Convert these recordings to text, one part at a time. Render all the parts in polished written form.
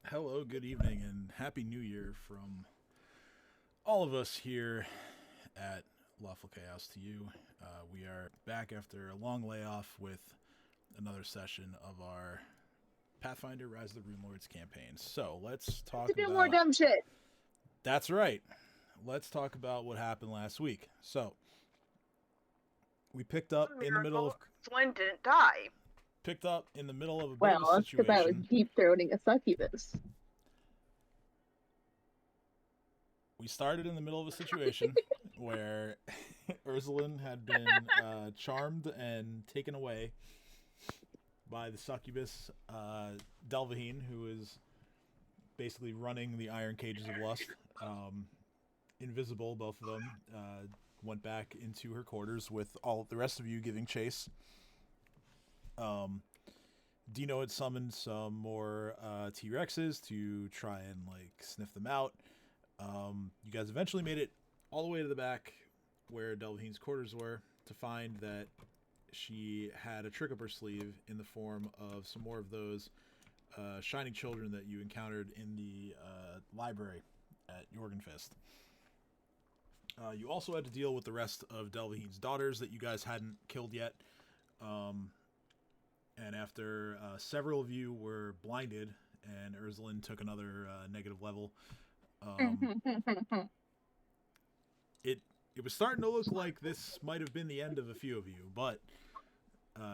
Hello, good evening, and Happy New Year from all of us here at Lawful Chaos to you. We are back after a long layoff with another session of our Pathfinder Rise of the Runelords campaign. So let's To talk do more about. dumb shit. That's right. Let's talk about what happened last week. So we picked up A in the middle miracle. of Swin didn't die. a bit of a Well, that's because I was situation. deep throating a succubus. We started in the middle of a situation where Ursuline had been charmed and taken away by the succubus Delvahine, who is basically running the iron cages of lust. Invisible, both of them went back into her quarters with all of the rest of you giving chase. Dino had summoned some more T Rexes to try and like sniff them out. You guys eventually made it all the way to the back where Delvahine's quarters were to find that she had a trick up her sleeve in the form of some more of those shining children that you encountered in the library at Jorgenfest. You also had to deal with the rest of Delvahine's daughters that you guys hadn't killed yet. And after several of you were blinded and Ursuline took another negative level, it it was starting to look like this might have been the end of a few of you, but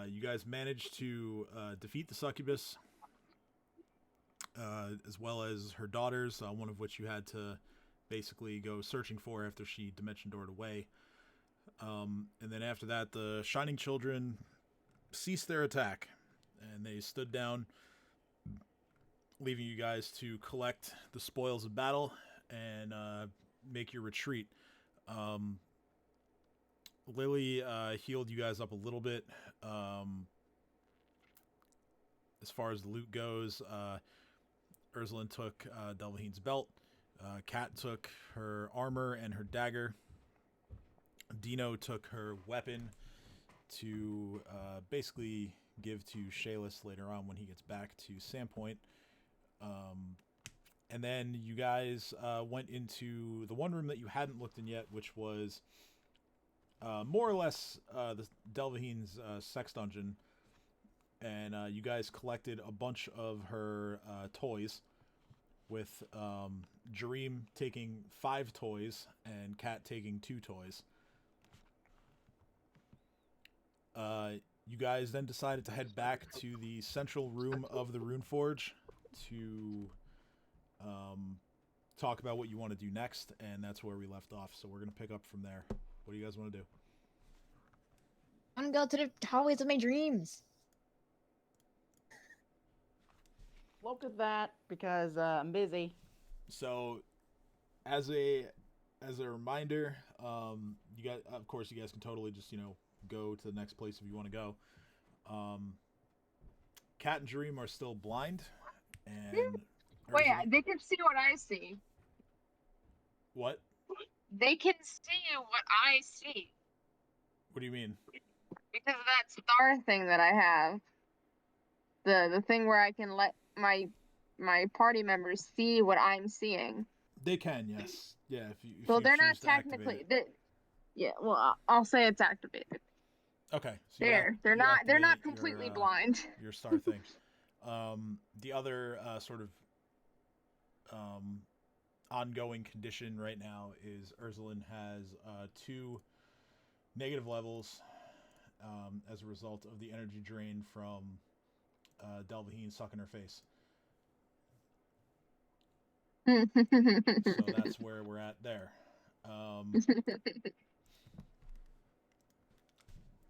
you guys managed to defeat the succubus, as well as her daughters, one of which you had to basically go searching for after she dimension doored away. And then after that, the Shining Children ceased their attack, and they stood down, leaving you guys to collect the spoils of battle and make your retreat. Lily healed you guys up a little bit. As far as the loot goes, Ursuline took Delvahine's belt. Kat took her armor and her dagger. Dino took her weapon to basically give to Shayless later on when he gets back to Sandpoint. And then you guys went into the one room that you hadn't looked in yet, which was more or less the Delvahine's sex dungeon. And you guys collected a bunch of her toys, with Jareem taking 5 toys and Kat taking 2 toys. You guys then decided to head back to the central room of the Runeforge to talk about what you want to do next, and that's where we left off. So we're going to pick up from there. What do you guys want to do? I want to go to the hallways of my dreams. Look at that because I'm busy. So, as a reminder, you guys, of course, you guys can totally just go to the next place if you want to go. Kat and Dream are still blind, and Wait, they can see what I see. what? They can see what I see What do you mean? because of that star thing that I have. The thing where I can let my party members see what I'm seeing. They can, yes, yeah. If So you they're not choose to activate technically. it. Yeah, well, I'll say it's activated. Okay, so They're you not activate completely blind. your star thing. The other sort of ongoing condition right now is Ursuline has 2 negative levels as a result of the energy drain from Delvahine sucking her face. So that's where we're at there.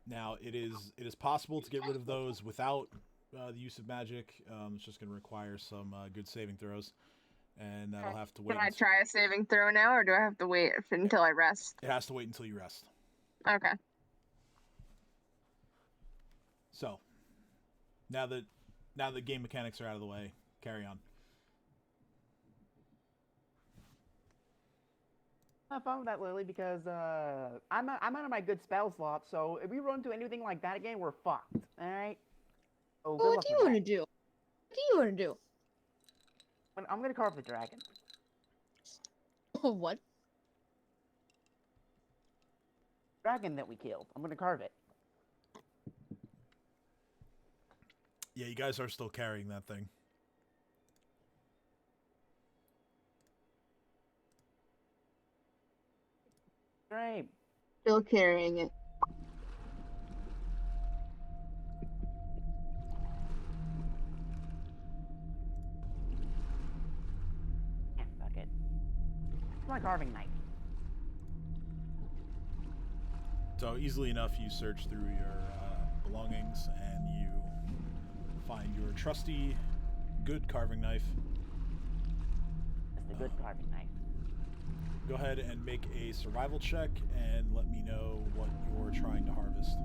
Now it is possible to get rid of those without the use of magic. It's just going to require some good saving throws, and that'll have to wait. Can I try a saving throw now, or do I have to wait until I rest? It has to wait until you rest. Okay. So now that the game mechanics are out of the way, carry on. Have fun with that, Lily, because I'm out of my good spell slot. So if we run into anything like that again, we're fucked. All right. Oh, good Well, what luck do you with want to that. do? What do you want to do? I'm gonna carve the dragon. What? Dragon that we killed. I'm gonna carve it. Yeah, you guys are still carrying that thing. Great. Still carrying it. Yeah, fuck it. It's my carving knife. So easily enough, you search through your belongings and you find your trusty, good carving knife. That's the good carving knife. Go ahead and make a survival check and let me know what you're trying to harvest.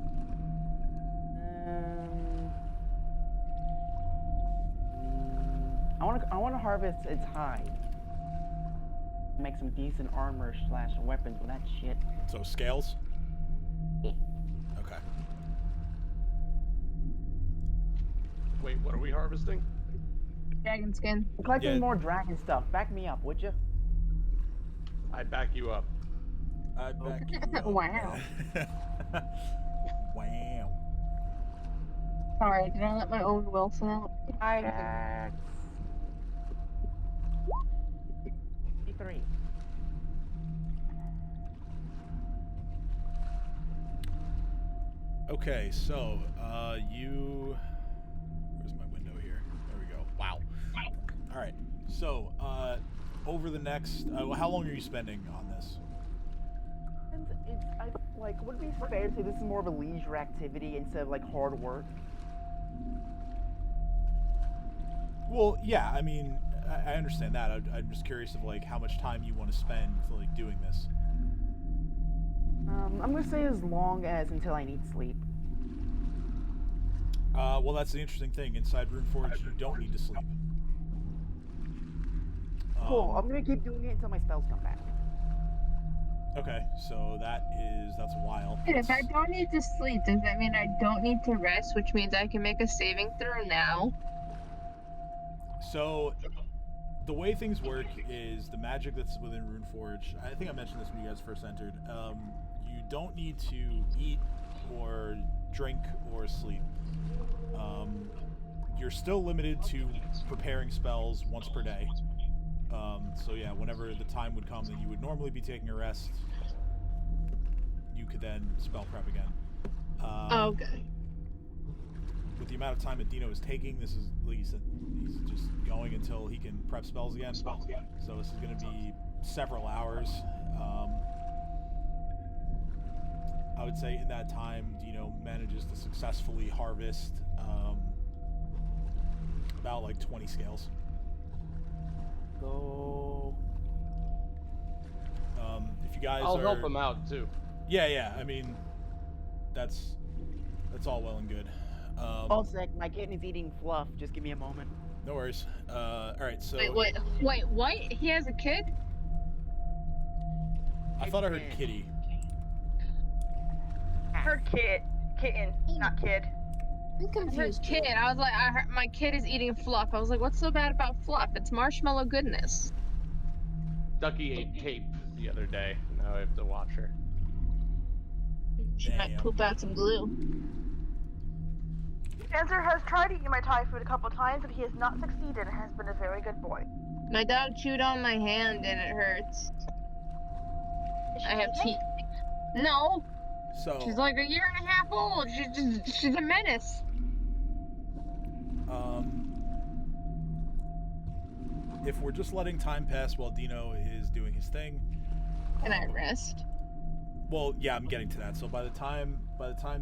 I want to harvest its hide. Make some decent armor / weapons with that shit. So scales? Yeah. Okay. Wait, what are we harvesting? Dragon skin. Collecting Yeah. more dragon stuff. Back me up, would you? I back you up. I back you up. Wow. Wow. Sorry, did I let my own Wilson out? Pickaxe. 53. Okay, so you. Where's my window here? There we go. Wow. All right. So over the next, how long are you spending on this? And would it be fair to say this is more of a leisure activity instead of like hard work? Well, yeah. I mean, I understand that. I'm just curious of like how much time you want to spend like doing this. I'm gonna say as long as until I need sleep. Well, that's the interesting thing. Inside Runeforge, you don't need to sleep. Cool. I'm gonna keep doing it until my spells come back. Okay, so that's a while. Wait, if I don't need to sleep, does that mean I don't need to rest, which means I can make a saving throw now? So, the way things work is the magic that's within Runeforge. I think I mentioned this when you guys first entered. You don't need to eat or drink or sleep. You're still limited to preparing spells once per day. So yeah, whenever the time would come that you would normally be taking a rest, you could then spell prep again. Okay. With the amount of time that Dino is taking, this is, like he said, he's just going until he can prep spells again. So this is going to be several hours. I would say in that time, Dino manages to successfully harvest about like 20 scales. Go. If you guys I'll are... help him out too. Yeah. I mean, that's all well and good. All sec. My kitten is eating fluff. Just give me a moment. No worries. All right. So Wait, what? He has a kid? I thought I heard kitty. Her kitten, not kid. I'm I heard confused. kid. I was like, I heard my kid is eating fluff. I was like, what's so bad about fluff? It's marshmallow goodness. Ducky ate tape the other day. Now I have to watch her. She might Damn. poop out some glue. Spencer has tried eating my Thai food a couple times, and he has not succeeded and has been a very good boy. My dog chewed on my hand and it hurts. Is she I have eating? teeth. No, So she's like a year and a half old. She's a menace. if we're just letting time pass while Dino is doing his thing, Can I rest? well, yeah, I'm getting to that. So by the time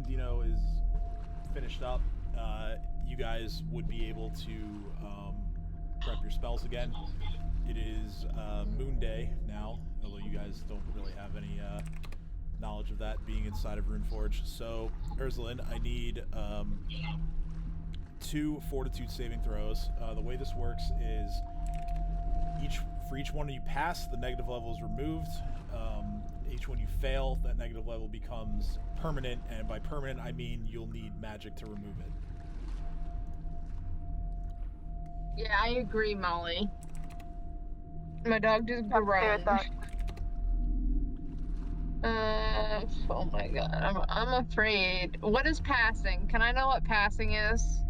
Dino is finished up, you guys would be able to prep your spells again. It is Moon Day now, although you guys don't really have any knowledge of that being inside of Runeforge. So, Ursuline, I need 2 Fortitude saving throws. The way this works is for each one you pass, the negative level is removed. Each one you fail, that negative level becomes permanent, and by permanent I mean you'll need magic to remove it. Yeah, I agree, Molly. My dog just I'm okay with groaned. that. Oh my god, I'm afraid. What is passing? Can I know what passing is?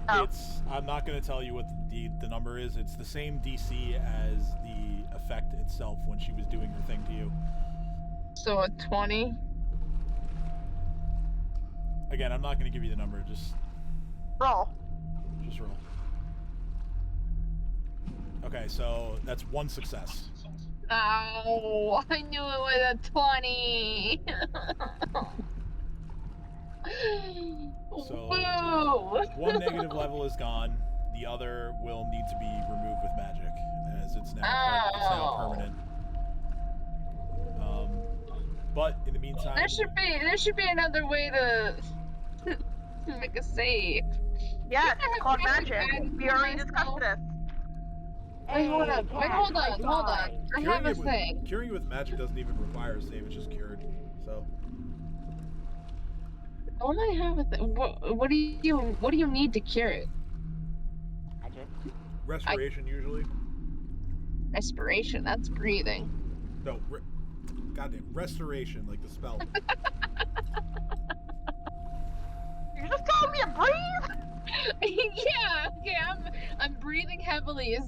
Oh. I'm not going to tell you what the number is. It's the same DC as the effect itself when she was doing her thing to you. So a 20? Again, I'm not going to give you the number. Just Roll. roll. Okay, so that's one success. Oh, I knew it was a 20. So Woo! one negative level is gone. The other will need to be removed with magic, as it's now permanent. But in the meantime, There should be another way to make a save. Yes, it's called I magic. added We already discussed myself. this. Wait, hold Hey, on. cat, Hold high on. five. I have a thing. Curing it with magic doesn't even require a save; it's just cured. So Don't I have a thing? What do you need to cure it? Magic. restoration usually. Respiration. That's breathing. No, goddamn restoration, like the spell. You just told me to breathe. Yeah. Okay. I'm breathing heavily. Is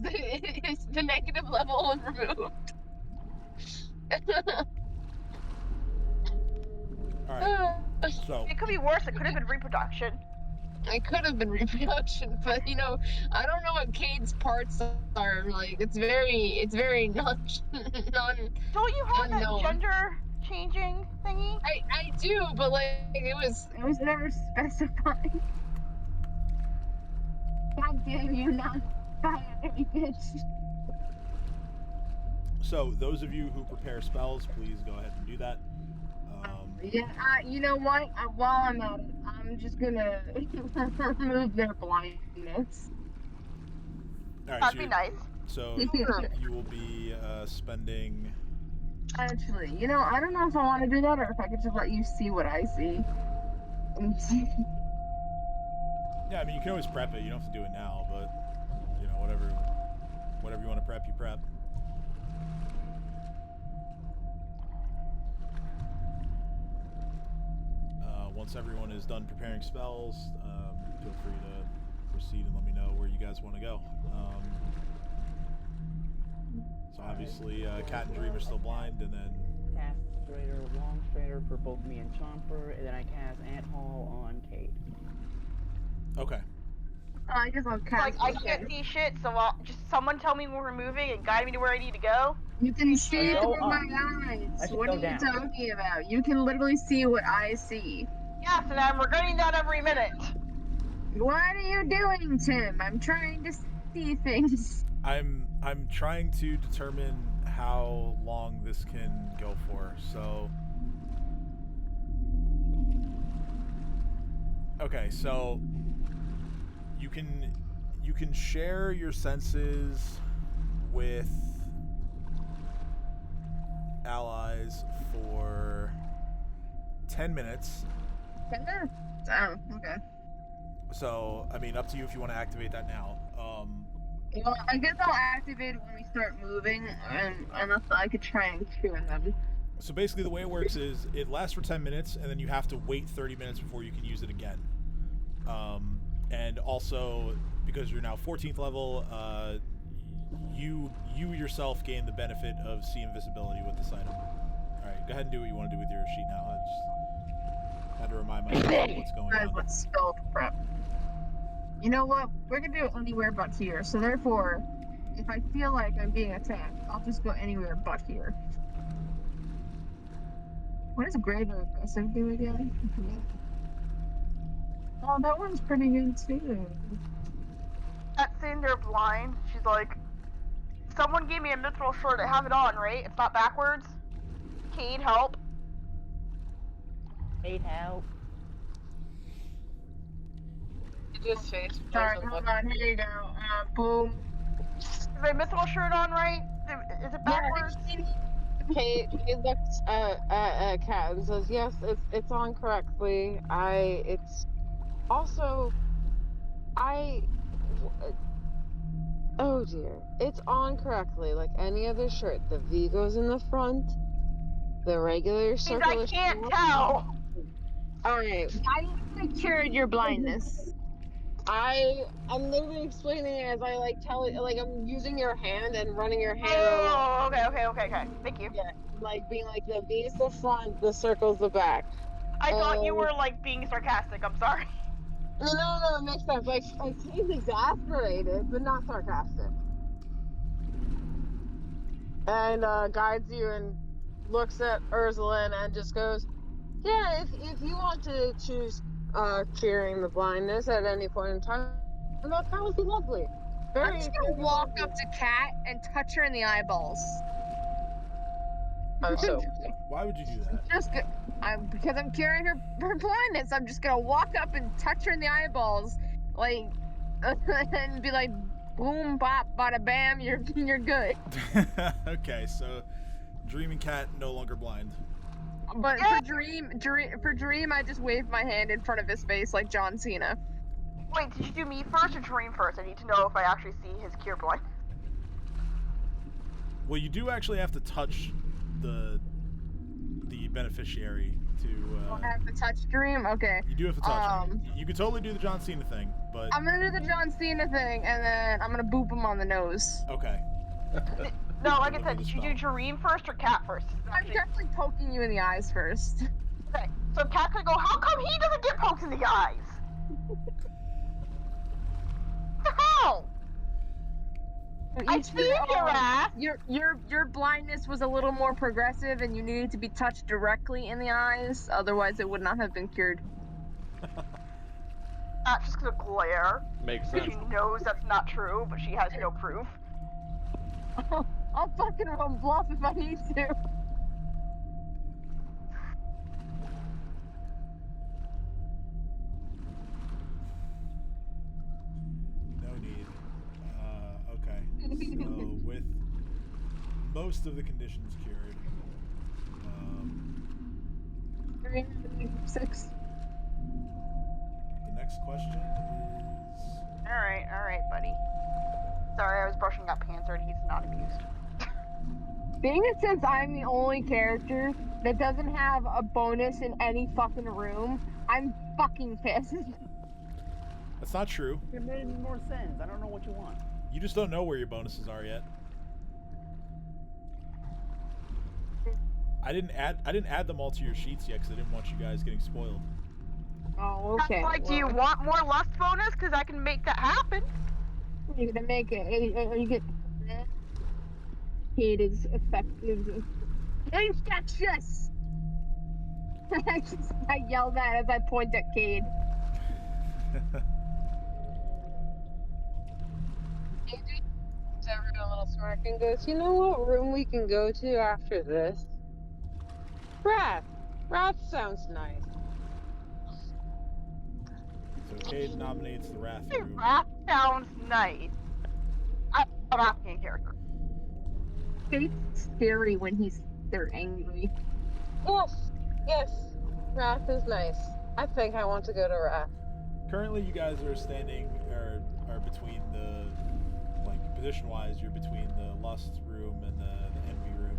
the negative level removed? All right. So It could be worse. It could have been reproduction. It could have been reproduction, but I don't know what Cade's parts are. Like, it's very non. Don't you have that Unknown. gender changing thingy? I do, but like it was never specified. God damn you, non-binary bitch. So those of you who prepare spells, please go ahead and do that. Yeah, you know what? While I'm at it, I'm just gonna remove their blindness. All right, That'd be nice. So you will be spending. Actually, I don't know if I want to do that or if I could just let you see what I see. Yeah, I mean you can always prep it. You don't have to do it now, but whatever you want to prep, you prep. Once everyone is done preparing spells, feel free to proceed and let me know where you guys want to go. So obviously, Cat and Dream are still blind, and then Cast Long Strader for both me and Chomper, and then I cast Ant Hall on Kate. okay. I guess I'll cast. Like, I can't see shit, so I'll just someone tell me when we're moving and guide me to where I need to go. You can see Go through up. my I eyes. should What go are you down. talking about? You can literally see what I see. Yes, and I'm regretting that every minute. What are you doing, Tim? I'm trying to see things. I'm trying to determine how long this can go for. So okay, so you can share your senses with allies for 10 minutes. Oh, okay. So, I mean, up to you if you want to activate that now. Well, I guess I'll activate it when we start moving, and unless I could try and cure them. So basically the way it works is it lasts for 10 minutes, and then you have to wait 30 minutes before you can use it again. And also, because you're now 14th level, you yourself gain the benefit of see invisibility with this item. Alright, go ahead and do what you want to do with your sheet now. I just had to remind myself of what's going on. Let's spell prep. You know what? We're gonna do it anywhere but here. So therefore, if I feel like I'm being attacked, I'll just go anywhere but here. What does great or aggressive do again? Oh, that one's pretty good too. At saying they're blind, she's like, someone gave me a mithril shirt. I have it on, right? It's not backwards. Cade, help. Kate, help. Just face. Sorry, hold on. Here you go. Boom. Is my mithril shirt on, right? Is it backwards? Kate looks at Kat and says, "Yes, it's on correctly. It's also, oh dear. It's on correctly, like any other shirt. The V goes in the front. The regular Means circle I is can't short. tell. Alright. I cured your blindness. I'm literally explaining it as I like tell it, like I'm using your hand and running your hand along. Oh, okay. Thank you. Yeah, like being like the V is the front, the circle's the back. I thought you were like being sarcastic. I'm sorry. No, it makes sense. Like he's exasperated, but not sarcastic. And guides you and looks at Ursula and just goes, "Yeah, if you want to choose curing the blindness at any point in time, that would be lovely." I'm just gonna walk up to Kat and touch her in the eyeballs. I'm so. Why would you do that? Because I'm curing her blindness. I'm just gonna walk up and touch her in the eyeballs, like, and be like, boom, bop, bada bam, you're good. Okay, so Dream and Cat no longer blind. But for Dream, I just waved my hand in front of his face like John Cena. Wait, did you do me first or Dream first? I need to know if I actually see his cure blind. Well, you do actually have to touch the beneficiary to. I have to touch Dream. Okay. You do have to touch him. You could totally do the John Cena thing, but. I'm gonna do the John Cena thing, and then I'm gonna boop him on the nose. Okay. No, like I said, did you do Dream first or Cat first? I'm definitely poking you in the eyes first. Okay, so Cat could go, how come he doesn't get poked in the eyes? What the hell? I see your ass. Your blindness was a little more progressive, and you needed to be touched directly in the eyes. Otherwise, it would not have been cured. That's just gonna glare. Makes sense. She knows that's not true, but she has no proof. I'll fucking run bluff if I need to. No need. Okay. So with most of the conditions cured, 6. the next question is. Alright, buddy. Sorry, I was brushing up Panzer and he's not amused. Being that since I'm the only character that doesn't have a bonus in any fucking room, I'm fucking pissed. That's not true. It made more sense. I don't know what you want. You just don't know where your bonuses are yet. I didn't add them all to your sheets yet because I didn't want you guys getting spoiled. Oh, okay. That's like, do you want more lust bonus? Because I can make that happen. You're gonna make it. You get. It is effective. Infectious! I yell that as I point at Cade. Everyone a little smirk and goes, "You know what room we can go to after this? Wrath. Wrath sounds nice." So Cade nominates the Wrath room. That sounds nice. I'm asking a character. Cade's scary when they're angry. Yes. Wrath is nice. I think I want to go to Wrath. Currently, you guys are standing are between the, like, position-wise, you're between the Lust room and the Envy room.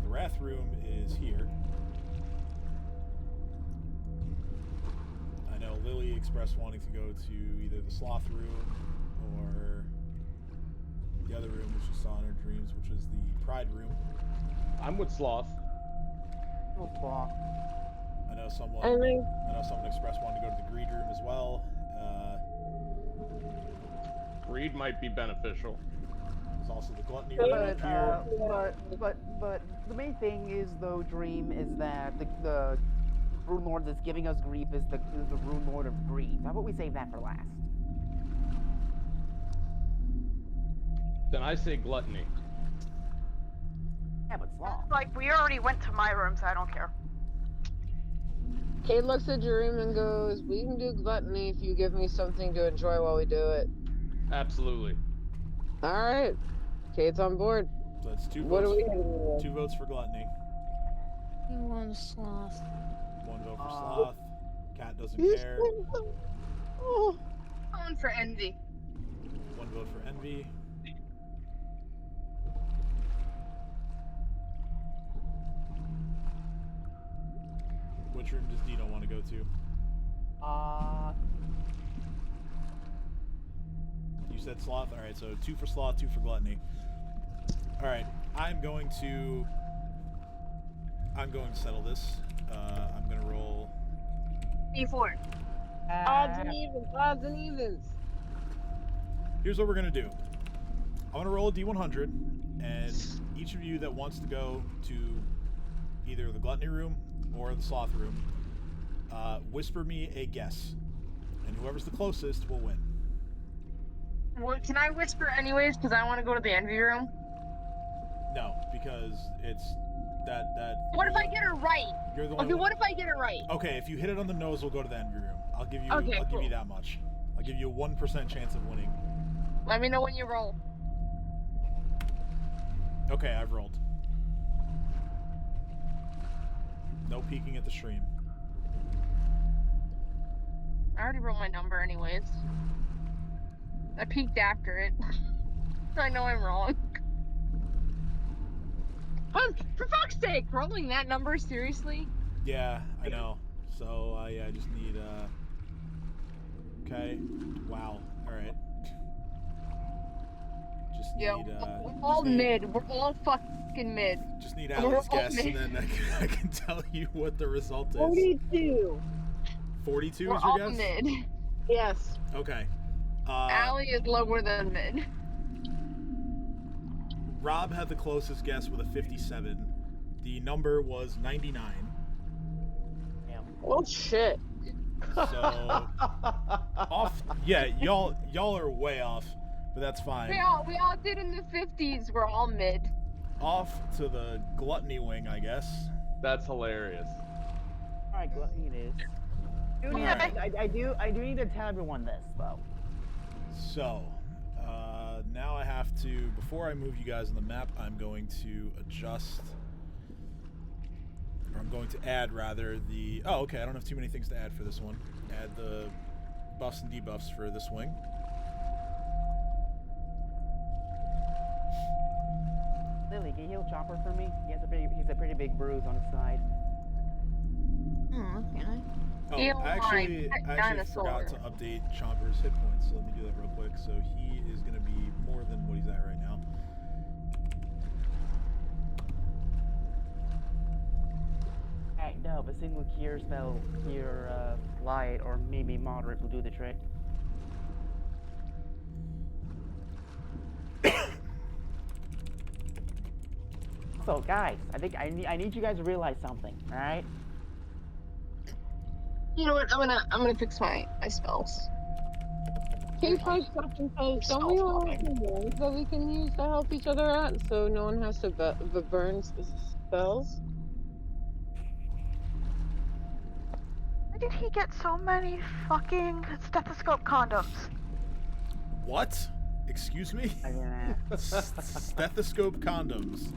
The Wrath room is here. I know Lily expressed wanting to go to either the Sloth room or the other room which you saw in her dreams, which is the Pride room. I'm with Sloth. Oh, fuck. I know someone expressed wanting to go to the Greed room as well. Greed might be beneficial. There's also the Gluttony room up here. But the main thing is, though, Dream, is that the Runelord that's giving us grief is the Runelord of Greed. How about we save that for last? Then I say Gluttony. Yeah, but Sloth. Like, we already went to my room, so I don't care. Kate looks at Dream and goes, "We can do Gluttony if you give me something to enjoy while we do it." Absolutely. Alright. Kate's on board. So it's two What votes. are we hitting with? 2 votes for Gluttony. You want sloth. 1 vote for Sloth. Cat doesn't care. Oh. Going for envy. 1 vote for Envy. Which room does Dino want to go to? You said sloth? Alright, so 2 for sloth, 2 for gluttony. Alright, I'm going to settle this. I'm going to roll... D4. Odds and evens, odds and evens. Here's what we're going to do. I'm going to roll a D100, and each of you that wants to go to either the gluttony room or the sloth room, whisper me a guess. And whoever's the closest will win. Well, can I whisper anyways? Because I want to go to the envy room. No, because it's that. What if I get it right? You're the one. Okay, what if I get it right? Okay, if you hit it on the nose, we'll go to the envy room. I'll give you. Okay, I'll give you cool. that much. I'll give you a 1% chance of winning. Let me know when you roll. Okay, I've rolled. No peeking at the stream. I already wrote my number anyways. I peeked after it. I know I'm wrong. For fuck's sake, rolling that number, seriously? Yeah, I know. So yeah, I just need. Okay. Wow. All right. Just need. Yeah, we're all mid. We're all fucking mid. Just need We're Allie's all guess, mid. and then I can tell you what the result is. 42. 42 We're is your all guess? mid. Yes. Okay. Allie is lower than mid. Rob had the closest guess with a 57. The number was 99. Oh shit. So off. Yeah, y'all are way off, but that's fine. We all did in the 50s. We're all mid. Off to the gluttony wing, I guess. That's hilarious. Alright, gluttony it is. I do need to tell everyone this though. So now I have to, before I move you guys on the map, I'm going to adjust, or I'm going to add rather the, oh okay, I don't have too many things to add for this one. Add the buffs and debuffs for this wing. Lily, can you heal Chopper for me? He's a pretty big bruise on his side. Oh, okay. Oh, Heal I actually my forgot dinosaur. to update Chomper's hit points, so let me do that real quick. So he is going to be more than what he's at right now. Alright, no, a single cure spell, cure light, or maybe moderate will do the trick. So guys, I think I need you guys to realize something, alright? You know what? I'm gonna fix my spells. K5 something says, don't we all have ones that we can use to help each other out so no one has to burn spells? Why did he get so many fucking stethoscope condoms? What? Excuse me? Stethoscope condoms.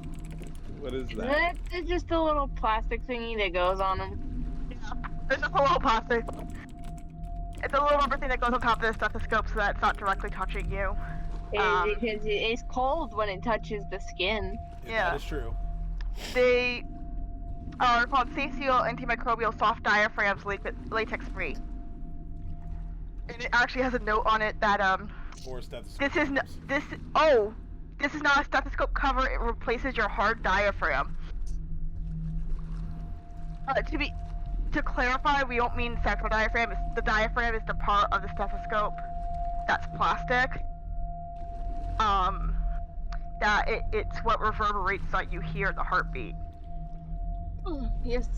What is that? It's just a little plastic thingy that goes on them. Yeah, it's just a little plastic. It's a little rubber thing that goes on top of the stethoscope so that it's not directly touching you. Because it's cold when it touches the skin. Yeah. That is true. They are called Safe Seal Antimicrobial Soft Diaphragms Latex Free. And it actually has a note on it that Or stethoscope. this is not a stethoscope cover, it replaces your hard diaphragm. To clarify, we don't mean sacral diaphragm. The diaphragm is the part of the stethoscope that's plastic. That it's what reverberates so that you hear the heartbeat. Oh, yes.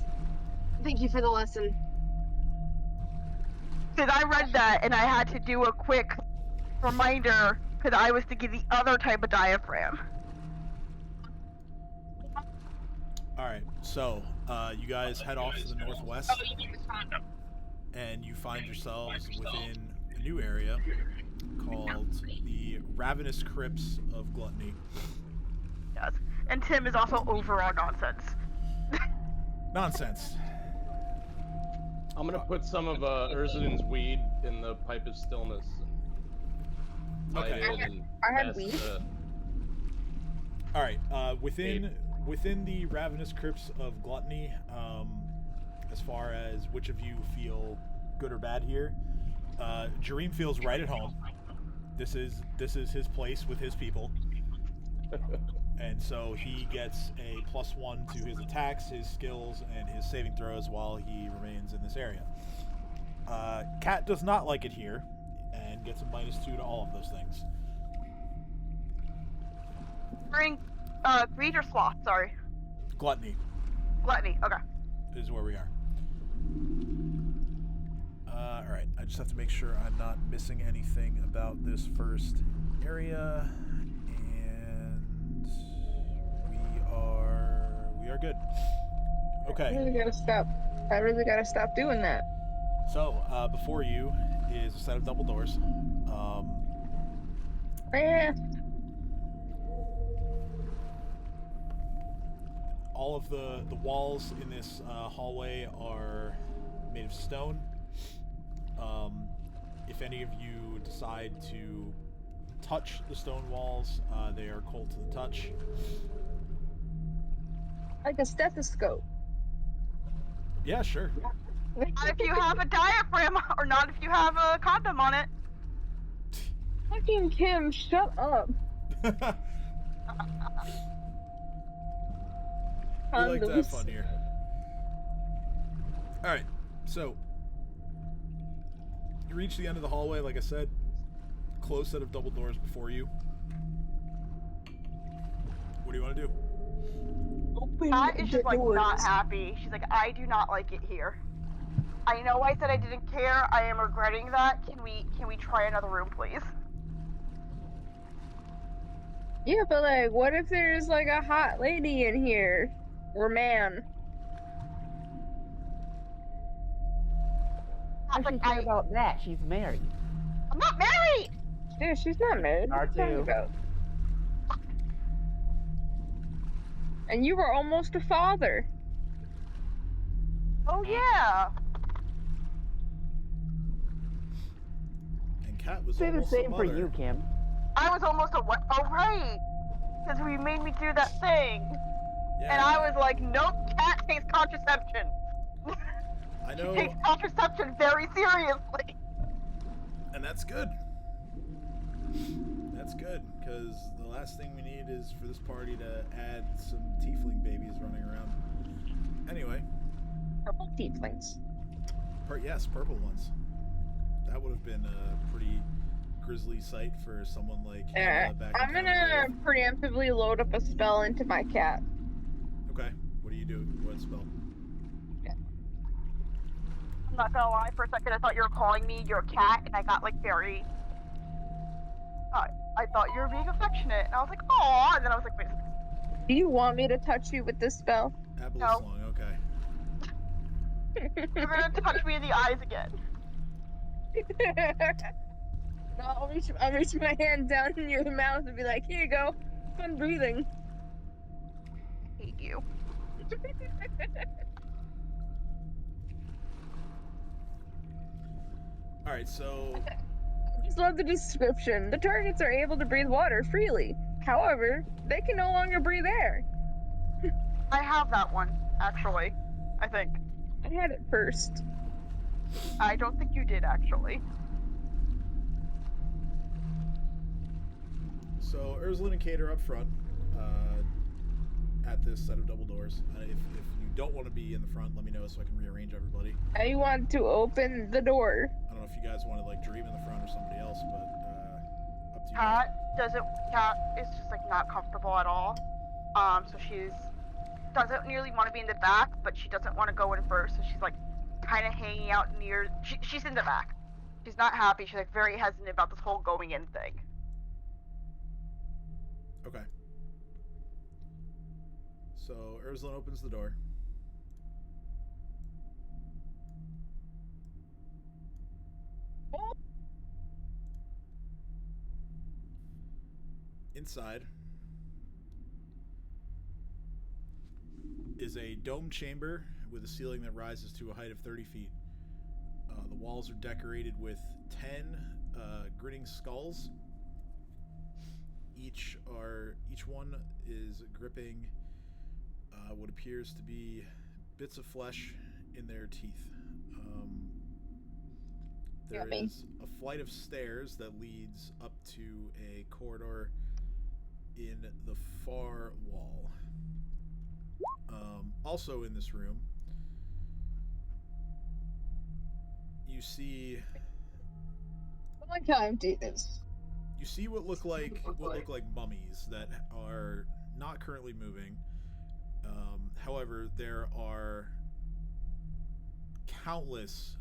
Thank you for the lesson. Because I read that and I had to do a quick reminder because I was thinking the other type of diaphragm. Alright, so you guys head off to the northwest. And you find yourselves within a new area called the Ravenous Crypts of Gluttony. Yes. And Tim is also over our nonsense. Nonsense. I'm gonna put some of Urzulin's weed in the pipe of stillness. Okay. excited and I had best weed. to- All right. Within the ravenous crypts of gluttony, as far as which of you feel good or bad here, Jareem feels right at home. This is his place with his people, and so he gets a +1 to his attacks, his skills, and his saving throws while he remains in this area. Cat does not like it here, and gets a -2 to all of those things. During greed or sloth, sorry. Gluttony Gluttony, okay. is where we are. All right, I just have to make sure I'm not missing anything about this first area, and we are good. I Okay, really gotta stop doing that. so before you is a set of double doors. Eh. All of the walls in this hallway are made of stone. If any of you decide to touch the stone walls, they are cold to the touch. Like a stethoscope. Yeah, sure. Not if you have a diaphragm, or not if you have a condom on it. Fucking Kim, shut up. We like to have fun here. Alright, so you reach the end of the hallway, like I said. Closed set of double doors before you. What do you want to do? Kat is just like not happy. She's like, I do not like it here. I know I said I didn't care. I am regretting that. Can we try another room, please? Yeah, but like, what if there's like a hot lady in here? Or man? How Kat's does she like, care about that? She's married. I'm not married! Dude, she's not married. What are you talking R2. about? And you were almost a father. Oh yeah. And Kat was Say the almost same a for mother. you, Kim. I was almost a what? Oh right. Because we made me do that thing. Yeah, And I was like, nope, Kat takes contraception. I She know, takes contraception very seriously. and that's good. That's good, because the last thing we need is for this party to add some tiefling babies running around. Anyway, Purple tieflings. yes, purple ones. That would have been a pretty grisly sight for someone like Hannah back I'm in gonna town. preemptively load up a spell into my cat. Okay, what do you do? What spell? I'm not gonna lie, for a second I thought you were calling me your cat, and I got like very... I thought you were being affectionate, and I was like, aw, and then I was like, wait a second. Do you want me to touch you with this spell? Aboleth No. Long, okay. You're gonna touch me in the eyes again. No, I'll reach my hand down in your mouth and be like, here you go. Fun breathing. I hate you. Alright, so I just love the description. The targets are able to breathe water freely. However, they can no longer breathe air. I have that one, actually. I think. I had it first. I don't think you did, actually. So Ursula and Kate are up front at this set of double doors. If you don't want to be in the front, let me know so I can rearrange everybody. I want to open the door. I don't know if you guys want to like Dream in the front or somebody else, but up to you. guys. Kat is just like not comfortable at all. So she's doesn't nearly want to be in the back, but she doesn't want to go in first, so she's like kind of hanging out near. She's in the back. She's not happy. She's like very hesitant about this whole going in thing. Okay. So Ursula opens the door. Inside is a dome chamber with a ceiling that rises to a height of 30 feet. The walls are decorated with 10 grinning skulls each one is gripping what appears to be bits of flesh in their teeth. There Yummy. is a flight of stairs that leads up to a corridor in the far wall. Also in this room, you see I like how empty it is. you see what look like mummies that are not currently moving. However, there are countless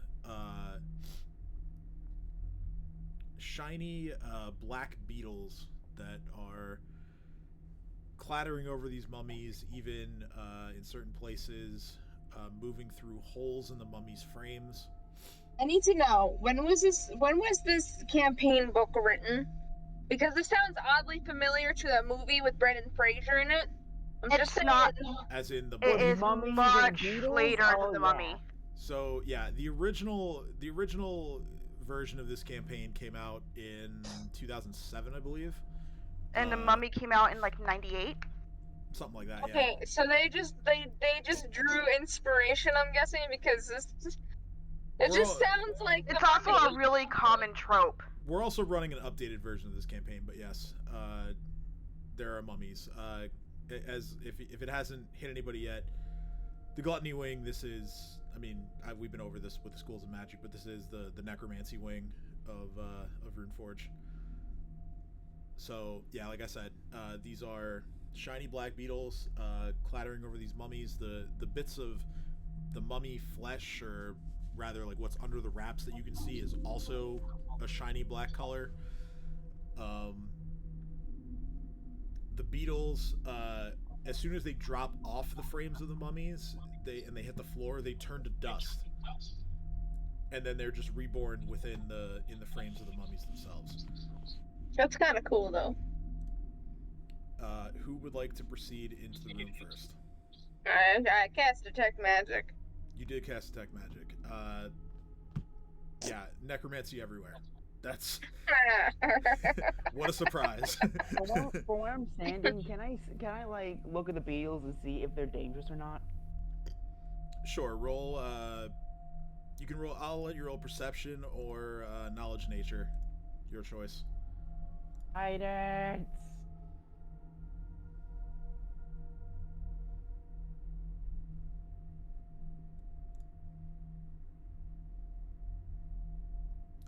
shiny black beetles that are clattering over these mummies, even in certain places, moving through holes in the mummies' frames. I need to know, when was this campaign book written? Because this sounds oddly familiar to that movie with Brendan Fraser in it. I'm just It's saying. not. As in the It mummy. is Mummies and much beetles? later Oh, than the yeah. mummy. So yeah, the original version of this campaign came out in 2007, I believe. And the mummy came out in like '98. Something like that. Yeah. Okay, so they just drew inspiration, I'm guessing, because it We're just all- sounds like It's the also mummy. a really common trope. We're also running an updated version of this campaign, but yes, there are mummies. As if it hasn't hit anybody yet, the Gluttony Wing. This is, I mean, we've been over this with the Schools of Magic, but this is the Necromancy Wing of Runeforge. So yeah, like I said, these are shiny black beetles clattering over these mummies. The bits of the mummy flesh, or rather like what's under the wraps that you can see, is also a shiny black color. The beetles, as soon as they drop off the frames of the mummies, they hit the floor, they turn to dust, and then they're just reborn in the frames of the mummies themselves. That's kind of cool, though. Who would like to proceed into the room first? I cast Detect Magic. You did cast Detect Magic. Yeah, necromancy everywhere. That's what a surprise. For where I'm standing, can I like look at the beetles and see if they're dangerous or not? Sure, roll. You can roll. I'll let you roll perception or knowledge nature. Your choice. Guidance.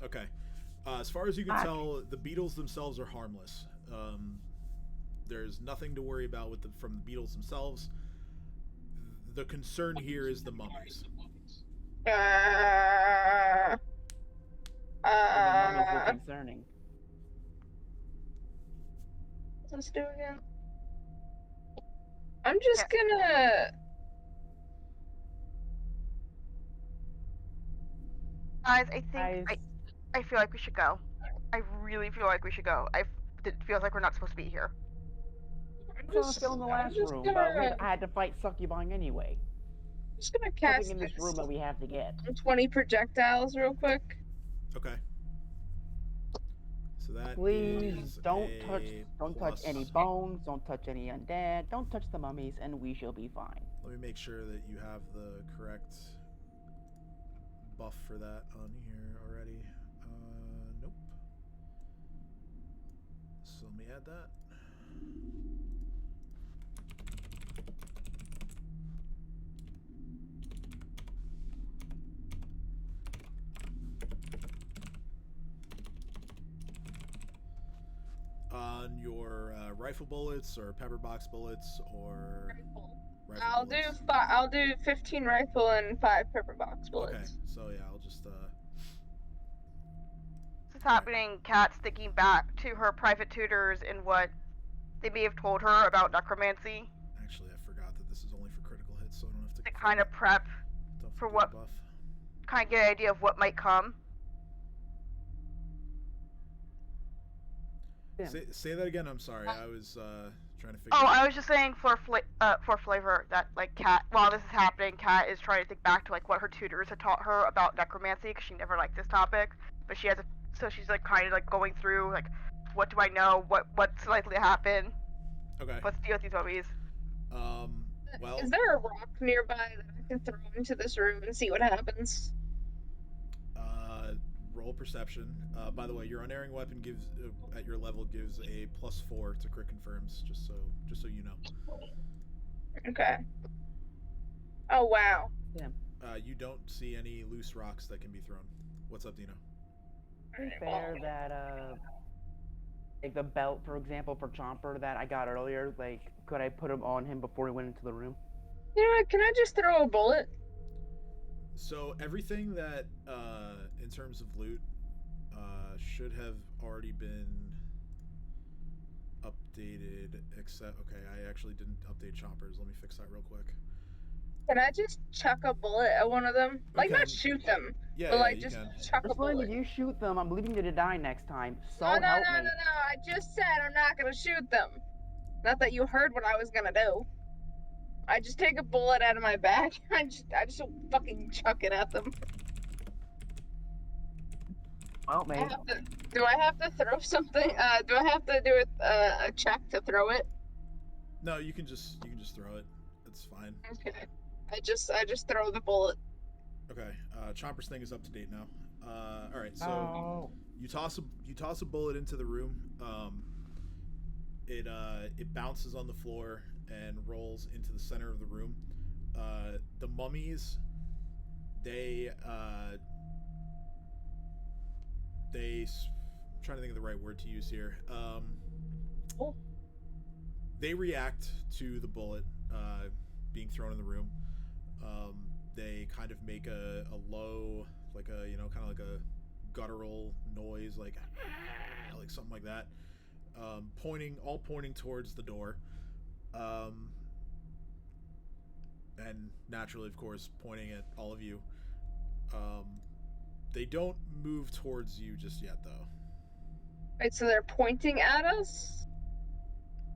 Okay. As far as you can tell, the beetles themselves are harmless. There's nothing to worry about from the beetles themselves. The concern here is the mummies. And the mummies look concerning. Let's do it again. I'm just gonna. Guys, I feel like we should go. I really feel like we should go. It feels like we're not supposed to be here. So let's go in the last room, but I had to fight succubi anyway. I'm just gonna Something cast in this room that we have to get. 20 projectiles real quick. Okay. So that Please is don't a touch plus. any bones, don't touch any undead, don't touch the mummies, and we shall be fine. Let me make sure that you have the correct buff for that on here already. Nope. So let me add that. On your rifle bullets or pepper box bullets or rifle I'll bullets? I'll do 15 rifle and 5 pepper box bullets. Okay, so yeah, I'll just This is happening. Kat's thinking back to her private tutors and what they may have told her about necromancy actually I forgot that this is only for critical hits, so I don't have to to kind of prep, don't for forget what- the buff. kind of get an idea of what might come. Yeah. Say that again. I'm sorry. I was trying to figure. Oh, out. I was just saying for flavor that like Kat, while this is happening, Kat is trying to think back to like what her tutors had taught her about necromancy because she never liked this topic, but she has so she's like kind of like going through like What do I know? What's likely to happen? Okay. Let's deal with these mummies. Well, Is there a rock nearby that I can throw into this room and see what happens? roll perception. By the way, your unerring weapon gives at your level gives a +4 to crit confirms. Just so you know. Okay. Oh wow. You don't see any loose rocks that can be thrown. What's up, Dino? Is fair that like the belt, for example, for Chomper that I got earlier, like could I put him on him before he went into the room? You know what? Can I just throw a bullet? So everything that, in terms of loot, should have already been updated, except, okay, I actually didn't update choppers. Let me fix that real quick. Can I just chuck a bullet at one of them? Like, not shoot them, Yeah, but yeah, like you just can. chuck a Explain, bullet. if you shoot them, I'm leaving you to die next time. So No, help me. I just said I'm not gonna shoot them. Not that you heard what I was gonna do. I just take a bullet out of my bag. I just fucking chuck it at them. Well, mate. Do I have to throw something? Do I have to do a check to throw it? No, you can just throw it. It's fine. Okay. I just throw the bullet. Okay. Chomper's thing is up to date now. All right. So you toss a bullet into the room. It bounces on the floor and rolls into the center of the room. The mummies, I'm trying to think of the right word to use here. They react to the bullet being thrown in the room. They kind of make a low, like a, kind of like a guttural noise, like something like that. Pointing towards the door. And naturally, of course, pointing at all of you. They don't move towards you just yet, though. Right, so they're pointing at us?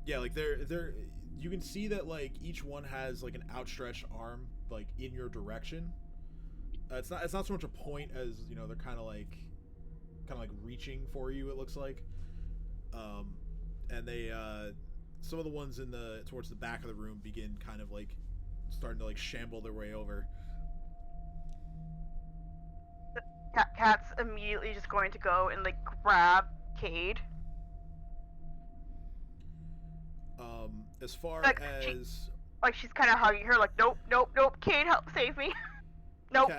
Yeah, like they're you can see that like each one has like an outstretched arm like in your direction. It's not so much a point as, they're kind of like reaching for you, it looks like. And they some of the ones towards the back of the room begin kind of like starting to like shamble their way over. Cat's immediately just going to go and like grab Cade. As far like, as she's kind of hugging her, like nope, Cade, help save me. Nope.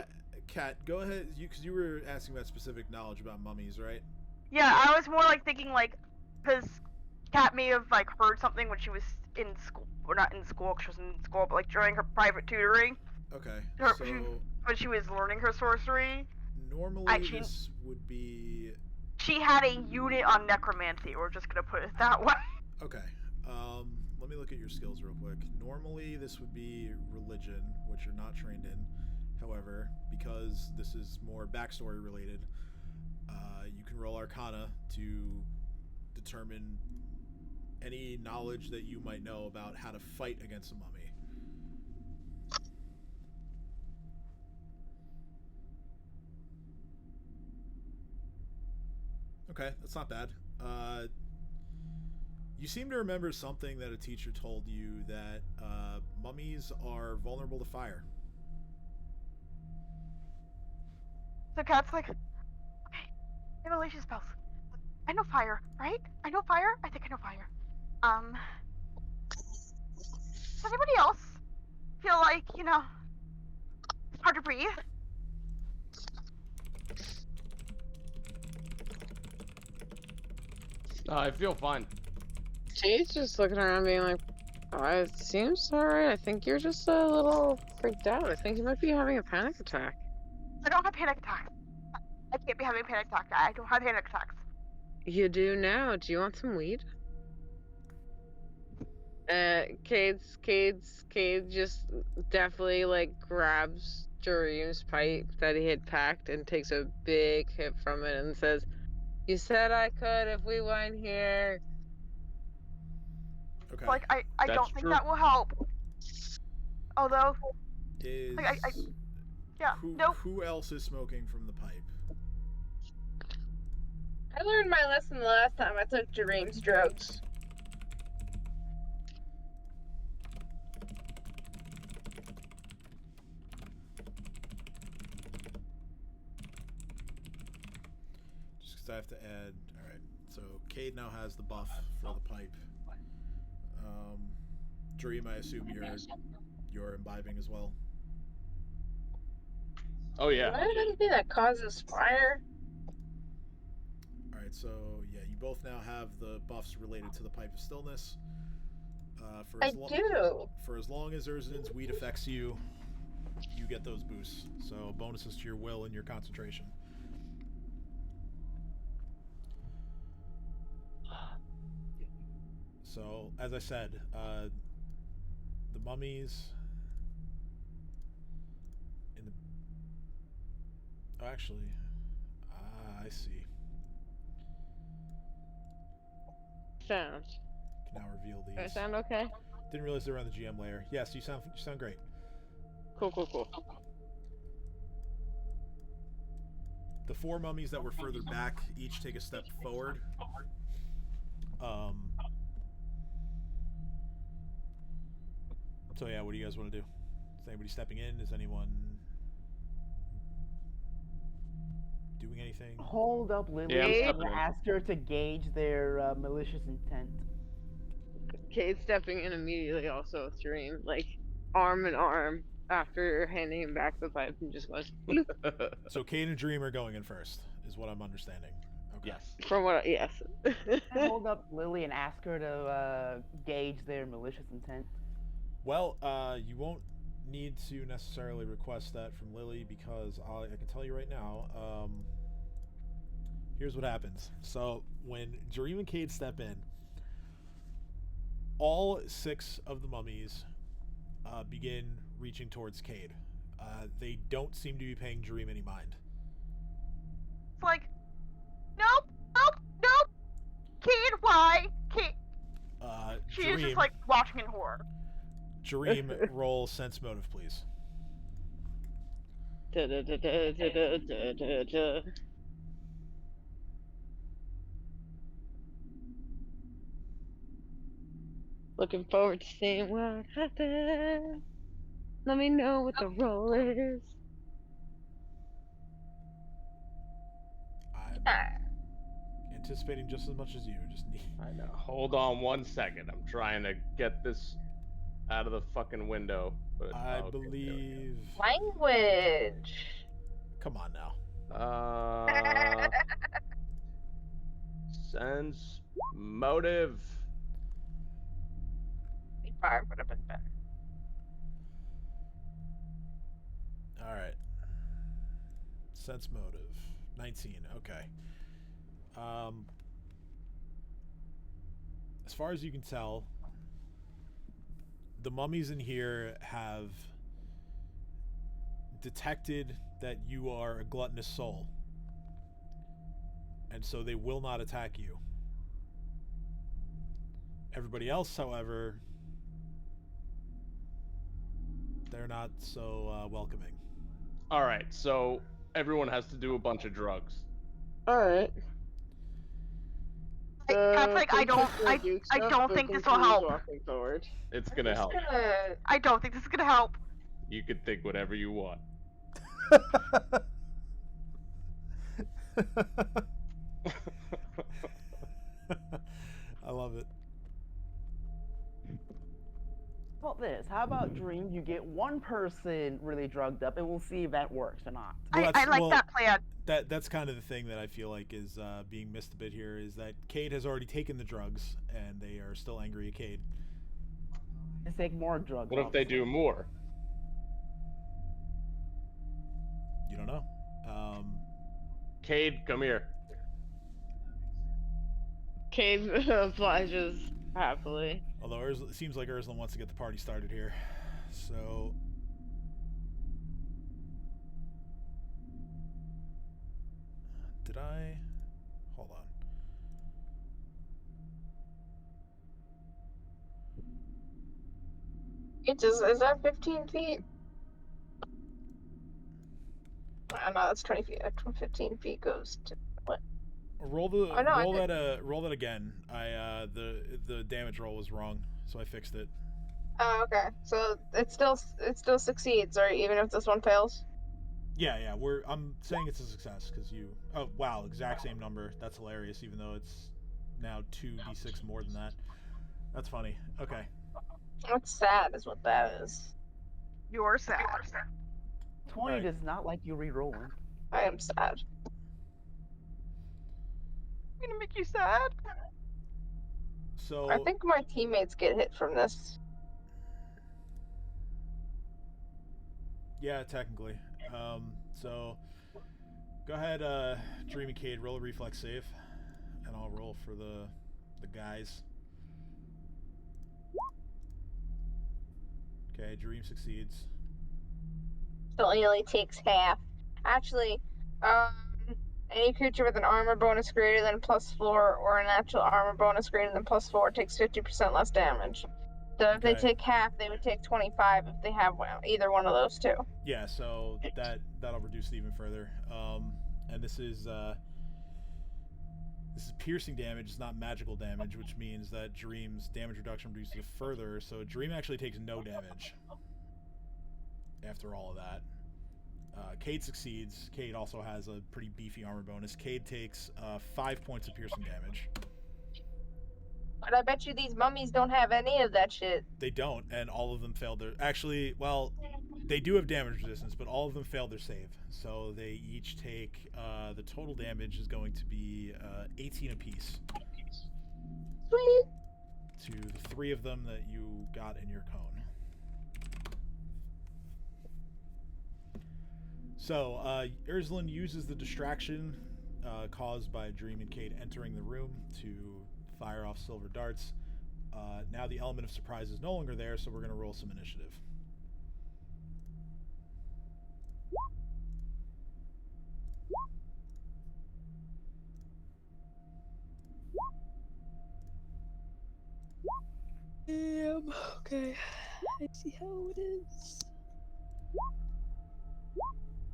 Cat, go ahead, because you were asking about specific knowledge about mummies, right? Yeah, I was more like thinking like, because Cat may have like heard something when she was in school, or not in school, because she was in school, but like during her private tutoring. Okay. When she was learning her sorcery. Normally, this would be. She had a unit on necromancy. We're just gonna put it that way. Okay. Let me look at your skills real quick. Normally, this would be religion, which you're not trained in. However, because this is more backstory related, you can roll Arcana to determine any knowledge that you might know about how to fight against a mummy. Okay, that's not bad. You seem to remember something that a teacher told you, that mummies are vulnerable to fire. So Cat's like, okay, immolation spells. I know fire, right? I know fire? I think I know fire. Does anybody else feel like, it's hard to breathe? I feel fine. She's just looking around being like, oh, it seems alright. I think you're just a little freaked out. I think you might be having a panic attack. I don't have panic attacks. I can't be having a panic attack. I don't have panic attacks. You do now. Do you want some weed? Cade just definitely like grabs Jareem's pipe that he had packed and takes a big hit from it and says, "You said I could if we weren't here." Okay. Like, I don't think true. that will help. Although, Is yeah, who nope. who else is smoking from the pipe? I learned my lesson the last time I took Jareem's drugs. Just because I have to add. All right. So Cade now has the buff for the pipe. Dream, I assume you're imbibing as well. Oh yeah. Do I have anything that causes fire? All right. So yeah, you both now have the buffs related to the pipe of stillness. I do. For as long as Urzin's weed affects you, you get those boosts. So bonuses to your will and your concentration. So as I said, the mummies in the. Oh, actually, I see. Sound. Can now reveal Do I these. sound okay? Didn't realize they were on the GM layer. Yes, you sound great. Cool. The 4 mummies that were further back each take a step forward. So yeah, what do you guys want to do? Is anybody stepping in? Is anyone doing anything? Hold up, Lily, Yeah, I'm and stepping in. ask her to gauge their malicious intent. Cade stepping in immediately also with Jareem, like arm in arm after handing him back the pipe and just goes bloop. So Cade and Dream are going in first, is what I'm understanding. Okay. Yes. From what yes. Hold up, Lily, and ask her to gauge their malicious intent. Well, you won't need to necessarily request that from Lily because I can tell you right now. Here's what happens. So when Jareem and Cade step in, all 6 of the mummies begin reaching towards Cade. They don't seem to be paying Jareem any mind. It's like, nope. Kid, why? Kid. She is just like watching in horror. Jareem, roll sense motive, please. Looking forward to seeing what happens. Let me know what the roll is. I'm anticipating just as much as you. Just need. I know. Hold on 1 second. I'm trying to get this out of the fucking window. But I okay, believe. Language. Come on now. Sense motive. 5 would have been better. All right. Sense motive. 19. Okay. As far as you can tell, the mummies in here have detected that you are a gluttonous soul. And so they will not attack you. Everybody else, however, they're not so welcoming. All right, so everyone has to do a bunch of drugs. Alright. That's like, I don't think this will help. Walking forward. It's gonna help. I don't think this is gonna help. You can think whatever you want. I love it. How about this? How about Dream? You get one person really drugged up, and we'll see if that works or not. Well, I like that plan. That's kind of the thing that I feel like is being missed a bit here is that Cade has already taken the drugs and they are still angry at Cade. Let's take more drugs. What if they do more? You don't know. Cade, come here. Cade obliges happily. Although it seems like Ursula wants to get the party started here. So did I? Hold on. Is that 15 feet? I don't know, that's 20 feet. 15 feet goes to what? Roll the Oh, no, I roll that again. The damage roll was wrong, so I fixed it. Oh, okay. So it still succeeds, right? Even if this one fails. Yeah. I'm saying it's a success because you. Oh wow, exact same number. That's hilarious. Even though it's now 2d6 more than that. That's funny. Okay. That's sad, is what that is. You're sad. 20 Right. does not like you re-rolling. I am sad. I'm gonna make you sad. So I think my teammates get hit from this. yeah, technically. So go ahead, Dream and Cade, roll a reflex save, and I'll roll for the guys. Okay, Dream succeeds. So it only takes half. Actually, any creature with an armor bonus greater than +4 or a natural armor bonus greater than +4 takes 50% less damage. So if they Okay. take half, they would take 25 if they have either one of those two. Yeah, so that'll reduce it even further. And this is piercing damage. It's not magical damage, which means that Dream's damage reduction reduces it further. So Dream actually takes no damage after all of that. Cade succeeds. Cade also has a pretty beefy armor bonus. Cade takes 5 points of piercing damage. But I bet you these mummies don't have any of that shit. They don't, and all of them failed their... Actually, well, they do have damage resistance, but all of them failed their save. So they each take... the total damage is going to be 18 apiece. Sweet. To the 3 of them that you got in your cone. So, Urslan uses the distraction caused by Dream and Cade entering the room to fire off silver darts. Now the element of surprise is no longer there, so we're going to roll some initiative. Okay. I see how it is.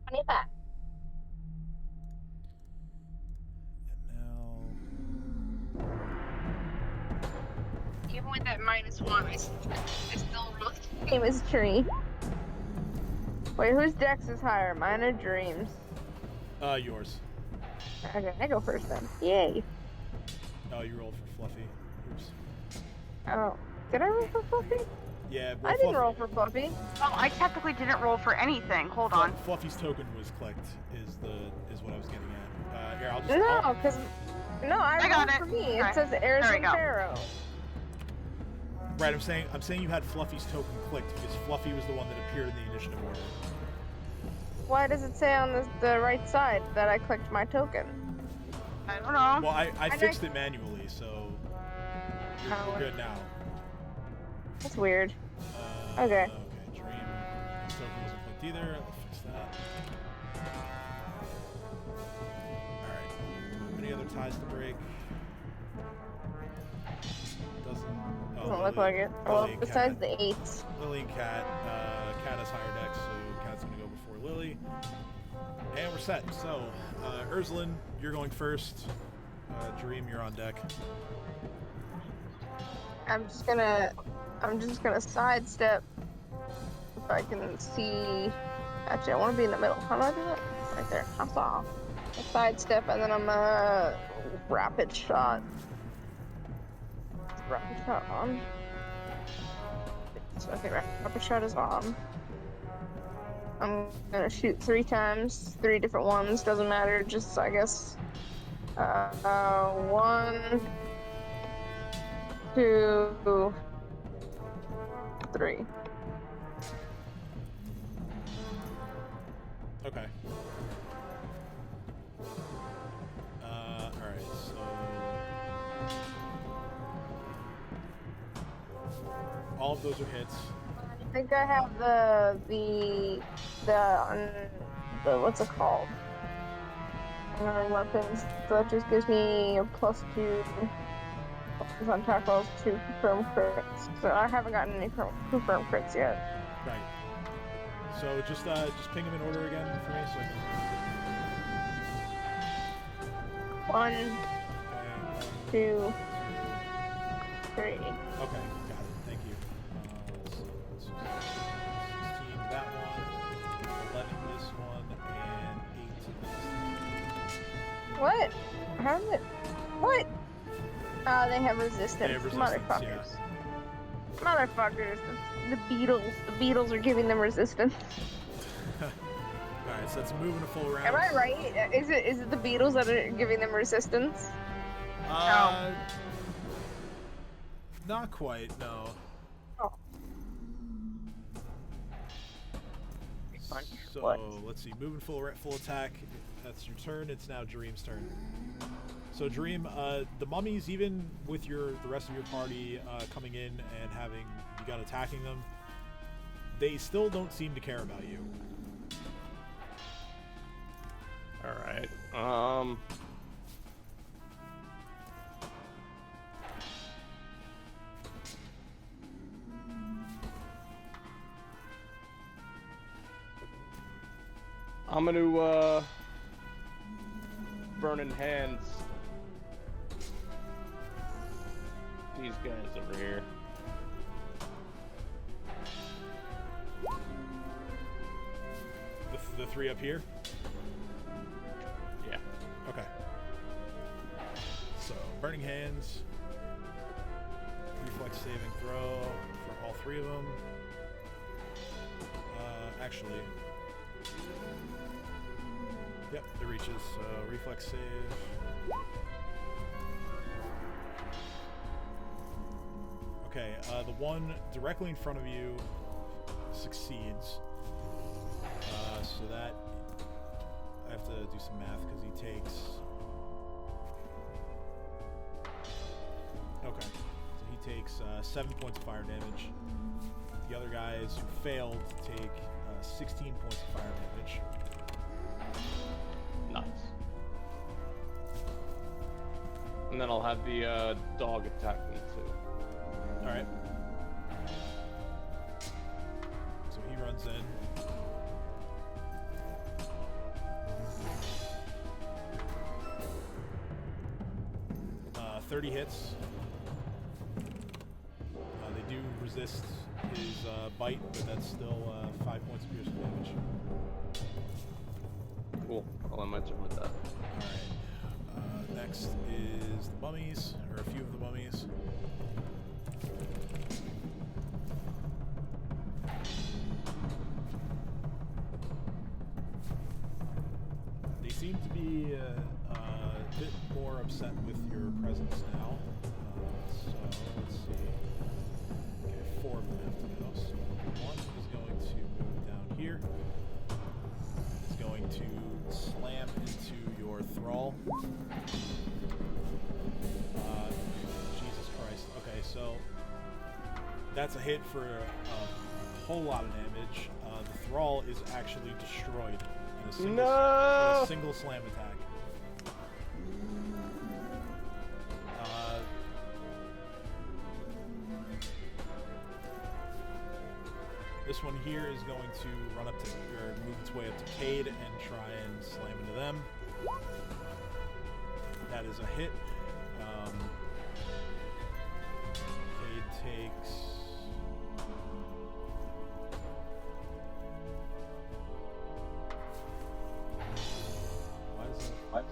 25. And now... Even with that -1, I still really same as Tree. Wait, whose dex is higher, mine or Dreams? Yours. Okay, I go first then. Yay. Oh, you rolled for Fluffy. Oops. Oh, did I roll for Fluffy? Yeah, well, I didn't roll for Fluffy. Oh, I technically didn't roll for anything. Hold on. Fluffy's token was clicked, is what I was getting at. Here, I'll just... No, because... No, I got rolled it. for me. Okay. It says There we Arizona go. Pharaoh. Right, I'm saying you had Fluffy's token clicked because Fluffy was the one that appeared in the initiative order. Why does it say on the right side that I clicked my token? I don't know. Well, I fixed it manually, so you're good now. That's weird. Okay. Okay, Dream token wasn't clicked either. I'll fix that. Alright. Any other ties to break? Doesn't look like it. Well, besides the 8s. Lily and Cat. Cat has higher decks, so Cat's gonna go before Lily. And we're set. So, Urslan, you're going first. Dream, you're on deck. I'm just gonna sidestep if I can see. Actually, I want to be in the middle. How do I do that? Right there. I saw. A sidestep, and then I'm rapid shot. Rapid shot on. Okay, rapid shot is on. I'm gonna shoot 3 times, 3 different ones. Doesn't matter. Just I guess. 1, 2, 3. Okay. Alright, so... all of those are hits. I think I have the what's it called? Weapons. So that just gives me a +2 on attack rolls to confirm crits. So I haven't gotten any confirmed crits yet. Right. So just ping them in order again for me so I 1, Okay. 2, 3. Okay, got it. Thank you. Let's see. 16 that one, 11 this one, and 8 to this What? How did it? What? Oh, they have resistance. They have resistance, Motherfuckers. Motherfuckers. The Beatles. The Beatles are giving them resistance. Alright, so let's move into full round. Am I right? Is it the Beatles that are giving them resistance? Not quite, no. Oh. So, What? let's see. Moving full attack. That's your turn. It's now Dream's turn. So, Dream, the mummies, even with the rest of your party coming in and having begun attacking them, they still don't seem to care about you. Alright. I'm gonna, burning hands these guys over here. The three up here? Yeah. Okay. So, Burning Hands. Reflex saving throw for all three of them. Actually. Yep, it reaches. Reflex save. Okay, the one directly in front of you succeeds. So that I have to do some math because he takes. Okay, so he takes 7 points of fire damage. The other guys who failed take 16 points of fire damage. Nice. And then I'll have the dog attack me too. All right. So he runs in. 30 hits. They do resist his bite, but that's still 5 points of piercing damage. Cool. I'll end my turn with that. Alright. Next is the mummies, or a few of the mummies. They seem to be a bit more upset with your presence now. So let's see. Okay, 4 of them have to go. So one is going to move down here. Is going to slam into your thrall. Jesus Christ. Okay, so that's a hit for a whole lot of damage. The thrall is actually destroyed in a single slam attack. This one here is going to run up to, or move its way up to Cade and try and slam into them. That is a hit. Cade takes... Why is that? What?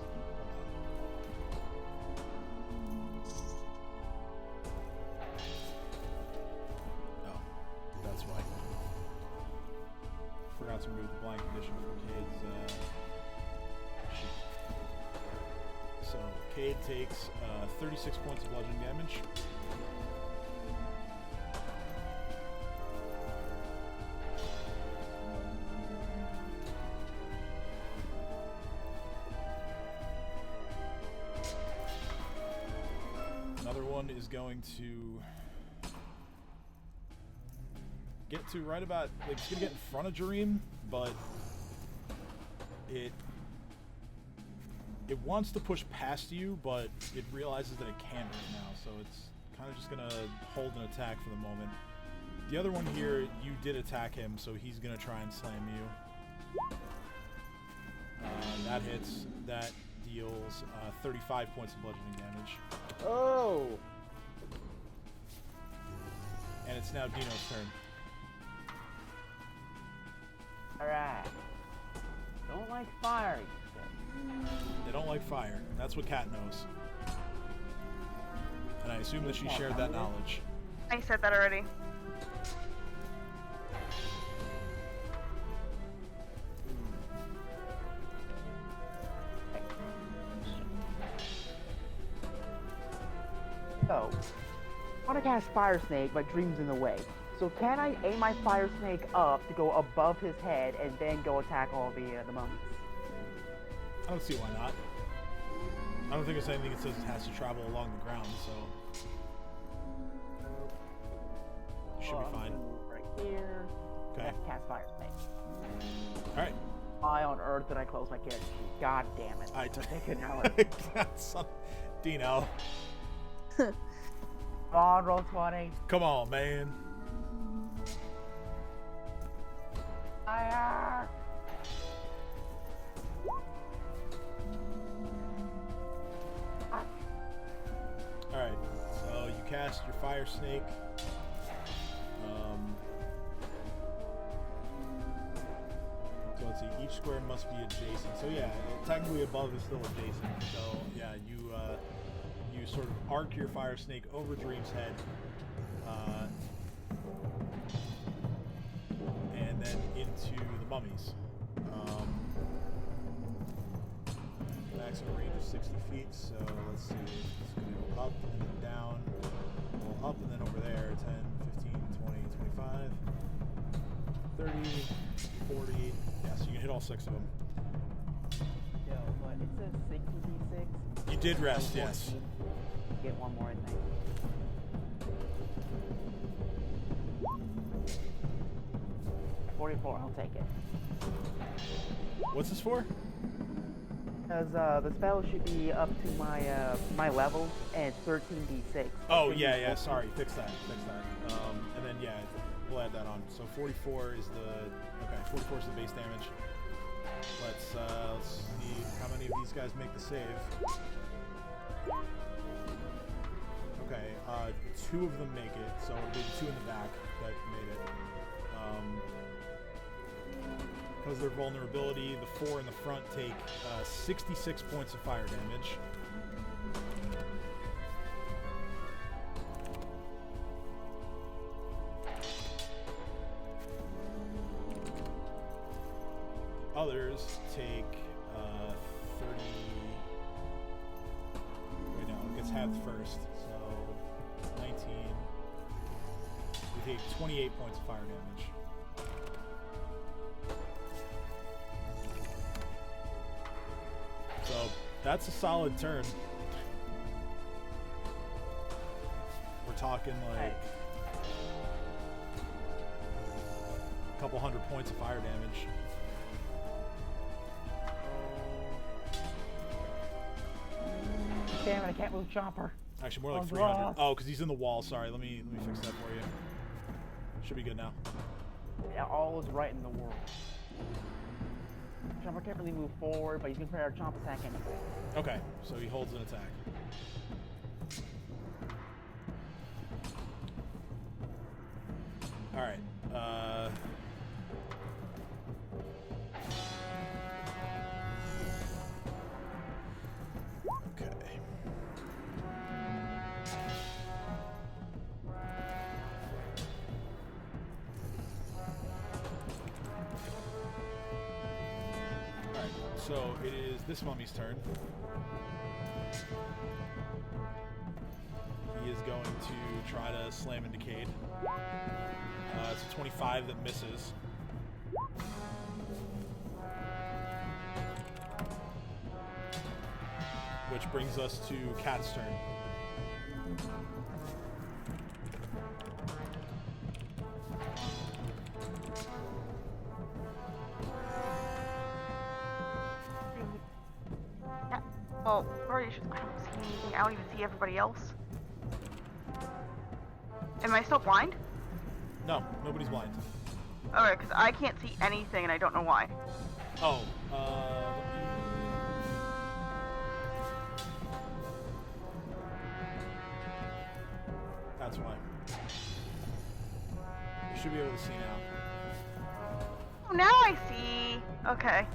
Oh, that's why. Forgot to remove the blind condition from Cade's sheet. So Cade takes 36 points of bludgeoning damage. Another one is going to get to right about, like, it's gonna get in front of Dream, but it wants to push past you, but it realizes that it can't right now, so it's kind of just gonna hold an attack for the moment. The other one here, you did attack him, so he's gonna try and slam you. That hits. That deals 35 points of bludgeoning damage. Oh! And it's now Dino's turn. Alright. Don't like fire, you said. They don't like fire. That's what Kat knows. And I assume that she shared that knowledge. I said that already. So, I want to cast Fire Snake, but Dream's in the way. So can I aim my Fire Snake up to go above his head and then go attack all the mummies? I don't see why not. I don't think there's anything that says it has to travel along the ground, so you should be fine. Right here. Okay. Let's cast Fire Snake. All right. Why on earth did I close my character sheet? God damn it. I Take it now. Dino. Come on, roll 20. Come on, man. Fire! Alright, so you cast your Fire Snake. So let's see, each square must be adjacent. So yeah, technically above is still adjacent. So yeah, you sort of arc your Fire Snake over Dream's head. And then into the mummies. Maximum range is 60 feet, so let's see. It's going to go up and then down, roll up and then over there 10, 15, 20, 25, 30, 40. Yeah, so you can hit all 6 of them. Yo, but it says 60d6. You did rest, yes. Get one more in there. $44, I'll take it. What's this for? Because the spell should be up to my level, and it's 13d6. Oh, yeah, sorry. Fix that. And then, yeah, we'll add that on. So 44 is the... Okay, 44 is the base damage. Let's see how many of these guys make the save. Okay, 2 of them make it, so it'll be the 2 in the back that made it. Because of their vulnerability, the 4 in the front take 66 points of fire damage. Others take 30... Wait, no, it gets halved first, so 19. They take 28 points of fire damage. So that's a solid turn. We're talking like a couple hundred points of fire damage. Damn it, I can't move Chomper. Actually, more like 300. Oh, because he's in the wall. Sorry, let me fix that for you. Should be good now. Yeah, all is right in the world. Chomper can't really move forward, but he's gonna prepare a chomp attack anyway. Okay, so he holds an attack. Alright, okay. So it is this mummy's turn. He is going to try to slam into Cade. It's a 25 that misses. Which brings us to Kat's turn. Well, sorry, I don't see anything. I don't even see everybody else. Am I still blind? No, nobody's blind. Alright, because I can't see anything and I don't know why. Oh, You should be able to see now. Oh, now I see. Okay.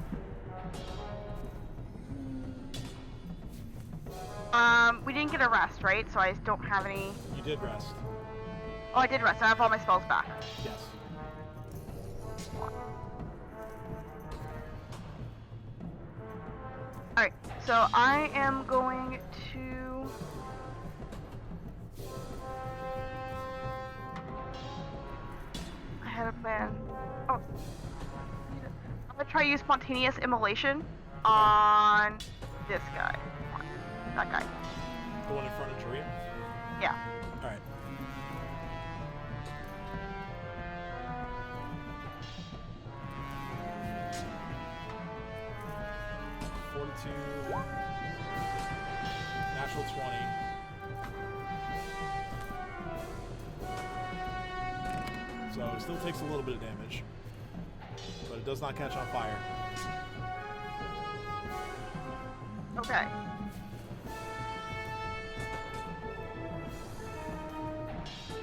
We didn't get a rest, right? So I don't have any. You did rest. Oh, I did rest. I have all my spells back. Yes. Alright, so I am going to... I had a plan. Oh. I'm gonna try to use spontaneous immolation on this guy. That guy. The one in front of Taria? Yeah. Alright. Natural 20. So it still takes a little bit of damage, but it does not catch on fire. Okay.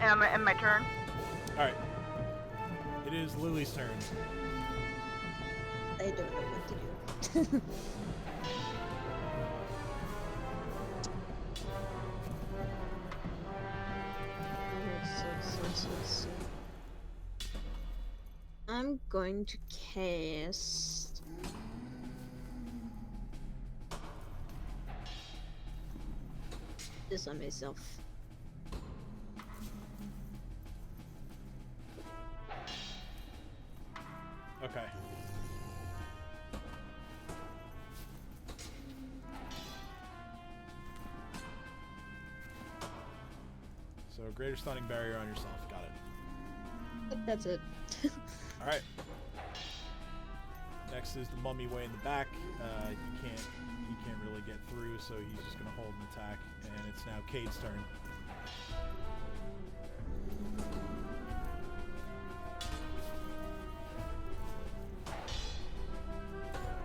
And my turn. Alright. It is Lily's turn. I don't know what to do. So. I'm going to cast this on myself. Okay. So greater stunning barrier on yourself. Got it. That's it. All right. Next is the mummy way in the back. He can't really get through, so he's just gonna hold an attack, and it's now Cade's turn.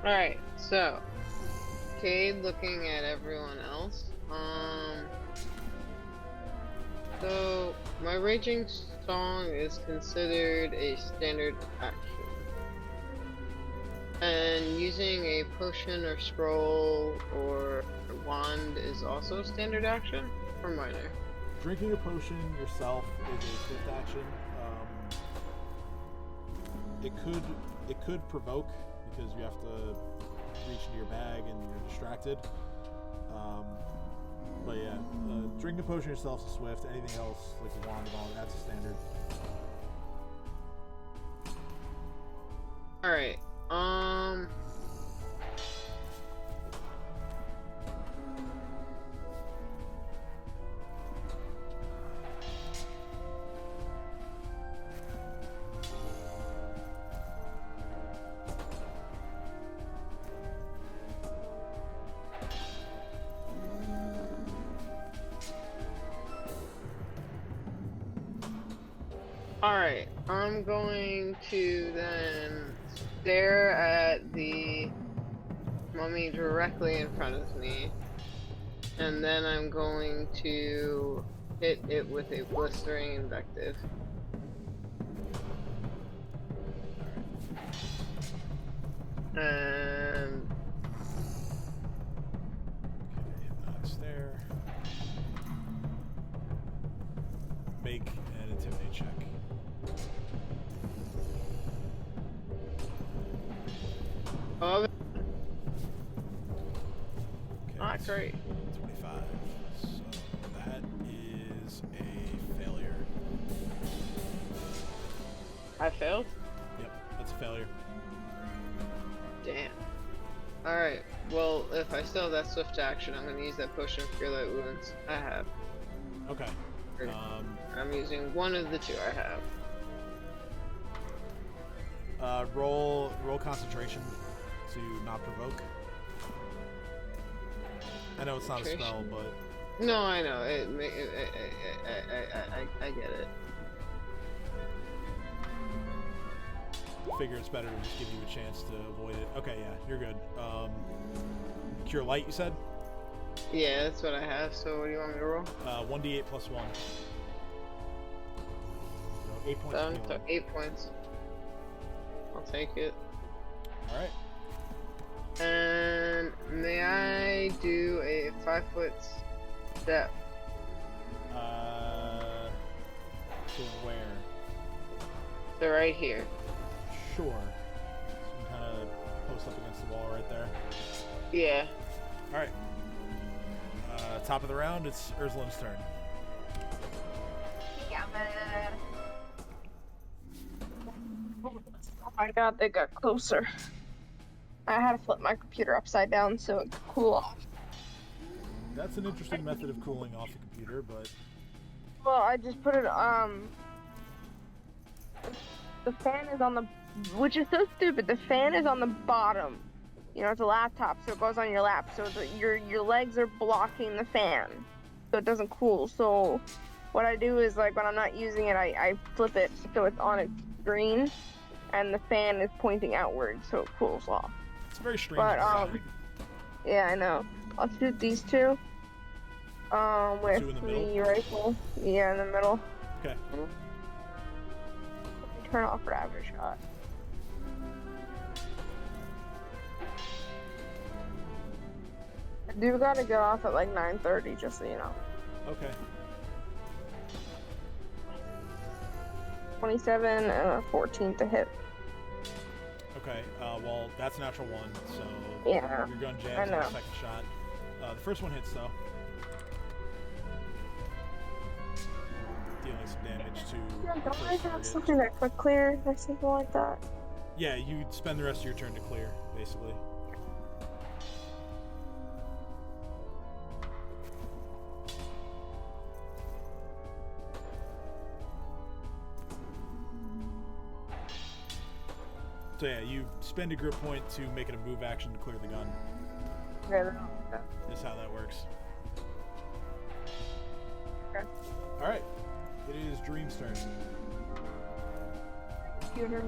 Alright, so Cade looking at everyone else. So my raging song is considered a standard action. And using a potion or scroll or a wand is also a standard action or minor? Drinking a potion yourself is a swift action. It could provoke because you have to reach into your bag and you're distracted. But yeah, drinking a potion yourself is swift. Anything else, like a wand and all, that's a standard. Alright, Alright, I'm going to then stare at the mummy directly in front of me, and then I'm going to hit it with a blistering invective. And Okay, that's there. Make an intimidate check. oh, Okay, not that's great. 25. So that is a failure. I failed? Yep, that's a failure. Damn. Alright, well, if I still have that swift action, I'm gonna use that potion of Cure Light Wounds I have. Okay. Or- I'm using one of the two I have. Roll concentration to not provoke. I know it's not a spell, Concentration? but No, I know. I get it. figure it's better to just give you a chance to avoid it. Okay, yeah, you're good. Cure Light, you said? Yeah, that's what I have. So what do you want me to roll? 1d8 plus 1. 8 points. Down of to healing. 8 points. I'll take it. All right. And may I do a 5-foot step? To where? So right here. Sure. So you kind of post up against the wall right there. Yeah. All right. Top of the round, it's Ursulin's turn. Yeah, man. Oh my god, they got closer. I had to flip my computer upside down so it could cool off. That's an interesting method of cooling off a computer, but Well, I just put it, the fan is on the, which is so stupid, the fan is on the bottom. You know, it's a laptop, so it goes on your lap, so your legs are blocking the fan, so it doesn't cool. So what I do is, like, when I'm not using it, I flip it so it's on a screen, and the fan is pointing outward, so it cools off. it's a very strange But, design. Yeah, I know. I'll shoot these two. With Two in the middle? the rifle. Yeah, in the middle. Okay. Turn off Raver shot. I do gotta get off at like 9:30, just so you know. Okay. 27 and a 14 to hit. Okay. Well, that's a natural one, so Yeah, your gun I jams on know. the second shot. The first one hits though, dealing some damage to Yeah, the don't I first have target. something that quick clear or something like that? Yeah, you spend the rest of your turn to clear, basically. So yeah, you spend a grip point to make it a move action to clear the gun. Okay, Is how that works. Okay. Alright. It is Dream's turn. computer.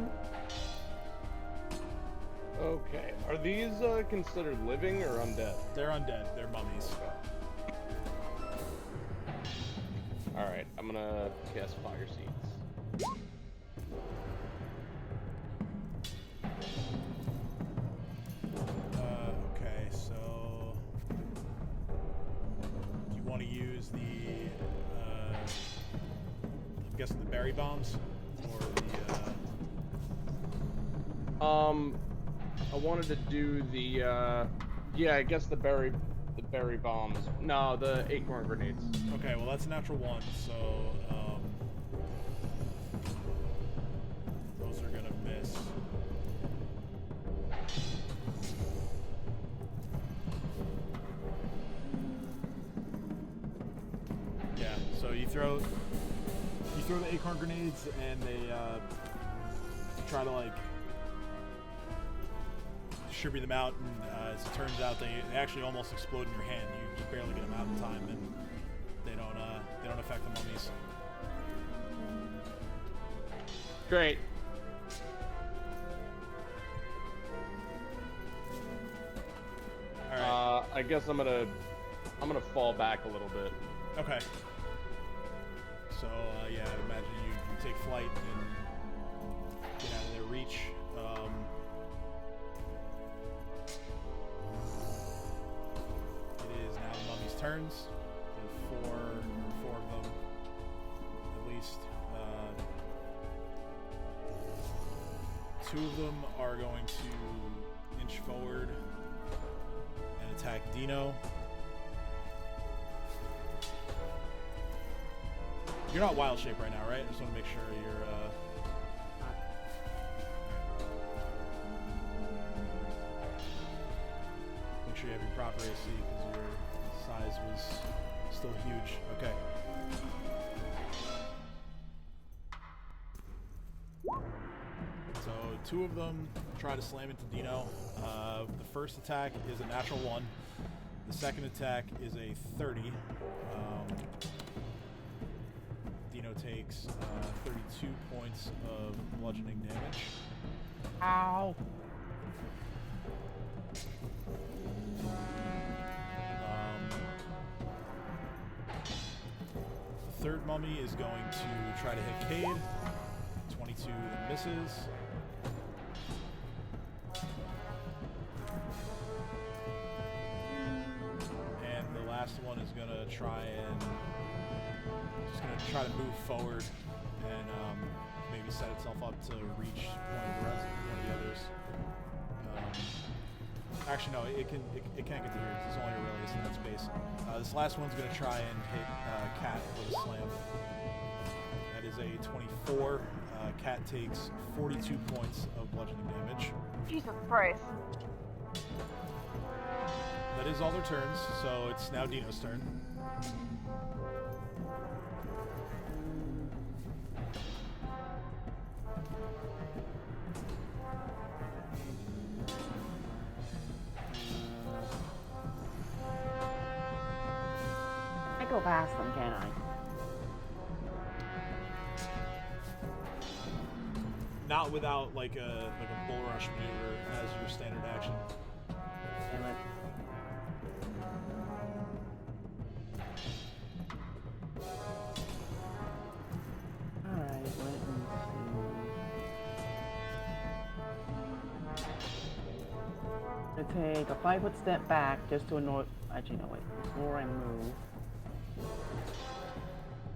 Okay. Are these considered living or undead? They're undead. They're mummies. Alright, I'm gonna cast Fire Seeds. Okay, so do you want to use the I'm guessing the berry bombs or the I wanted to do the yeah, I guess the berry bombs. No, the acorn grenades. okay, well that's a natural one, so those are gonna miss. Yeah, so you throw the acorn grenades and they try to like distribute them out, and as it turns out, they actually almost explode in your hand. You just barely get them out in time, and they don't affect the mummies. Great. All right. I guess I'm gonna fall back a little bit. Okay. So yeah, I imagine you take flight and get out of their reach. It is now the mummies' turns. There's four of them, at least. Two of them are going to inch forward and attack Dino. You're not wild shape right now, right? I just want to make sure you're, make sure you have your proper AC, because your size was still huge. Okay. So, two of them try to slam into Dino. The first attack is a natural 1. The second attack is a 30. Dino takes 32 points of bludgeoning damage. Ow. The third mummy is going to try to hit Cade. 22 that misses. And the last one is gonna try to move forward and maybe set itself up to reach one of the others. Actually, no, it can't get to here. It's only a radius in that space. This last one's gonna try and hit Cat with a slam. That is a 24. Cat takes 42 points of bludgeoning damage. Jesus Christ. That is all their turns, so it's now Dino's turn. I go past them, can I? Not without like a bull rush maneuver as your standard action. Damn it. Alright, let me see. I'm gonna take a 5-foot step back just to annoy. Actually, no, wait. Before I move,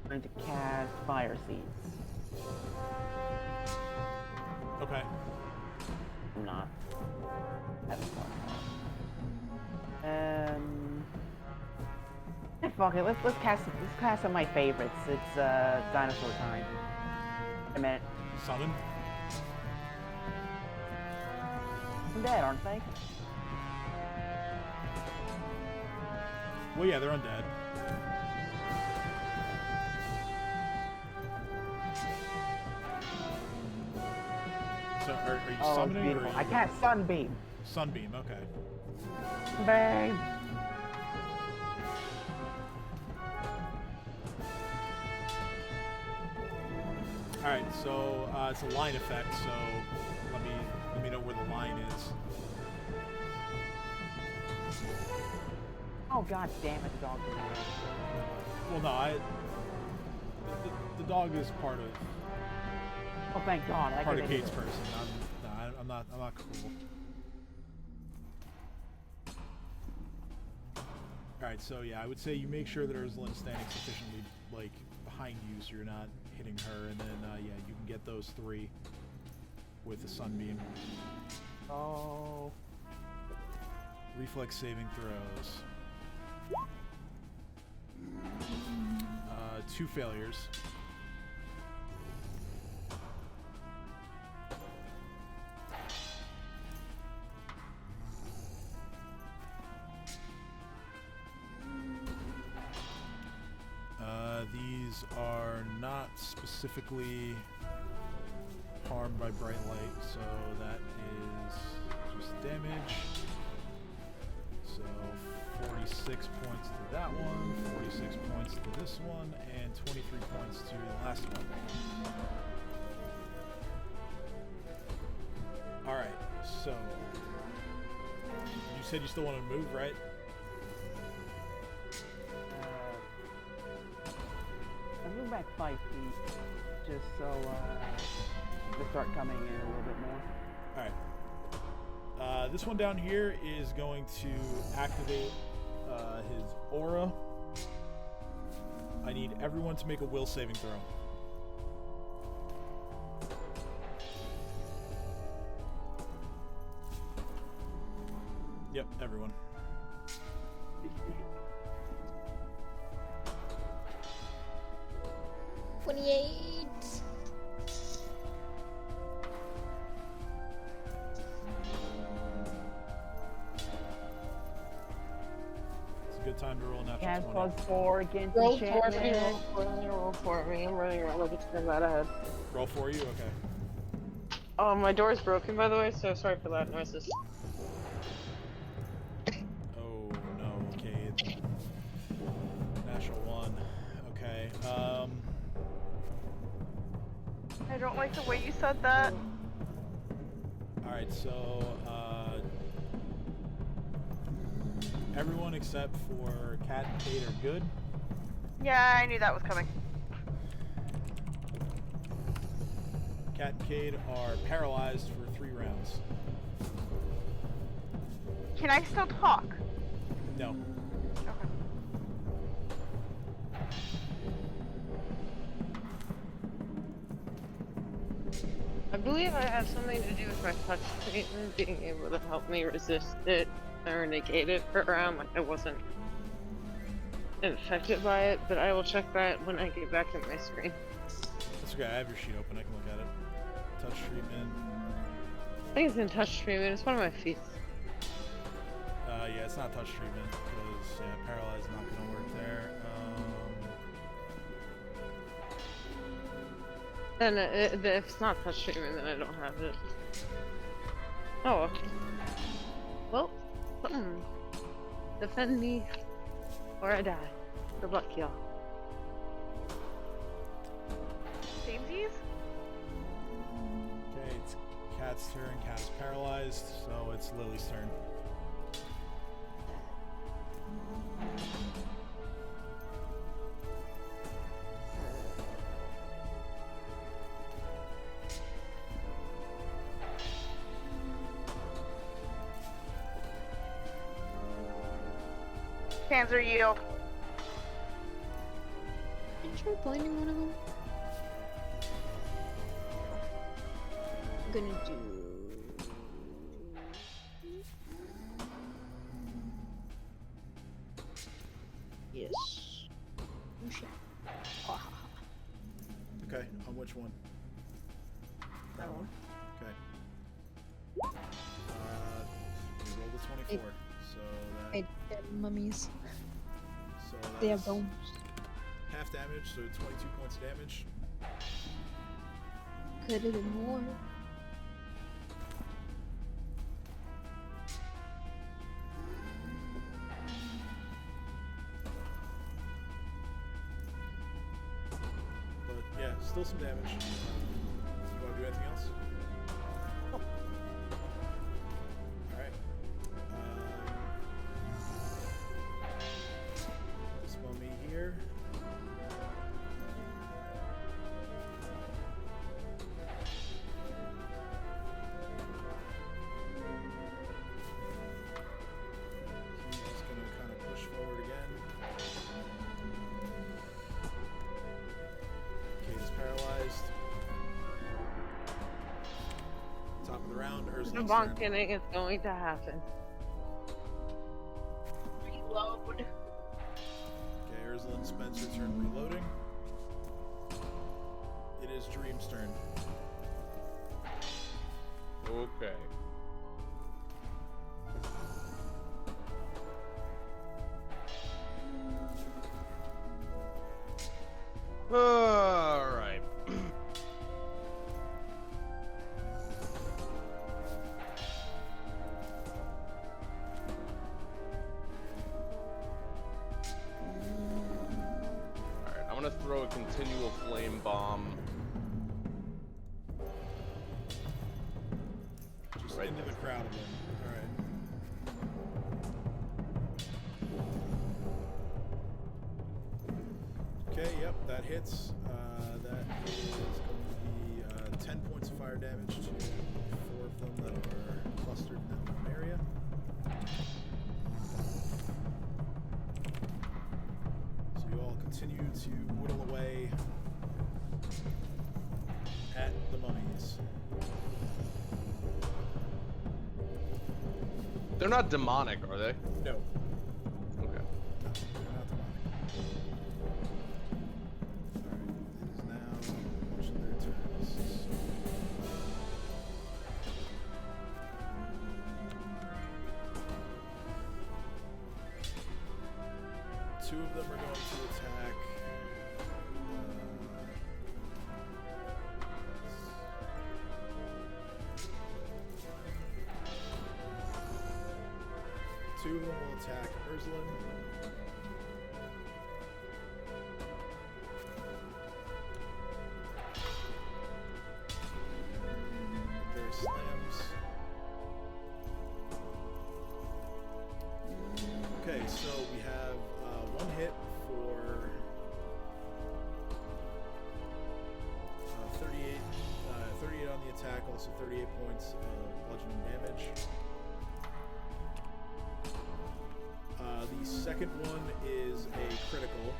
I'm going to cast Fire Seeds. Okay. I'm not. Having fun. Fuck it. Let's cast some of my favorites. It's dinosaur time. A minute. Summon. I'm dead, aren't they? Well, yeah, they're undead. So, are you Oh, summoning or beautiful. are you... I cast Sunbeam. Sunbeam, okay. Bang. Alright, so it's a line effect, so let me know where the line is. Oh god damn it, the dog. Well, no, the dog is part of Oh thank God. I part of could've- Kate's person. I'm not cool. Alright, so yeah, I would say you make sure that Ursula is standing sufficiently like behind you so you're not hitting her, and then yeah, you can get those 3 with the sunbeam. Oh. Reflex saving throws. 2 failures. These are not specifically harmed by bright light, so that is just damage. So 46 points to that one, 46 points to this one, and 23 points to the last one. Alright, so you said you still want to move, right? I'll move back 5 feet, just so they start coming in a little bit more. Alright. This one down here is going to activate his aura. I need everyone to make a will saving throw. Yep, everyone. 28. It's a good time to roll a natural Cast 20. +4 against Roll for me, enchantment. roll for me. I'm running around looking to turn that ahead. Roll for you? Okay. Oh, my door's broken, by the way, so sorry for that noises. Oh no, okay. Natural 1. Okay. I don't like the way you said that. Alright, so everyone except for Cat and Kate are good. Yeah, I knew that was coming. Cat and Cade are paralyzed for 3 rounds. Can I still talk? No. Okay. I believe I have something to do with my touch treatment being able to help me resist it or negate it for a round, like I wasn't infected by it, but I will check that when I get back at my screen. That's okay, I have your sheet open, I can look at it. Touch treatment. I think it's in touch treatment, it's one of my feats. Yeah, it's not touch treatment, because paralyzed not gonna work there. Then if it's not touch treatment, then I don't have it. Oh. Well, defend me, or I die. Good luck, y'all. Samesies? Okay, it's Cat's turn. Cat is paralyzed, so it's Lily's turn. Panzer yield. Did you try blinding one of them? I'm gonna do. Yes. Oh shit. Okay, on which one? That one. Okay. We rolled a 24, so that... I dead mummies. So They have that's bones. half damage, so 22 points of damage. Could have been more. But yeah, still some damage. You want to do anything else? Alright. This mummy here. He's just going to kind of push forward again. Kate is paralyzed. Top of the round, The Ursula's turn. bonkening is going to happen. Reload. Okay, Ursula and Spencer turn reloading. It is Dream's turn. Okay. Alright. Alright, I'm gonna throw a continual flame bomb. Just Right into there. the crowd of them. Alright. Okay, yep, that hits. That is going to be 10 points of fire damage to 4 of them that are clustered in that one area. So you all continue to whittle away at the mummies. They're not demonic, are they? No. Okay. They're not demonic. Alright, it is now each of their turns. Two of them are going to attack. Two of them will attack Ursula. With their slams. Okay, so we have one hit for 38 attack, also 38 points of bludgeoning damage. The second one is a critical.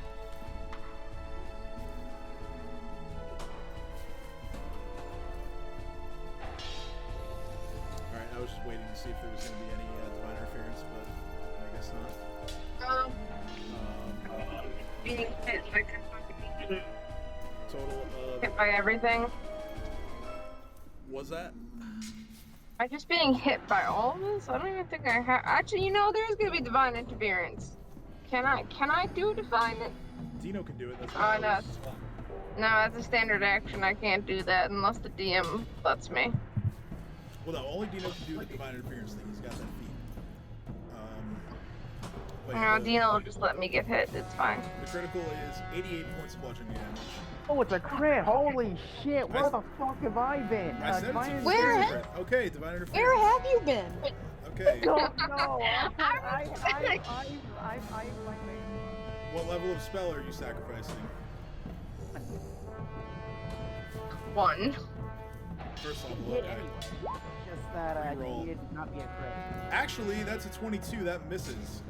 Alright, I was just waiting to see if there was going to be any divine interference, but I guess not. Being hit Total of... hit by everything. Was that? I'm just being hit by all of this? I don't even think I have. Actually, you know, there's gonna be divine interference. Can I do divine? Dino can do it. That's Oh, no. No, that's a standard action. I can't do that unless the DM lets me. Well, no, only Dino can do the divine interference thing. He's got that feat. Wait, No, Dino will just let me get hit. It's fine. The critical is 88 points of bludgeoning damage. Oh, it's a crit! Holy shit! Where the fuck have I been? I said it's a Where divine have- interference. Okay, divine interference. Where have you been? Okay. Don't know. What level of spell are you sacrificing? 1. First level, Hit okay. anyway. Just that I Reroll. needed to not be a crit. Actually, that's a 22. That misses.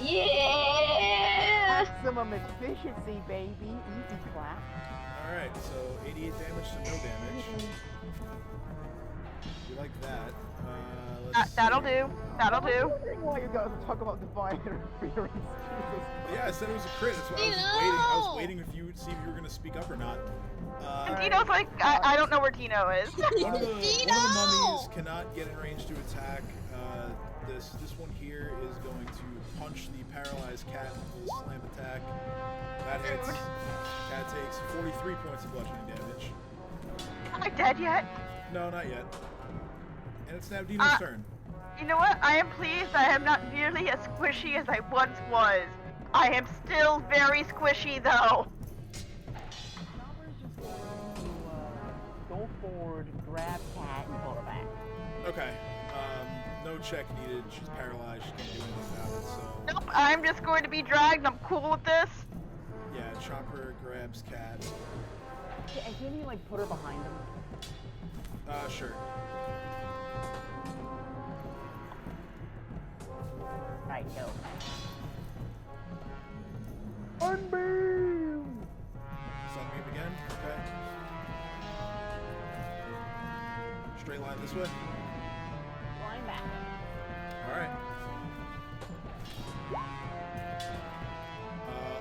Yeah! Maximum efficiency, baby. Easy clap. Alright, so 88 damage to no damage. You like that. Let's That'll see. do. That'll do. I'm wondering why you guys talk about divine interference. Jesus. Yeah, I said it was a crit. That's why I was Dino! waiting. I was waiting if you would see if you were going to speak up or not. And Dino's like, I don't know where Dino is. One of the Dino! mummies cannot get in range to attack. This one here is going to punch the paralyzed cat with a slam attack. That hits. Cat takes 43 points of bludgeoning damage. Am I dead yet? No, not yet. And it's now Dino's turn. You know what? I am pleased I am not nearly as squishy as I once was. I am still very squishy though. Summer's just going to go forward, grab cat, and pull her back. Okay. No check needed. She's paralyzed. She can't do anything about it. So Nope, I'm just going to be dragged. I'm cool with this. yeah, Chopper grabs cat. Can he like put her behind him? Sure. Right, go. Unbeam! Sunbeam again. Okay. Straight line this way. Line back. All right.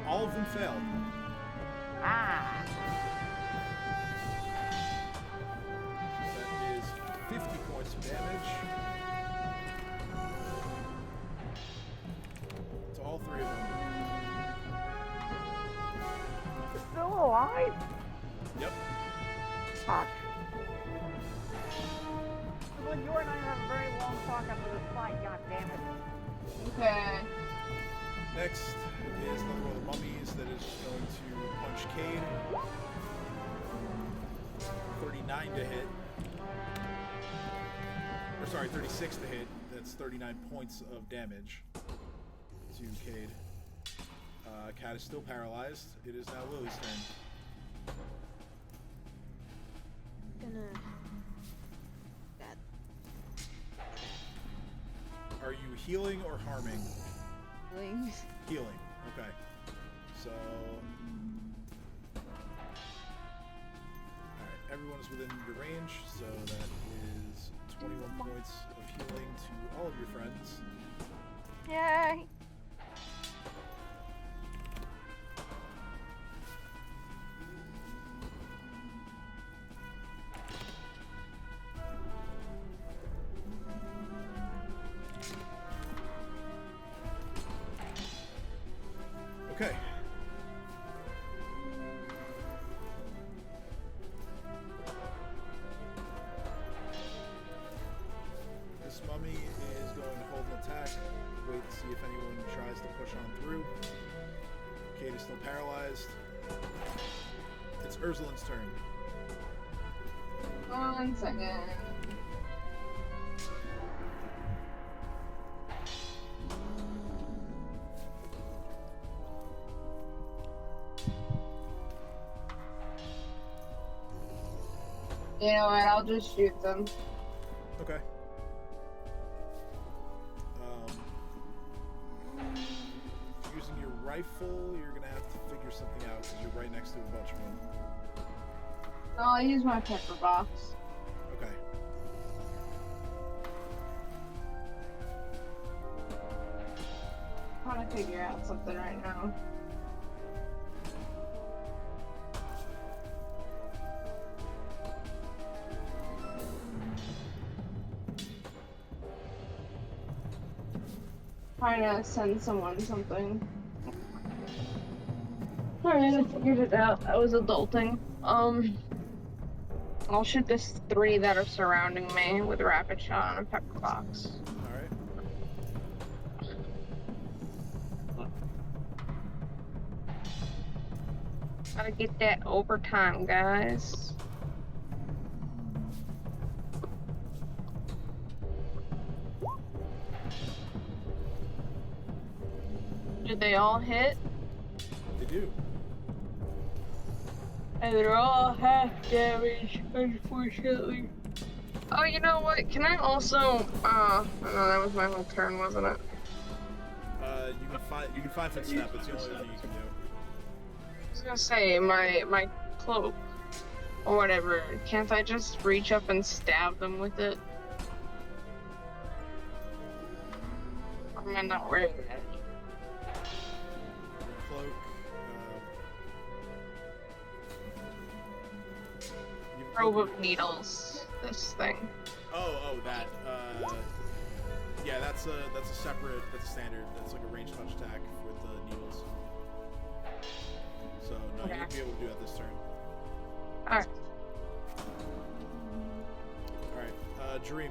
All of them failed. Ah! That is 50 points of damage to all three of them. Still alive? Yep. Fuck. Well, you and I have a very long talk after this fight, god damn it. Okay. Next is another one of the mummies that is going to punch Cade. 39 to hit. Or sorry, 36 to hit. That's 39 points of damage to Cade. Cat is still paralyzed. It is now Lily's turn. Gonna. That Are you healing or harming? thing. Healing. Okay. So. Alright, everyone is within your range, so that is 21 points of healing to all of your friends. Yay! Okay. This mummy is going to hold an attack. Wait to see if anyone tries to push on through. Kate is still paralyzed. It's Ursulin's turn. 1 second. You know what? I'll just shoot them. Okay. Using your rifle, you're gonna have to figure something out because you're right next to a bunch of them. No, I'll use my pepper box. Okay. I'm trying to figure out something right now. Trying to send someone something. Alright, I figured it out. I was adulting. I'll shoot this 3 that are surrounding me with a rapid shot and a pepper box. Alright. Gotta get that overtime, guys. Did they all hit? They do. And they're all half damage, unfortunately. Oh, you know what? Can I also, no, that was my whole turn, wasn't it? You can 5 foot step. It's the only thing you can do. I was gonna say, my cloak, or whatever, can't I just reach up and stab them with it? Or am I not wearing it? Cloak. Robe of needles. This thing. Oh, that. Yeah, that's a separate. That's a standard. That's like a ranged touch attack with the needles. So no, Okay. you wouldn't be able to do that this turn. Alright. All right, Dream.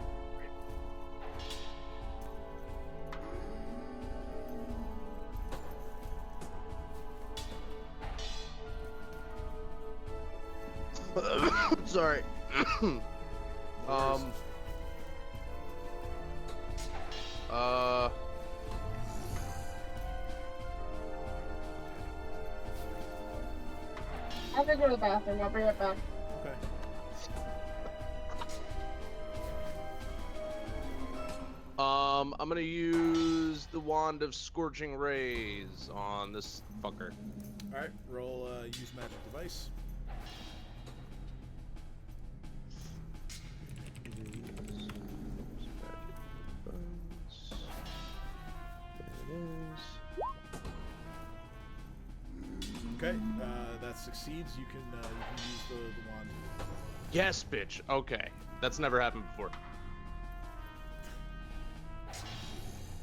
Sorry. I have to go to the bathroom. I'll bring it back. Okay. I'm gonna use the Wand of Scorching Rays on this fucker. All right. Roll. Use magic device. Okay. That succeeds. You can use the wand. Yes, bitch. Okay, that's never happened before.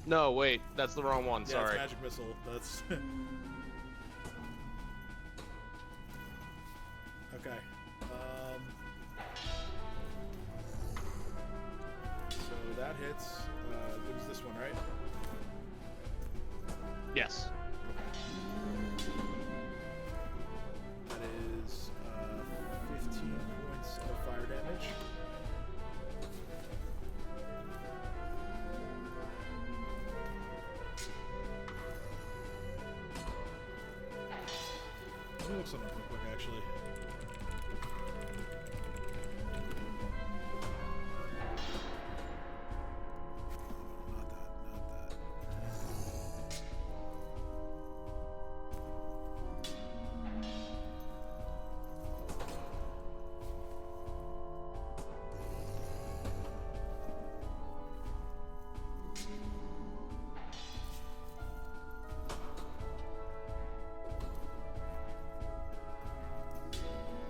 No, wait, that's the wrong one. Yeah, Sorry. it's magic missile. That's. Okay. So that hits. It was this one, right? Yes. That is 15 points of fire damage. Let me look something real quick, actually. Not that.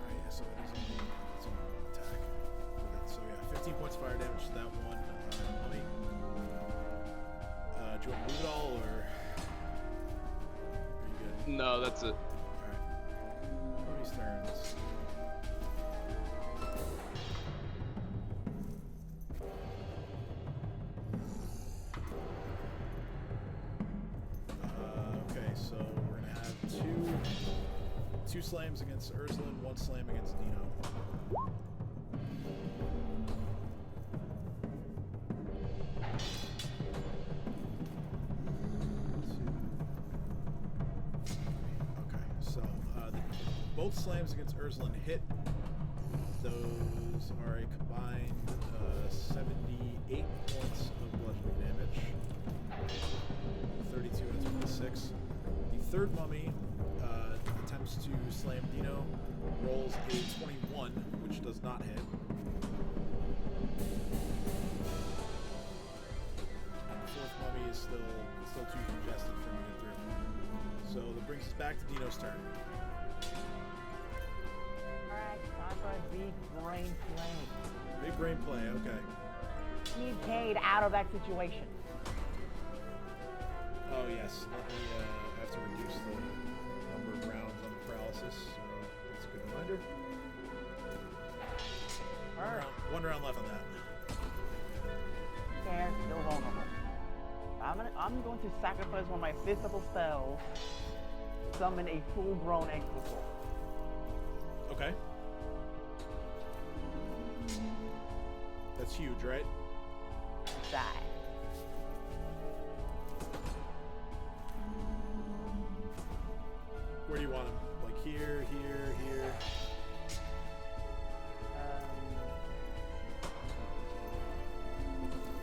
Alright, so it is only one attack with it. So yeah, 15 points of fire damage to that one. Mummy. Do you want to move it all, or are you good? No, that's it. Alright. Mummy's turns. Okay, so we're gonna have two slams against Ursula and one slam against Dino. Okay, so both slams against Ursula hit. Those those are a combined 78 points of bludgeoning damage. 32 and 26. The third mummy attempts to slam Dino, rolls a 21, which does not hit. And the fourth mummy is still too congested for him to get through. So that brings us back to Dino's turn. Alright, time for a big brain play. Big brain play, okay. Need Cade out of that situation. Oh yes, let me have to reduce the number of rounds on the paralysis, so that's a good reminder. One round left on that. They're still vulnerable. I'm going to sacrifice one of my fifth level spells, summon a full-grown Exosoul. Okay. That's huge, right? Die. Where do you want him? Like here, here, here?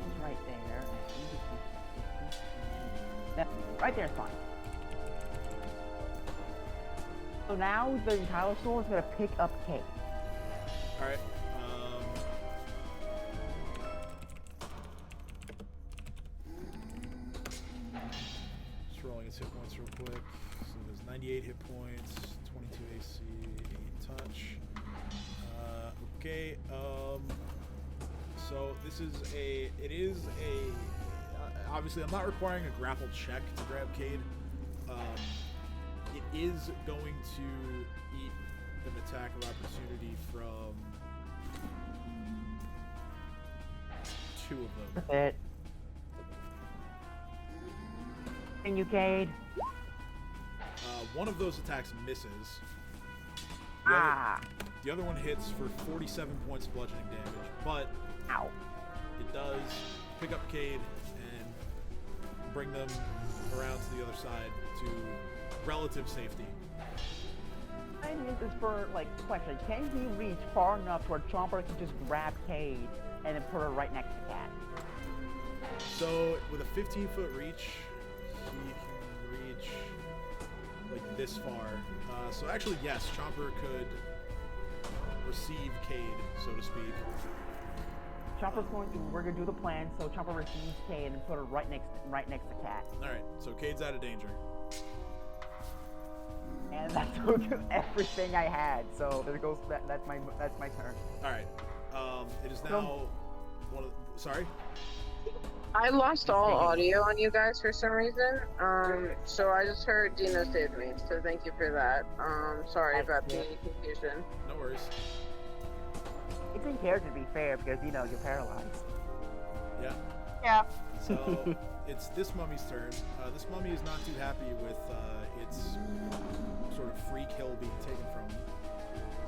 He's right there. Right there is fine. So now the Tylosaur is going to pick up Cade. Alright. Just rolling his hit points real quick. So there's 98 hit points, 22 AC, 8 touch. Okay, so this is obviously I'm not requiring a grapple check to grab Cade. It is going to eat an attack of opportunity from 2 of them. That's it. Can you, Cade? One of those attacks misses. The other one hits for 47 points of bludgeoning damage, but Ow. it does pick up Cade and bring them around to the other side to relative safety. I need this for, like, question. Can he reach far enough where Chomper can just grab Cade and then put her right next to Cat? So, with a 15-foot reach, he can reach, like, this far. So actually, yes, Chomper could receive Cade, so to speak. We're gonna do the plan, so Chomper receives Cade and put her right next to Cat. Alright, so Cade's out of danger. And that took everything I had, so there goes that's my turn. Alright. It is now sorry? I lost all audio on you guys for some reason. So I just heard Dino saved me, so thank you for that. Sorry about the confusion. No worries. It's in character to be fair because you're paralyzed. Yeah. Yeah. So it's this mummy's turn. This mummy is not too happy with its sort of free kill being taken from him.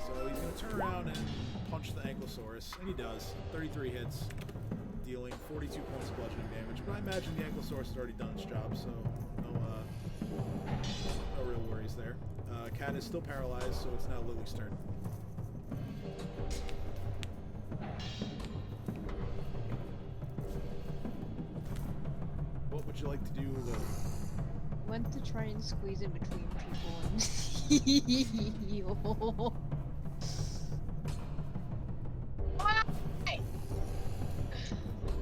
So he's going to turn around and punch the Ankylosaurus, and he does. 33 hits, dealing 42 points of bludgeoning damage. But I imagine the Ankylosaurus has already done its job, so no real worries there. Cat is still paralyzed, so it's now Lily's turn. What would you like to do, Lily? Went to try and squeeze in between people and heal.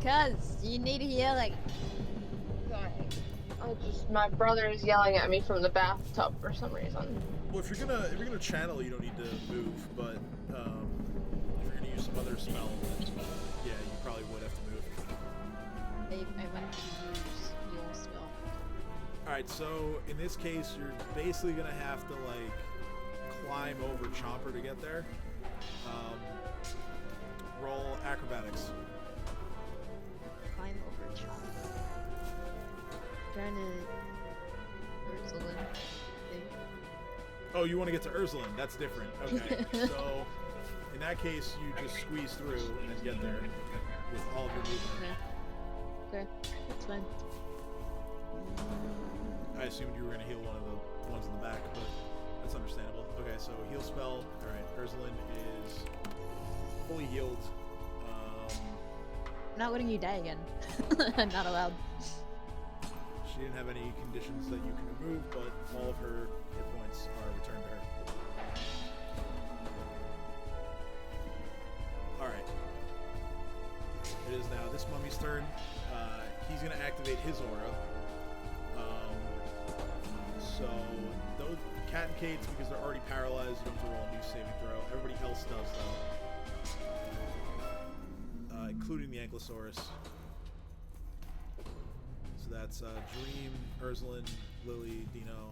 Cause you need healing. Sorry. My brother is yelling at me from the bathtub for some reason. Well, if you're gonna channel, you don't need to move. But if you're gonna use some other spell, then yeah, you probably would have to move. I went to use your spell. All right, so in this case, you're basically gonna have to like climb over Chomper to get there. Roll acrobatics. Climb over Chomper. Trying to Ursuline. Oh, you want to get to Ursuline? That's different. Okay, so in that case, you just squeeze through and get there with all of your movement. Okay, that's fine. I assumed you were going to heal one of the ones in the back, but that's understandable. Okay, so heal spell. All right, Ursuline is fully healed. I'm not letting you die again. Not allowed. She didn't have any conditions that you can remove, but all of her hit points are returned to her. Alright. It is now this mummy's turn. He's going to activate his aura. So, those Cat and Kate's, because they're already paralyzed, you don't have to roll a new saving throw. Everybody else does, though. Including the Ankylosaurus. So that's Dream, Ursuline, Lily, Dino,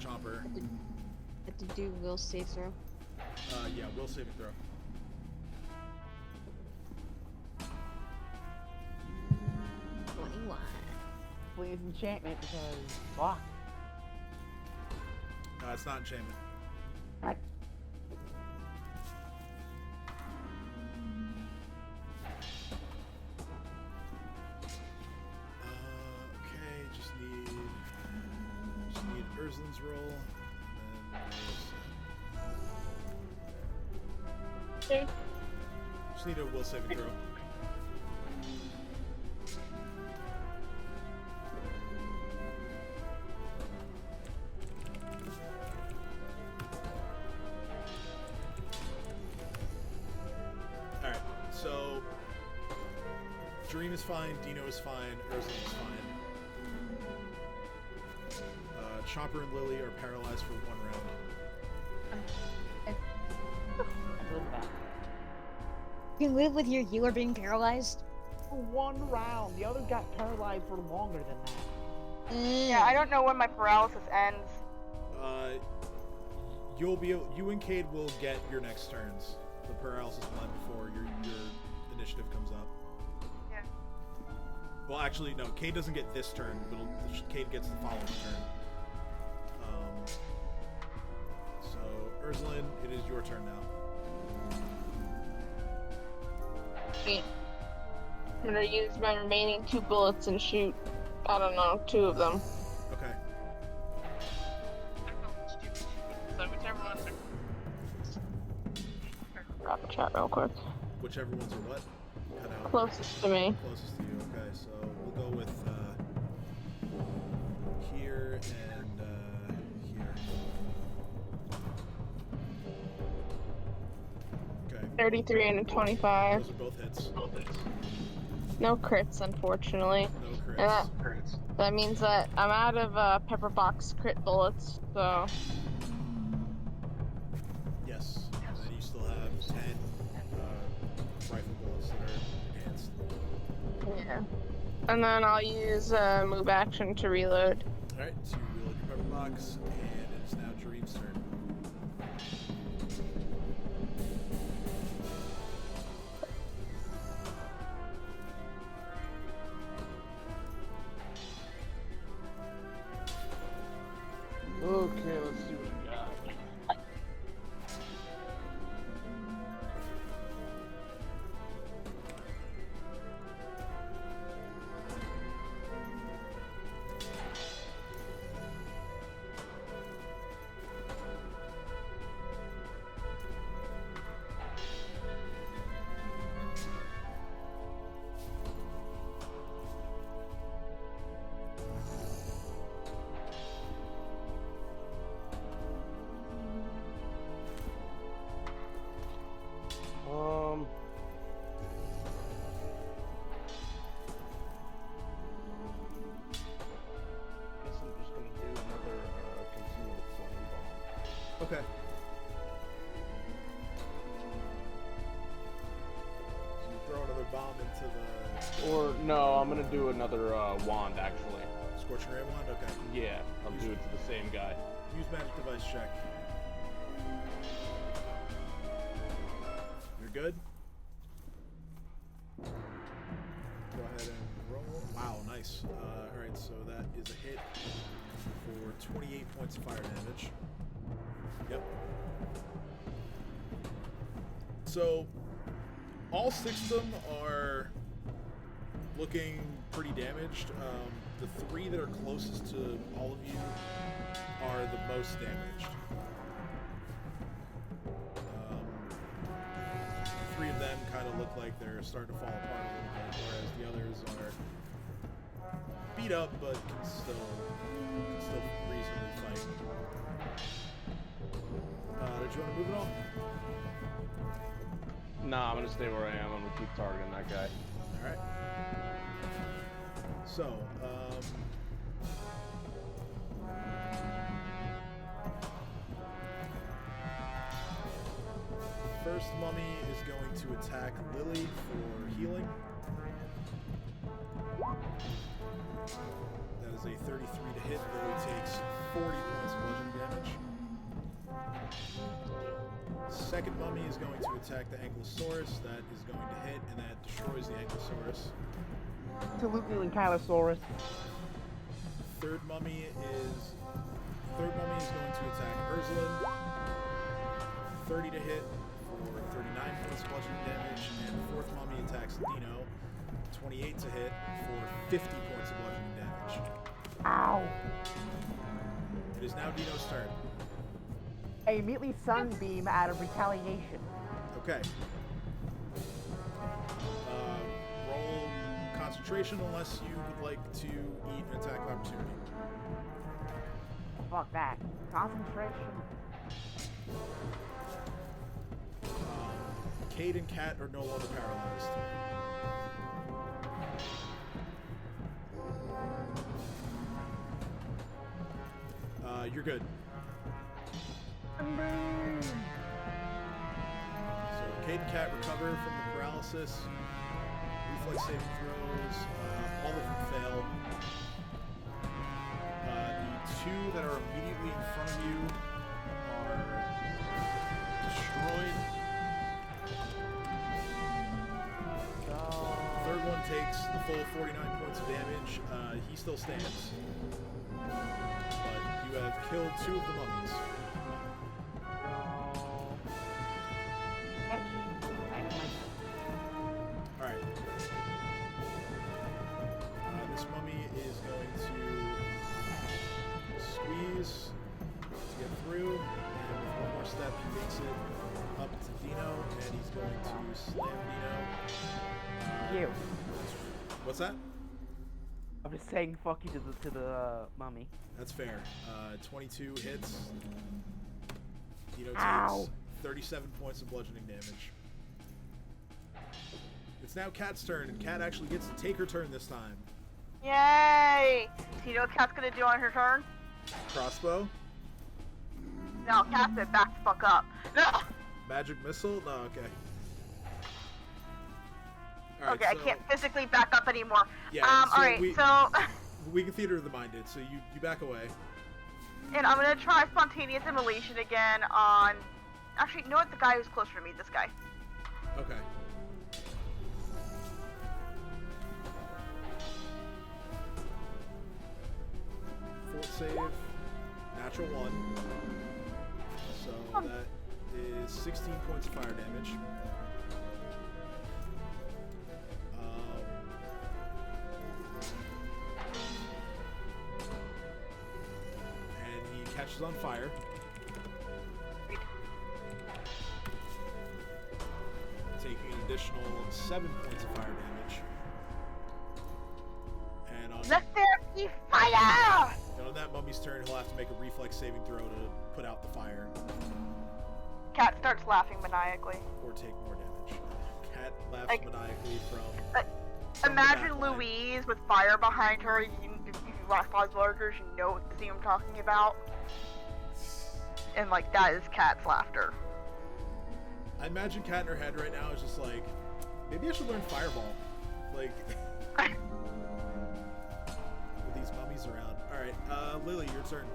Chomper. Have to do will save throw. Yeah, will saving throw. 21. Please enchantment because fuck. It's not enchantment. Right. Okay, just need Ursuline's roll, and then Okay. just need a will saving throw. Alright, so Dream is fine, Dino is fine, Ursula is fine. Chopper and Lily are paralyzed for 1 round. I live that. You can live with your healer being paralyzed? For 1 round. The others got paralyzed for longer than that. Yeah, I don't know when my paralysis ends. You and Cade will get your next turns. The paralysis will end before your initiative comes up. Yeah. Well, actually, no. Cade doesn't get this turn, but Cade gets the following turn. So, Ursuline, it is your turn now. I'm gonna use my remaining 2 bullets and shoot, I don't know, 2 of them. Okay. So whichever one's grab the chat real quick. Whichever ones are what? Cut out. Closest to me. Closest to you. Okay, so we'll go with here and here. Okay. 33 and a 25. Those are both hits. No crits, unfortunately. No And crits. that means that I'm out of pepper box crit bullets, so Yes. And then you still have 10 rifle bullets that are enhanced. yeah. And then I'll use move action to reload. Alright, so you reload your pepper box, and it is now Dream's turn. Okay, let's see what we got. Guess I'm just gonna do another continual flame bomb. Okay. So you throw another bomb into the Or no, I'm gonna do another wand actually. Scorching Ray wand? Okay. Yeah, I'll do it to the same guy. Use magic device check. You're good? Go ahead and roll. Wow, nice. Alright, so that is a hit for 28 points of fire damage. Yep. So, all 6 of them are looking pretty damaged. The 3 that are closest to all of you are the most damaged. three of them kind of look like they're starting to fall apart a little bit, whereas the others are beat up but can still reasonably fight. Did you want to move at all? Nah, I'm gonna stay where I am. I'm gonna keep targeting that guy. All right. So, first mummy is going to attack Lily for healing. That is a 33 to hit. Lily takes 40 points of bludgeoning damage. Second mummy is going to attack the Ankylosaurus. That is going to hit, and that destroys the Ankylosaurus. Absolutely, Ankylosaurus. Third mummy is going to attack Ursula. 30 to hit for 39 points of bludgeoning damage, and the fourth mummy attacks Dino. 28 to hit for 50 points of bludgeoning damage. Ow! It is now Dino's turn. I immediately sunbeam out of retaliation. Okay. Roll concentration unless you would like to eat an attack of opportunity. Fuck that. Concentration. Cade and Cat are no longer paralyzed. You're good. So Cade and Cat recover from the paralysis. Reflex saving throws. All of them fail. The two that are immediately in front of you are destroyed. Third one takes the full 49 points of damage. He still stands. But you have killed two of the mummies. Alright. This mummy is going to squeeze to get through, and with one more step he makes it up to Dino, and he's going to slam Dino. You. What's that? I'm just saying fuck you to the mummy. That's fair. 22 hits. Dino Ow. takes 37 points of bludgeoning damage. It's now Cat's turn, and Cat actually gets to take her turn this time. Yay! So you know what Cat's gonna do on her turn? Crossbow? No, Cat said back the fuck up. No! Magic missile? No, okay. Alright, Okay, I so- can't physically back up anymore. Yeah, so alright, so... we can theater of the minded, so you back away. And I'm gonna try spontaneous immolation again on... Actually, you know what? The guy who's closer to me, this guy. Okay. Fort save, natural 1. So that is 16 points of fire damage. And he catches on fire. Taking an additional 7 points of fire damage. And on, Let there be fire! and on that mummy's turn, he'll have to make a reflex saving throw to put out the fire Cat starts laughing maniacally. or take more damage. Cat laughs Like- maniacally from the Imagine back line. Louise with fire behind her. If you watch Vloggers, you know what scene I'm talking about. And like that is Cat's laughter. I imagine Cat in her head right now is just like, maybe I should learn Fireball. Like, with these mummies around. Alright, Lily, your turn.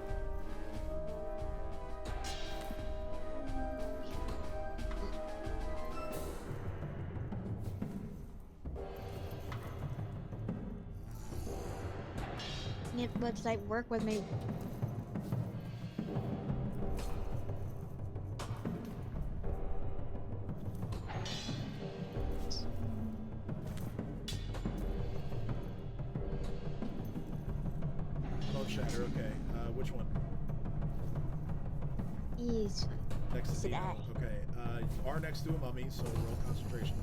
If website work with me. Oh, Shatter, okay. Which one? Is Next to Sit Dino. down. Okay. You are next to a mummy, so roll concentration.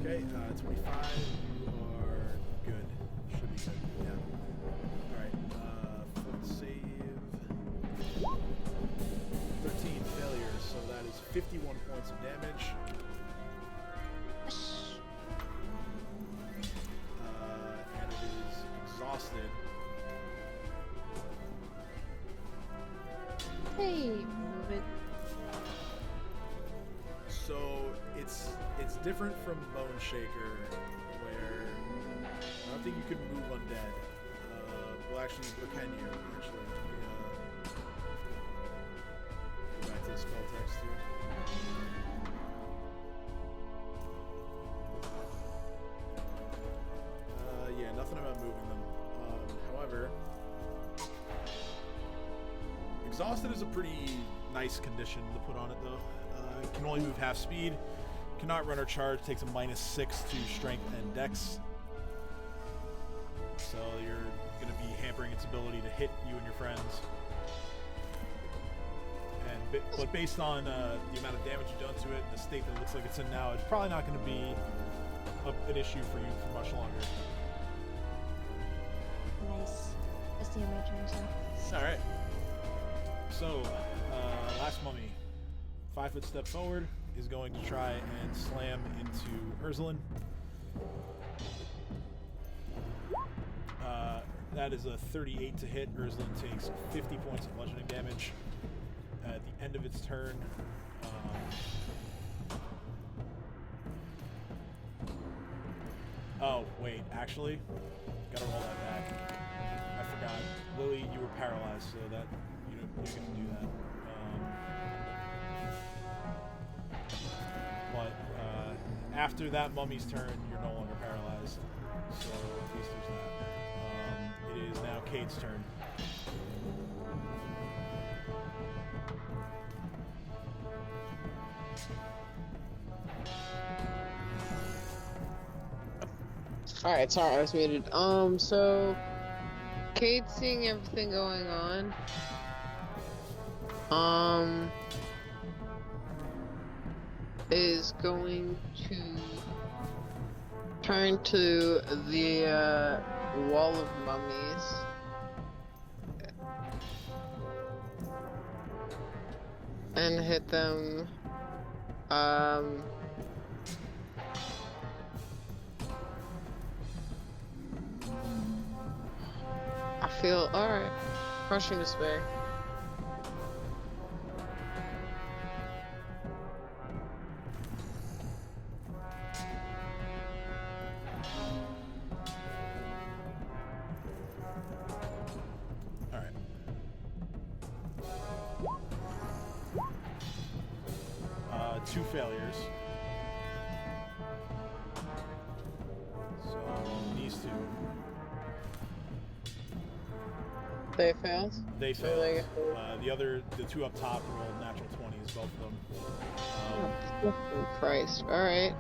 Okay, 25. You are good. Should be good. Yeah. Alright, fourth save. 13 failures, so that is 51 points of damage. And it is exhausted. Hey, move it. So it's different from Bone Shaker, where I don't think you can move undead. Well, actually, or can you? Actually, go back to the spell text here. Yeah, nothing about moving them. However, exhausted is a pretty nice condition to put on it, though. Can only move half speed, cannot run or charge, takes a -6 to strength and dex. So you're going to be hampering its ability to hit you and your friends. But based on the amount of damage you've done to it, the state that it looks like it's in now, it's probably not going to be an issue for you for much longer. Nice. That's the end of my turn, so. Alright. So, last mummy. 5-foot step forward, is going to try and slam into Ursulin. That is a 38 to hit. Ursulin takes 50 points of bludgeoning damage. At the end of its turn, oh, wait, actually, gotta roll that back. I forgot. Lily, you were paralyzed, so that you can do that. But after that mummy's turn, you're no longer paralyzed. So at least there's that. It is now Cade's turn. Alright, sorry, I was muted. So Kate's seeing everything going on. Is going to turn to the wall of mummies. And hit them. I feel alright. Crushing despair. Alright. Two failures. So these two. They failed? They So failed. The two up top rolled natural 20s, both of them. Oh, Christ. Alright.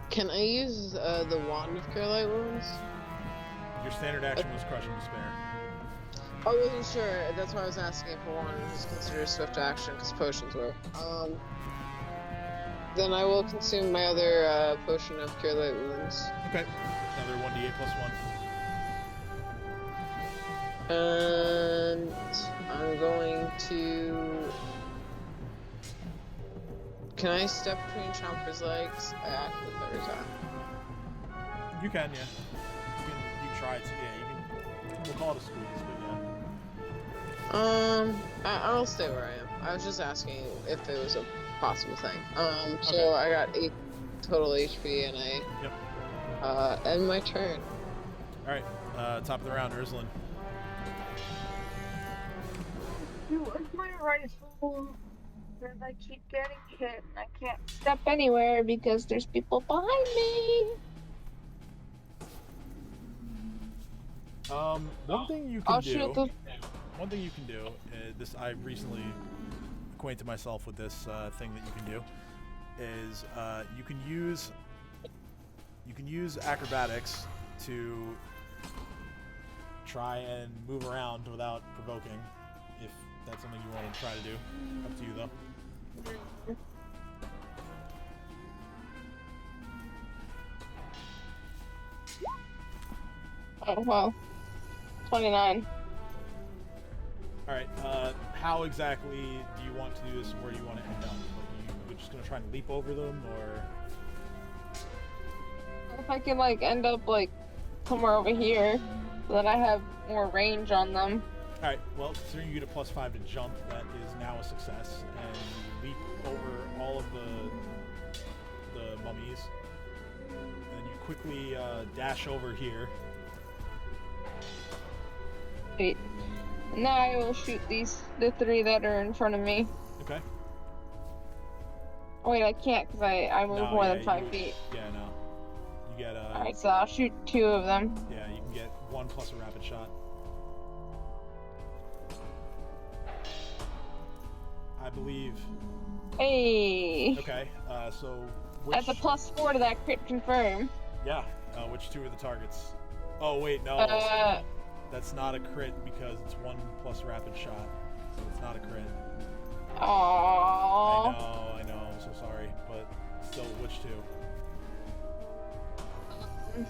Can I use the Wand of Cure Light Wounds? Your standard action was Crushing Despair. I wasn't sure. That's why I was asking if a wand was considered a swift action, because potions were. Then I will consume my other potion of Cure Light Wounds. Okay. Another 1d8 plus 1. And I'm going to... Can I step between Chomper's legs? I act with every time. You can, yeah. You can try to, yeah. You can. We'll call it a squeeze, but yeah. I'll stay where I am. I was just asking if it was a possible thing. So Okay. I got 8 total HP, and I Yep. end my turn. All right. Top of the round, Ursulin. Where's my rifle? Because I keep getting hit and I can't step anywhere because there's people behind me. One thing you I'll can shoot do. the. One thing you can do. This I recently acquainted myself with this thing that you can do. Is you can use You can use acrobatics to try and move around without provoking, if that's something you want to try to do. Up to you, though. Oh, well. 29. Alright, how exactly do you want to do this, and where do you want to end up? Like, you're just going to try and leap over them, or... If I can, like, end up, like, somewhere over here, so that I have more range on them. Alright, well, considering you get a +5 to jump, that is now a success, and you leap over all of the mummies, and you quickly dash over here. Wait. Now I will shoot the 3 that are in front of me. Okay. Oh, wait, I can't because I move more than 5 feet. Yeah, no. You get Alright, so I'll shoot 2 of them. Yeah, you can get 1 plus a rapid shot. I believe. Hey! Okay, so which... That's a +4 to that crit confirm. Yeah, which 2 are the targets? Oh, wait, no. That's not a crit because it's 1 plus rapid shot. So it's not a crit. Aww. I know, I'm so sorry. But still, which 2?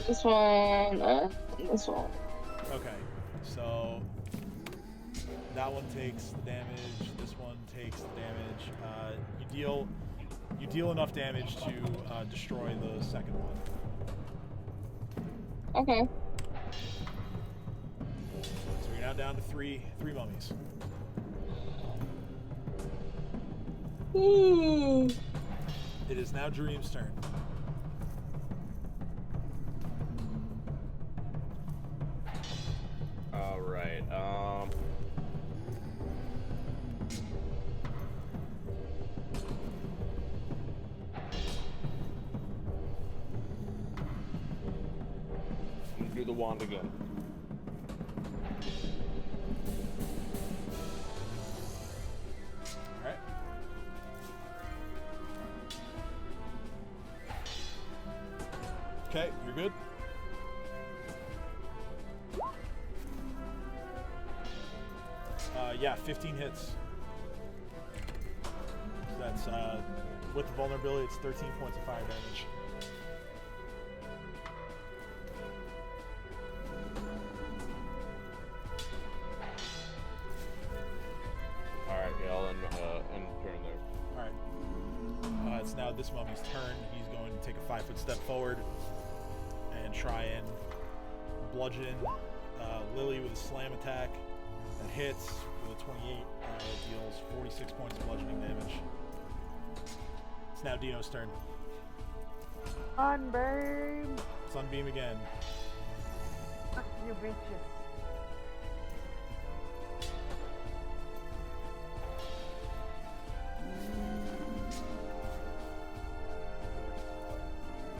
This one, this one. Okay, so that one takes the damage, this one takes the damage. You deal enough damage to destroy the second one. Okay. So you're now down to three mummies. Ooh. It is now Dream's turn. All right. I'm gonna do the wand again. Alright. Okay, you're good. Yeah, 15 hits. That's, with the vulnerability, it's 13 points of fire damage. Alright, yeah, I'll end turn there. Alright. It's now this mummy's turn. He's going to take a 5-foot step forward and try and bludgeon Lily with a slam attack that hits with a 28. Deals 46 points of bludgeoning damage. It's now Dino's turn. Sunbeam! Sunbeam again. Fuck you bitches.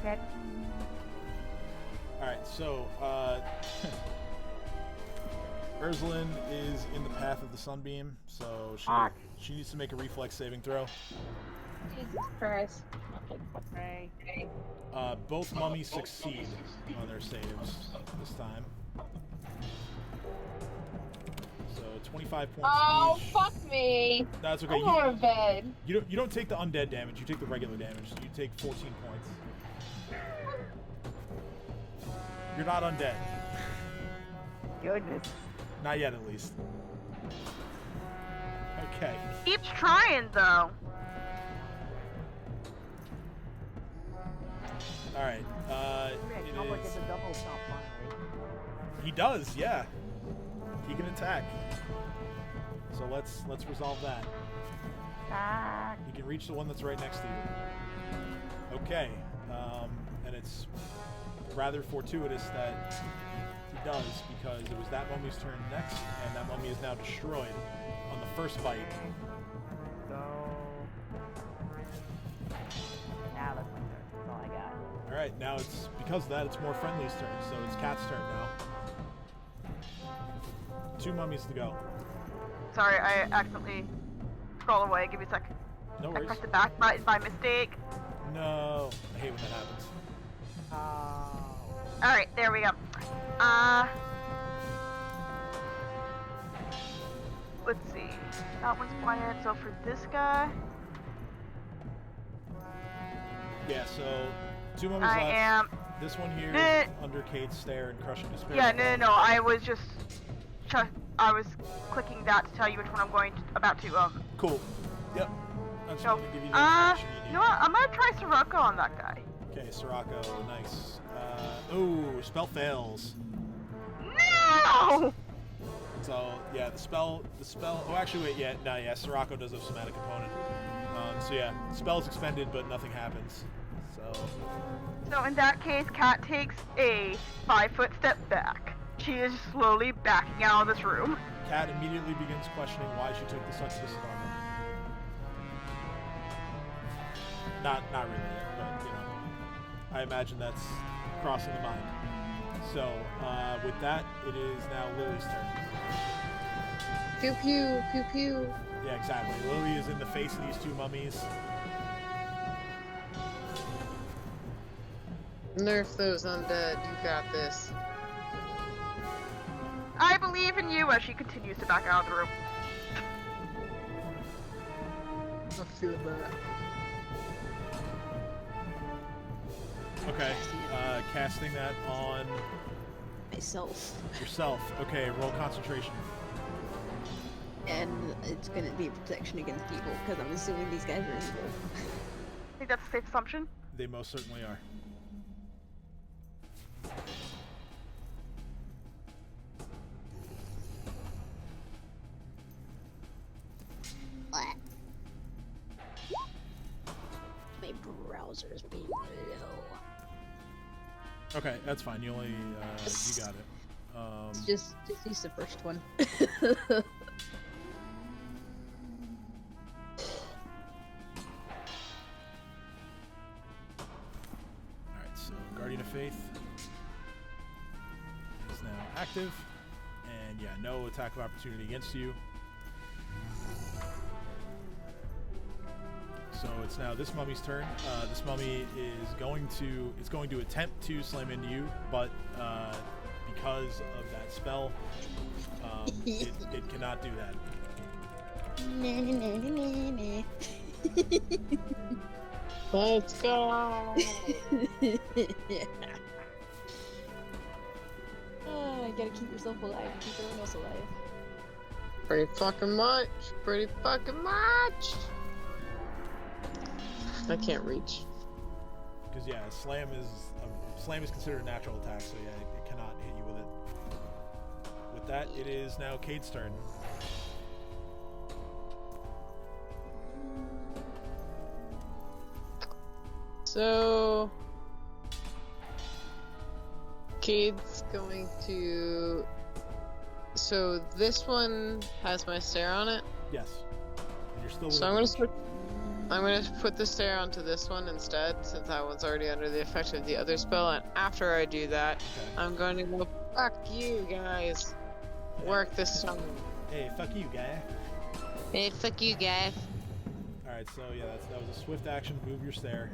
Okay. Alright, so, Ursuline is in the path of the sunbeam, so she needs to make a reflex saving throw. Jesus Christ. Right. Both mummies succeed on their saves this time. So 25 points Oh, each. fuck me. That's okay. I'm going to bed. You don't take the undead damage. You take the regular damage. You take 14 points. You're not undead. Goodness. Not yet, at least. Okay. Keeps trying though. All right. Rick, I'll look It at is. the double stop finally. He does, yeah. He can attack. So let's resolve that. Attack. He can reach the one that's right next to you. Okay. And it's rather fortuitous that he does, because it was that mummy's turn next, and that mummy is now destroyed on the first bite. So now that's my turn. That's all I got. All right, now it's because of that, it's more friendly's turn, so it's Cat's turn now. 2 mummies to go. Sorry, I accidentally scroll away. Give me a sec. No I worries. pressed the back button by mistake. No, I hate when that happens. there we go. Let's see. That one's blinded. So for this guy, Yeah, so 2 mummies I left. am. This one here No, is under Kate's stare and crushing despair. Yeah, no. I was just. I was clicking that to tell you which one I'm about to. Cool. Yep. I just So, wanted to give you the information you you need. know what? I'm gonna try Sirocco on that guy. Okay, Sirocco, nice. Ooh, spell fails. No! So yeah, the spell. Oh, actually, wait, yeah, Sirocco does have somatic component. So yeah, spell's expended, but nothing happens. So in that case, Kat takes a 5-foot step back. She is slowly backing out of this room. Kat immediately begins questioning why she took the succubus armor. Not really, but you know, I imagine that's crossing the mind. So with that, it is now Lily's turn. Pew pew, pew pew. Yeah, exactly. Lily is in the face of these 2 mummies. Nerf those undead. You got this. I believe in you as she continues to back out of the room. I feel that. Okay, casting that on Myself. yourself. Okay, roll concentration. And it's gonna be protection against evil, because I'm assuming these guys are evil. I think that's a safe assumption. They most certainly are. What? My browser's being low. Okay, that's fine. You only you got it. Just use the first one. Alright, so Guardian of Faith is now active. And yeah, no attack of opportunity against you. So it's now this mummy's turn. This mummy is going to attempt to slam into you, but because of that spell, it cannot do that. Let's go. You gotta keep yourself alive, keep everyone else alive. Pretty fucking much. Pretty fucking much. I can't reach. Because yeah, slam is considered a natural attack, so yeah, it cannot hit you with it. With that, it is now Kate's turn. So, Cade's going to. So this one has my stare on it. Yes. And you're still. So I'm gonna switch. I'm gonna put the stare onto this one instead, since that one's already under the effect of the other spell. And after I do that, Okay. I'm going to go. Fuck you guys. Work this time. Hey, fuck you, guy. Hey, fuck you guys. Alright, so yeah, that was a swift action. Move your stare.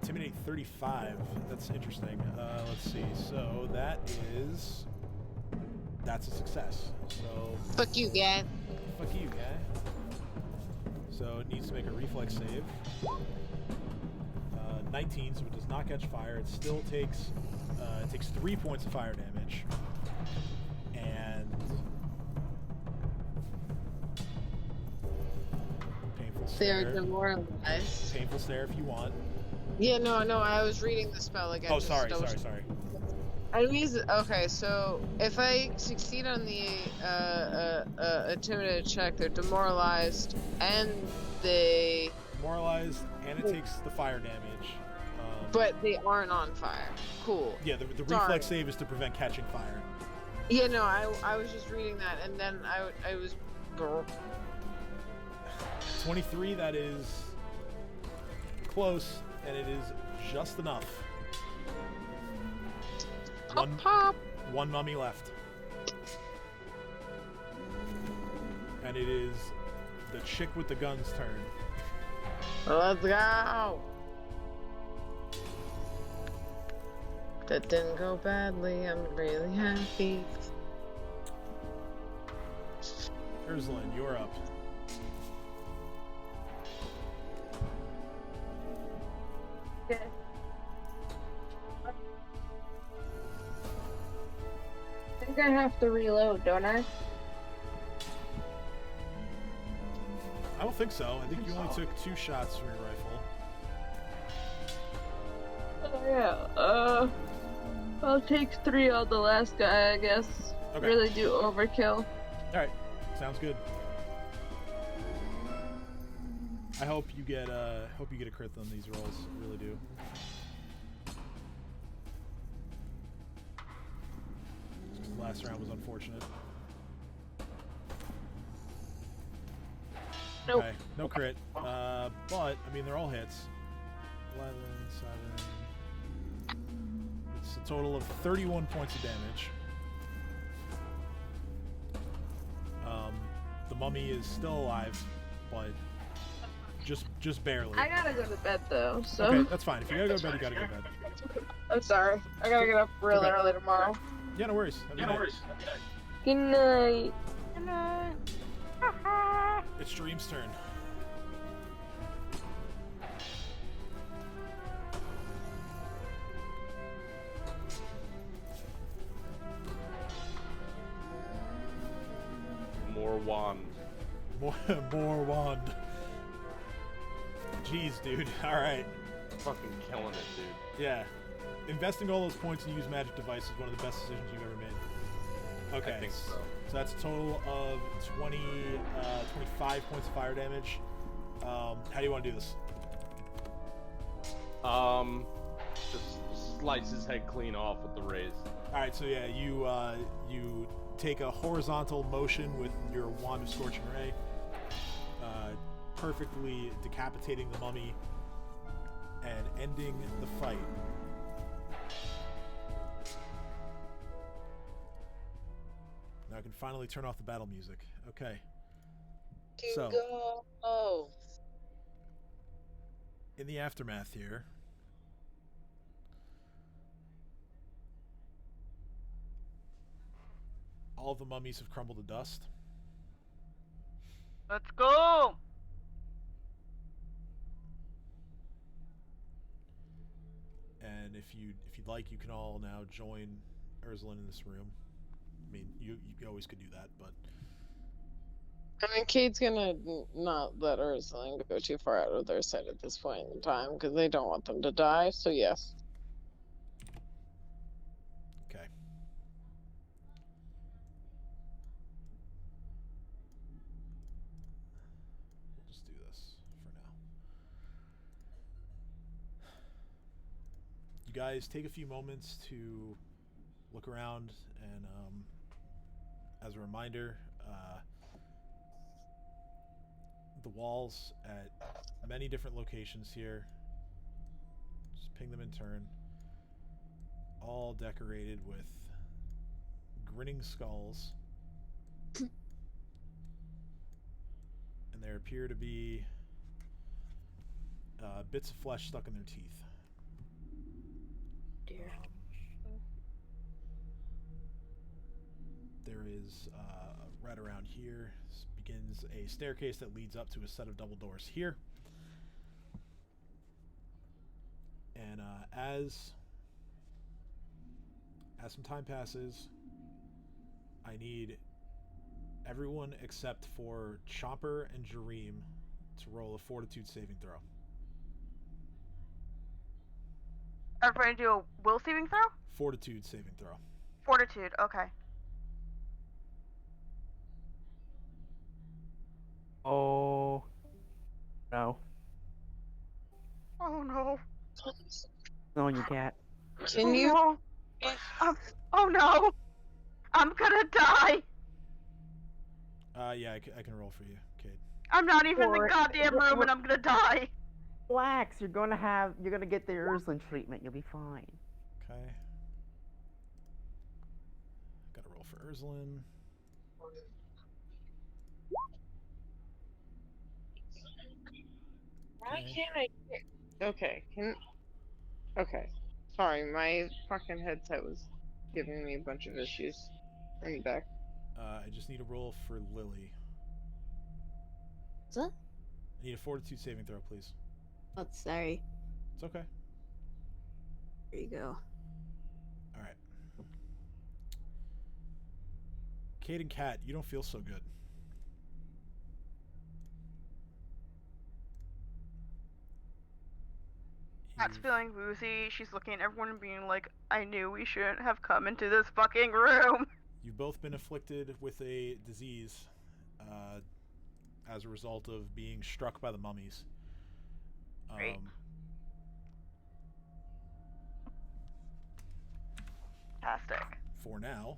Intimidate 35. That's interesting. Let's see. So that's a success. So Fuck you guys. fuck you, guy. So it needs to make a reflex save. 19, so it does not catch fire. It still takes 3 points of fire damage. And painful They're stare. demoralized. Painful stare if you want. Yeah, no, I was reading the spell again. Oh, just sorry. Okay, so if I succeed on the intimidated check, they're demoralized, and they... Demoralized, and it takes the fire damage. But they aren't on fire. Cool. Yeah, the Sorry. reflex save is to prevent catching fire. Yeah, no, I was just reading that, and then I was... 23, that is close, and it is just enough. Pop. One mummy left. And it is the chick with the gun's turn. Let's go. That didn't go badly. I'm really happy. Ursuline, you're up. Okay. I think I have to reload, don't I? I don't think so. I think you only took 2 shots from your rifle. Oh yeah. I'll take 3 on the last guy, I guess. Okay. Really do overkill. Alright. Sounds good. I hope you get a crit on these rolls. I really do. Last round was unfortunate. Nope. Okay, no crit. But I mean they're all hits. 11, 7. It's a total of 31 points of damage. The mummy is still alive, but just barely. I gotta go to bed though, so. Okay, that's fine. If you gotta go to bed, you gotta go to bed. I'm sorry. I gotta get up really Okay. early tomorrow. Yeah, no worries. Have a good night. Good night. Good night. It's Dream's turn. More wand. More wand. Jeez, dude. All right. Fucking killing it, dude. Yeah. Investing all those points in use magic device is one of the best decisions you've ever made. Okay. I think so. So that's a total of 25 points of fire damage. How do you want to do this? Just slice his head clean off with the raise. All right. So yeah, you take a horizontal motion with your wand of scorching ray, perfectly decapitating the mummy and ending the fight. Now I can finally turn off the battle music. Okay. So, Go. in the aftermath here, all of the mummies have crumbled to dust. Let's go. And if you'd like, you can all now join Ursuline in this room. I mean, you always could do that, but I mean, Kate's gonna not let Ursuline go too far out of their sight at this point in time because they don't want them to die. So yes. okay. We'll just do this for now. You guys take a few moments to look around, and as a reminder, the walls at many different locations here, just ping them in turn, all decorated with grinning skulls. And there appear to be bits of flesh stuck in their teeth. Dear. There is right around here begins a staircase that leads up to a set of double doors here. And as some time passes, I need everyone except for Chomper and Jareem to roll a fortitude saving throw. Everybody do a will saving throw? Fortitude saving throw. Fortitude, okay. Oh. No. Oh no. No, you can't. Can Oh, you? no. Oh no. I'm gonna die. Yeah, I can roll for you, Kate. I'm not even in the Or- goddamn room and I'm gonna die. Relax, you're gonna get the Ursuline treatment, you'll be fine. Okay. Gotta roll for Ursuline. Why Okay. can't I? Okay. Okay. Sorry, my fucking headset was giving me a bunch of issues. Bring it back. I just need a roll for Lily. What's that? I need a fortitude saving throw, please. Oh, sorry. It's okay. There you go. All right. Kate and Kat, you don't feel so good. Kat's You've- feeling woozy. She's looking at everyone and being like, I knew we shouldn't have come into this fucking room. You've both been afflicted with a disease as a result of being struck by the mummies. Great. Fantastic. For now.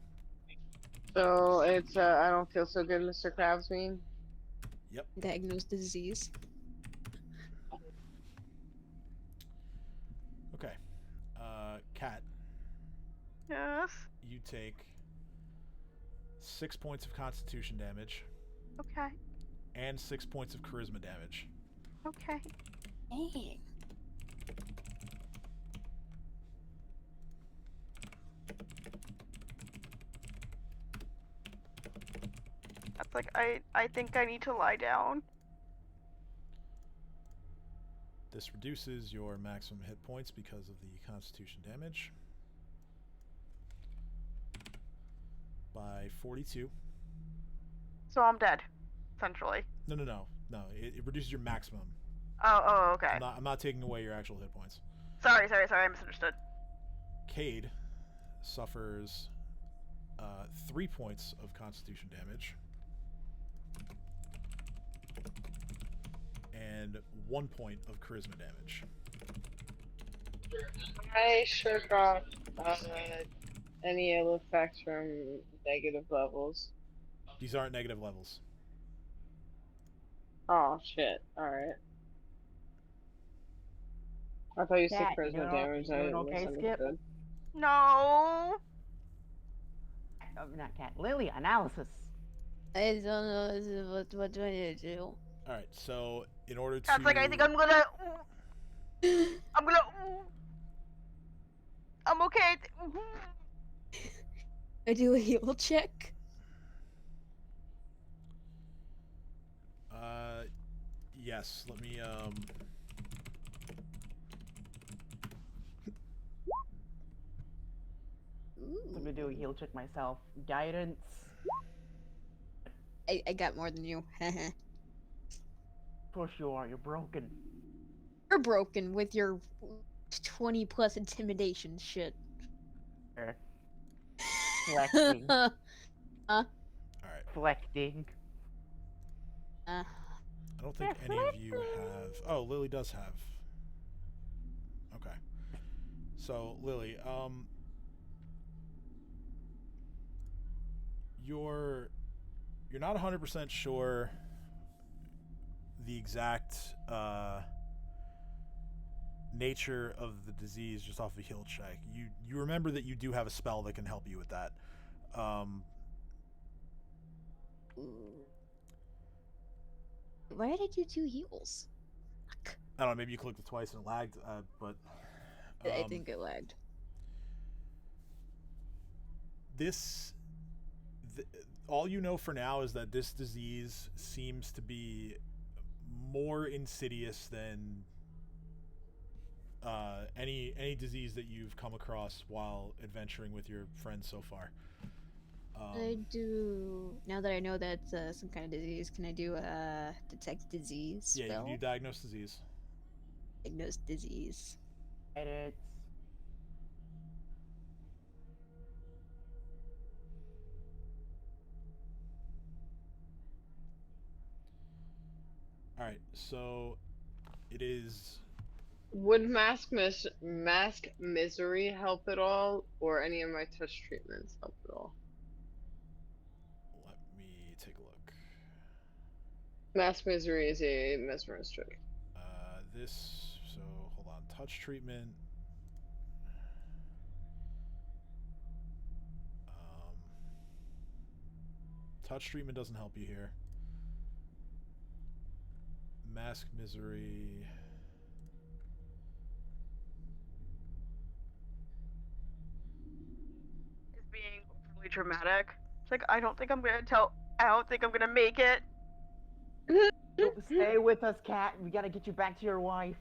So it's I don't feel so good, Mr. Krabs mean. Yep. Diagnosed disease. Okay. Kat, Yes. you take 6 points of constitution damage Okay. and 6 points of charisma damage. Okay. Dang. That's like, I think I need to lie down. This reduces your maximum hit points because of the constitution damage by 42. So I'm dead, essentially. No. It reduces your maximum. Oh, okay. I'm not taking away your actual hit points. Sorry, I misunderstood. Cade suffers 3 points of constitution damage and 1 point of charisma damage. I shook off any ill effects from negative levels. These aren't negative levels. Oh shit! All right. I thought you said Cat, you charisma doing damage. I okay, Skip? misunderstood. No. Not cat. Lily, analysis. I don't know what do I need to do. All right, so in order to That's like, I think I'm gonna. I'm okay. I do a heal check. Yes, let me I'm gonna do a heal check myself. Guidance. I got more than you. Of course you are. You're broken. You're broken with your 20 plus intimidation shit. Flexing. all right. Flexing. I don't think any of you have. Oh, Lily does have. Okay. So Lily, you're not 100% sure the exact nature of the disease just off a heal check. You remember that you do have a spell that can help you with that. Why did I do 2 heals? Fuck. I don't know, maybe you clicked it twice and it lagged, but I think it lagged. All you know for now is that this disease seems to be more insidious than any disease that you've come across while adventuring with your friends so far. I do. Now that I know that's some kind of disease, can I do a detect disease Yeah, spell? you diagnose disease. Diagnose disease. Guidance. All right, so it is. Would mask misery help at all, or any of my touch treatments help at all? Let me take a look. Mask misery is a mesmerist trick. So hold on. Touch treatment. Touch treatment doesn't help you here. Mask misery. dramatic. It's like, I don't think I'm gonna make it. Stay with us, Cat. We gotta get you back to your wife.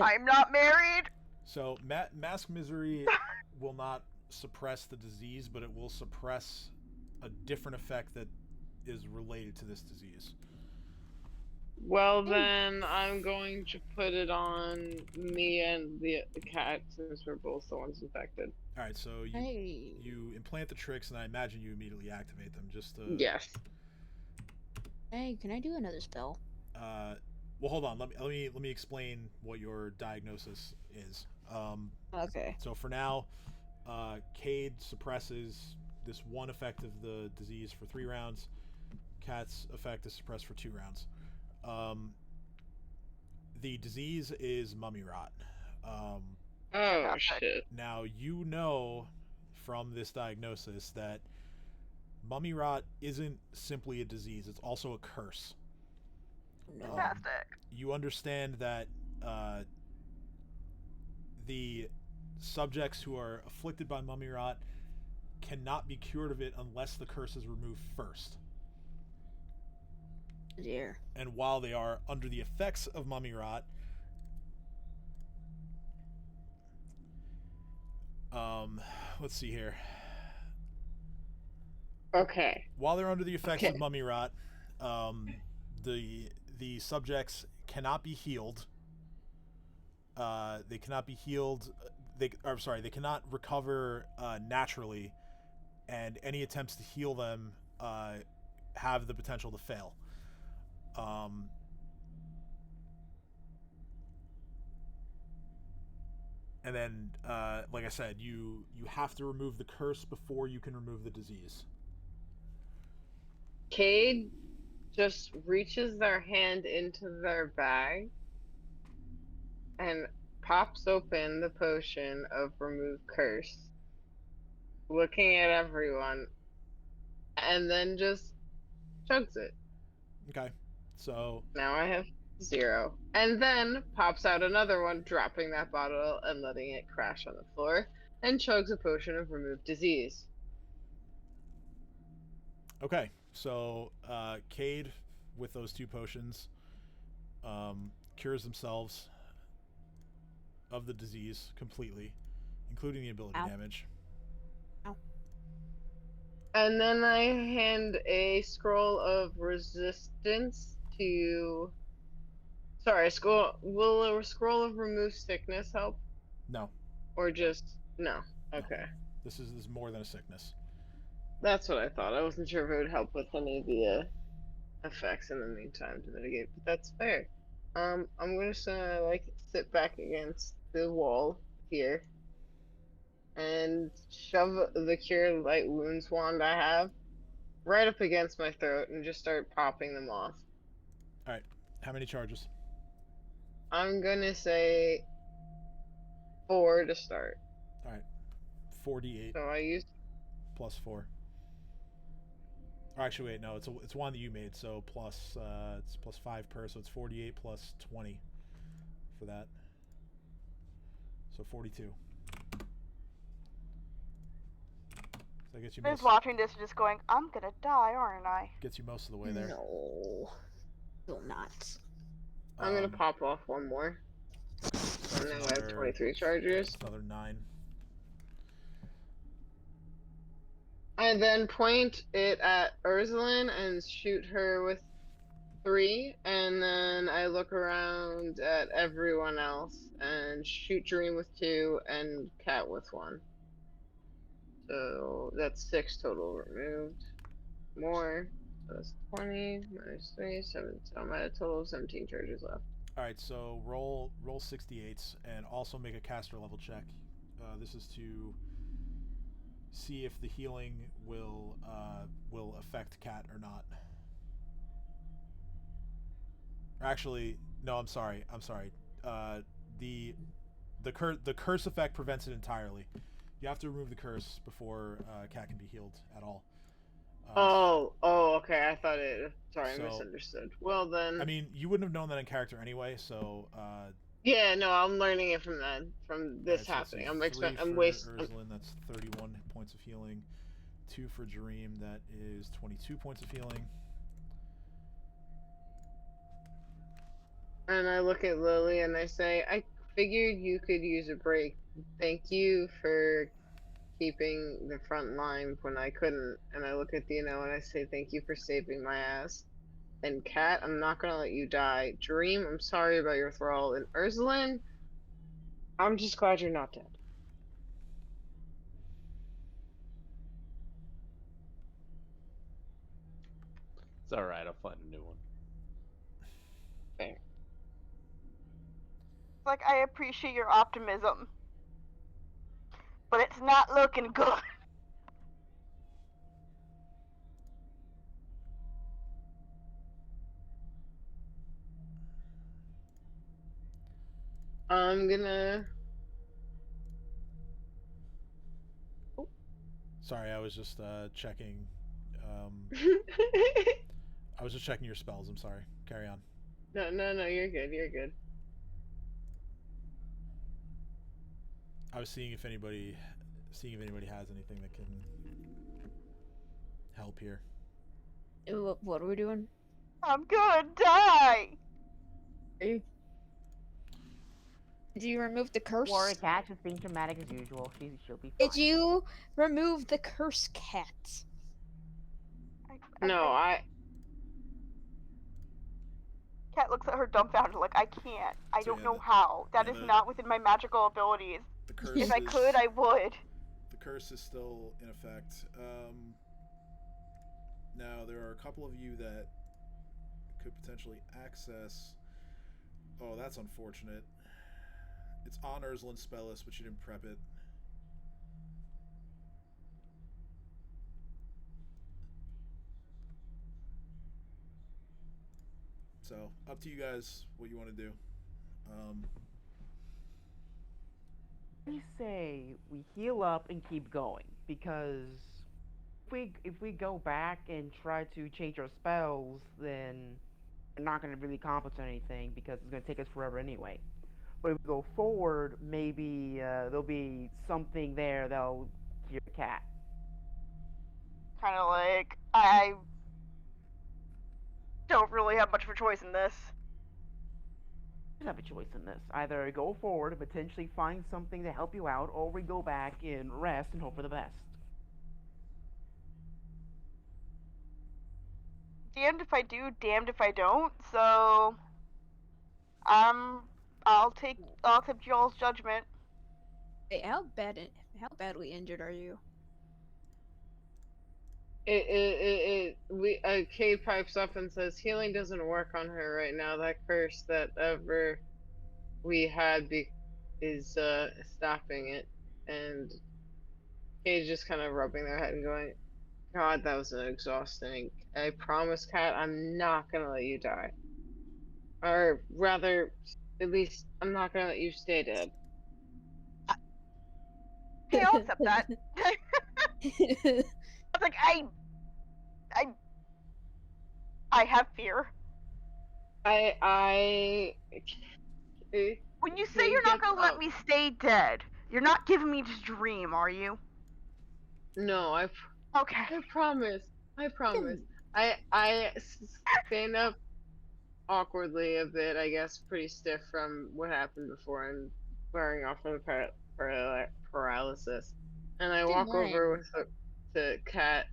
I'm not married. So mask misery will not suppress the disease, but it will suppress a different effect that is related to this disease. Well, then I'm going to put it on me and the cat since we're both the ones infected. All right, so you implant the tricks, and I imagine you immediately activate them. Just to, Yes. Hey, can I do another spell? Well, hold on. Let me explain what your diagnosis is. Okay. So for now, Cade suppresses this one effect of the disease for 3 rounds. Cat's effect is suppressed for 2 rounds. The disease is mummy rot. Oh, shit. Now, you know from this diagnosis that mummy rot isn't simply a disease, it's also a curse. Fantastic. You understand that the subjects who are afflicted by mummy rot cannot be cured of it unless the curse is removed first. Dear. And while they are under the effects of mummy rot, let's see here. Okay. While they're under the effects of mummy rot, the subjects cannot be healed. They cannot be healed. They cannot recover naturally, and any attempts to heal them have the potential to fail. And then, like I said, you have to remove the curse before you can remove the disease. Cade just reaches their hand into their bag and pops open the potion of remove curse, looking at everyone, and then just chugs it. Okay, so Now I have 0. And then pops out another one, dropping that bottle and letting it crash on the floor, and chugs a potion of remove disease. okay, so Cade with those 2 potions cures themselves of the disease completely, including the ability damage. And then I hand a scroll of resistance to. Sorry, will a scroll of remove sickness help? No. Or just no? Okay. This is more than a sickness. That's what I thought. I wasn't sure if it would help with any of the effects in the meantime to mitigate, but that's fair. I'm just gonna sit back against the wall here and shove the cure light wounds wand I have right up against my throat and just start popping them off. All right, how many charges? I'm gonna say 4 to start. All right, 48. So I used plus 4. Or actually, wait, no, it's one that you made, so plus it's plus 5 per, so it's 48 plus 20 for that. So 42. So that gets you I was watching this and just going, I'm gonna die, aren't I? Gets you most of the way there. No. Will not. I'm gonna pop off one more. And now I have 23 charges. Another 9. I then point it at Ursuline and shoot her with 3, and then I look around at everyone else and shoot Dream with 2 and Cat with 1. So that's 6 total removed. More. So that's 20 minus 3, 7. So I'm at a total of 17 charges left. Alright, so roll 68s and also make a caster level check. This is to see if the healing will affect Cat or not. Or actually, no, I'm sorry. The curse effect prevents it entirely. You have to remove the curse before Cat can be healed at all. Okay. I thought it. Sorry, I misunderstood. Well then. I mean, you wouldn't have known that in character anyway, so Yeah, no, I'm learning it from All this right, so let's see. happening. I'm 3 I'm for waste. Ursulin, that's 31 points of healing. 2 for Dream, that is 22 points of healing. And I look at Lily and I say, I figured you could use a break. Thank you for keeping the front line when I couldn't. And I look at Dino and I say, thank you for saving my ass. And Kat, I'm not gonna let you die. Dream, I'm sorry about your thrall. And Ursulin, I'm just glad you're not dead. It's all right. I'll find a new one. Fair. Like, I appreciate your optimism, but it's not looking good. I'm gonna. Sorry, I was just checking. I was just checking your spells. I'm sorry. Carry on. No, you're good. You're good. I was seeing if anybody has anything that can help here. What are we doing? I'm gonna die! Did you remove the curse? Or Cat just being dramatic as usual. She'll be fine. Did you remove the curse, Cat? No, Cat looks at her dumbfounded, like, I can't. I So don't yeah, know the- how. That yeah, is the- not within my magical abilities. The curse If I is, could, I would. The curse is still in effect. Now there are a couple of you that could potentially access. Oh, that's unfortunate. It's on Ursulin's spell list, but you didn't prep it. So up to you guys what you want to do. We say we heal up and keep going, because if we go back and try to change our spells, then we're not going to really accomplish anything because it's going to take us forever anyway. But if we go forward, maybe there'll be something there that'll cure Cat. Kind of like, I don't really have much of a choice in this. You have a choice in this. Either go forward and potentially find something to help you out, or we go back and rest and hope for the best. Damned if I do, damned if I don't. So, I'll accept y'all's judgment. Hey, how badly injured are you? Kate pipes up and says healing doesn't work on her right now. That curse that ever we had is stopping it. And Kate's just kind of rubbing their head and going, God, that was exhausting. I promise, Kat, I'm not gonna let you die. Or rather, at least, I'm not gonna let you stay dead. Hey, I'll accept that. I was like, I have fear. When you say you're not gonna let me stay dead, you're not giving me just dream, are you? No, Okay. I promise. I promise. I stand up awkwardly a bit, I guess, pretty stiff from what happened before and wearing off from the paralysis. And I walk over with to Kat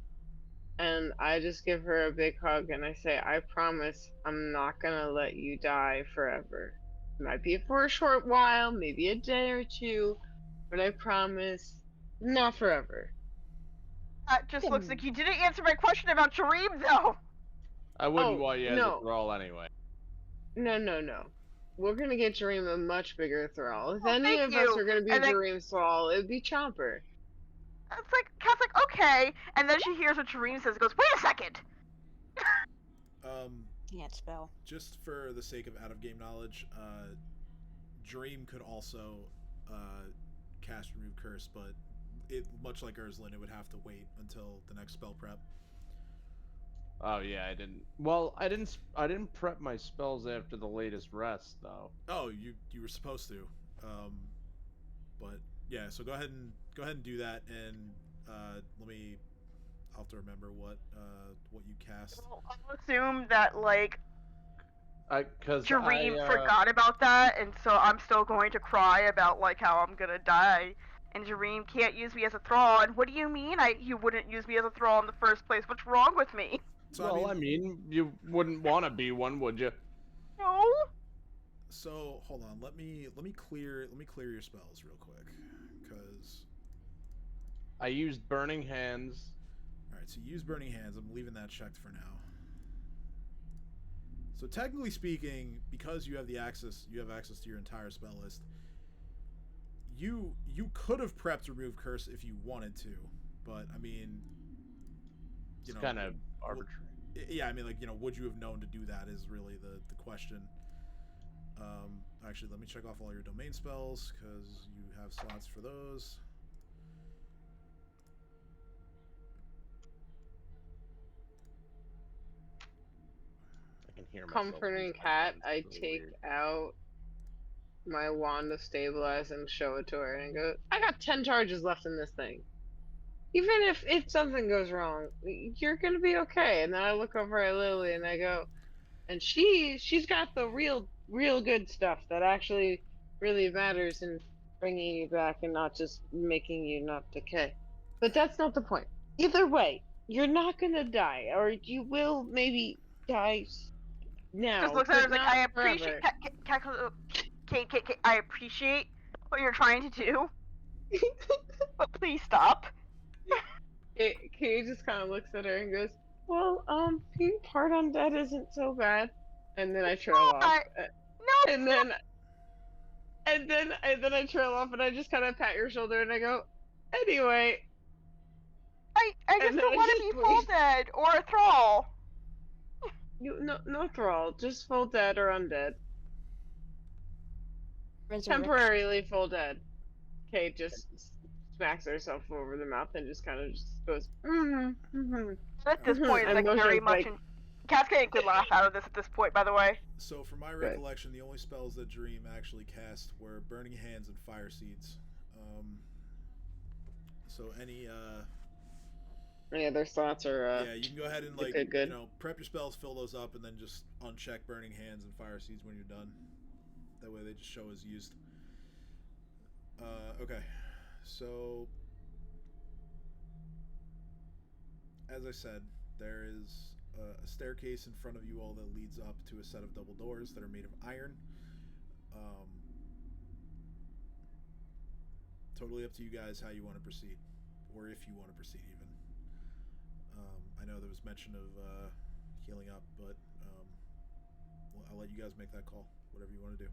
and I just give her a big hug and I say, I promise I'm not gonna let you die forever. It might be for a short while, maybe a day or two, but I promise not forever. That just looks like you didn't answer my question about Jareem, though. I wouldn't Oh, want you as no. a thrall anyway. No. We're gonna get Jareem a much bigger thrall. If Well, any thank of us you. were gonna be And then- Jareem's thrall, it'd be Chomper. It's like, Kat's like, okay. And then she hears what Jareem says and goes, wait a second! Can't spell. Just for the sake of out-of-game knowledge, Dream could also cast Remove Curse, but it, much like Ursulin, it would have to wait until the next spell prep. Oh yeah, I didn't. Well, I didn't. I didn't prep my spells after the latest rest though. Oh, you were supposed to, but yeah. So go ahead and do that, and let me. I'll have to remember what you cast. Well, I'll assume that like Cause Jareem forgot about that, and so I'm still going to cry about like how I'm gonna die. And Jareem can't use me as a thrall. And what do you mean you wouldn't use me as a thrall in the first place? What's wrong with me? So well, I mean, you wouldn't want to be one, would you? No. so hold on. Let me clear your spells real quick, because. I used Burning Hands. All right. So use Burning Hands. I'm leaving that checked for now. So technically speaking, because you have access to your entire spell list. You could have prepped Remove Curse if you wanted to, but I mean, It's kind of arbitrary. Yeah, I mean, like, would you have known to do that is really the question. Actually, let me check off all your domain spells because you have slots for those. I can hear myself. Comforting cat, I take out my wand to stabilize and show it to her and go, I got 10 charges left in this thing. Even if something goes wrong, you're gonna be okay. And then I look over at Lily and I go, and she's got the real good stuff that actually really matters in bringing you back and not just making you not decay. But that's not the point. Either way, you're not gonna die, or you will maybe die now. Just looks at her but like, not I appreciate. forever. Kate, I appreciate what you're trying to do, but please stop. Kay just kind of looks at her and goes, "Well, being part undead isn't so bad." And then I trail off. No. And then I trail off, and I just kind of pat your shoulder, and I go, "Anyway." I just don't want to be full dead or a thrall. No thrall, just full dead or undead. Temporarily full dead. Kate just smacks herself over the mouth and just kind of just goes. At this point, it's like very much. Cat's getting a good laugh out of this at this point, by the way. So, from my recollection, the only spells that Dream actually cast were Burning Hands and Fire Seeds. So any other slots are yeah, you can go ahead and prep your spells, fill those up, and then just uncheck Burning Hands and Fire Seeds when you're done. That way they just show as used. Okay, so as I said, there is a staircase in front of you all that leads up to a set of double doors that are made of iron. Totally up to you guys how you want to proceed, or if you want to proceed even. I know there was mention of healing up, but I'll let you guys make that call, whatever you want to do.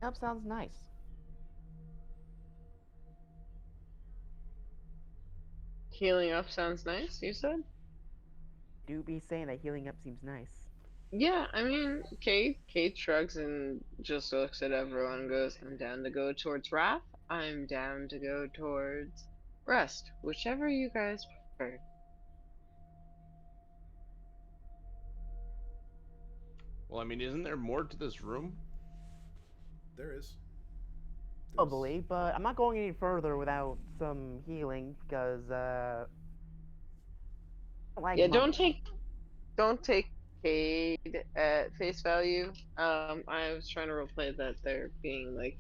Up sounds nice. Healing up sounds nice, you said? Do be saying that healing up seems nice. Yeah, I mean, Kate shrugs and just looks at everyone and goes, I'm down to go towards Wrath. I'm down to go towards Rest. Whichever you guys prefer. Well, I mean, isn't there more to this room? There is. Probably, but I'm not going any further without some healing because yeah, don't take Cade at face value. I was trying to roleplay that they're being like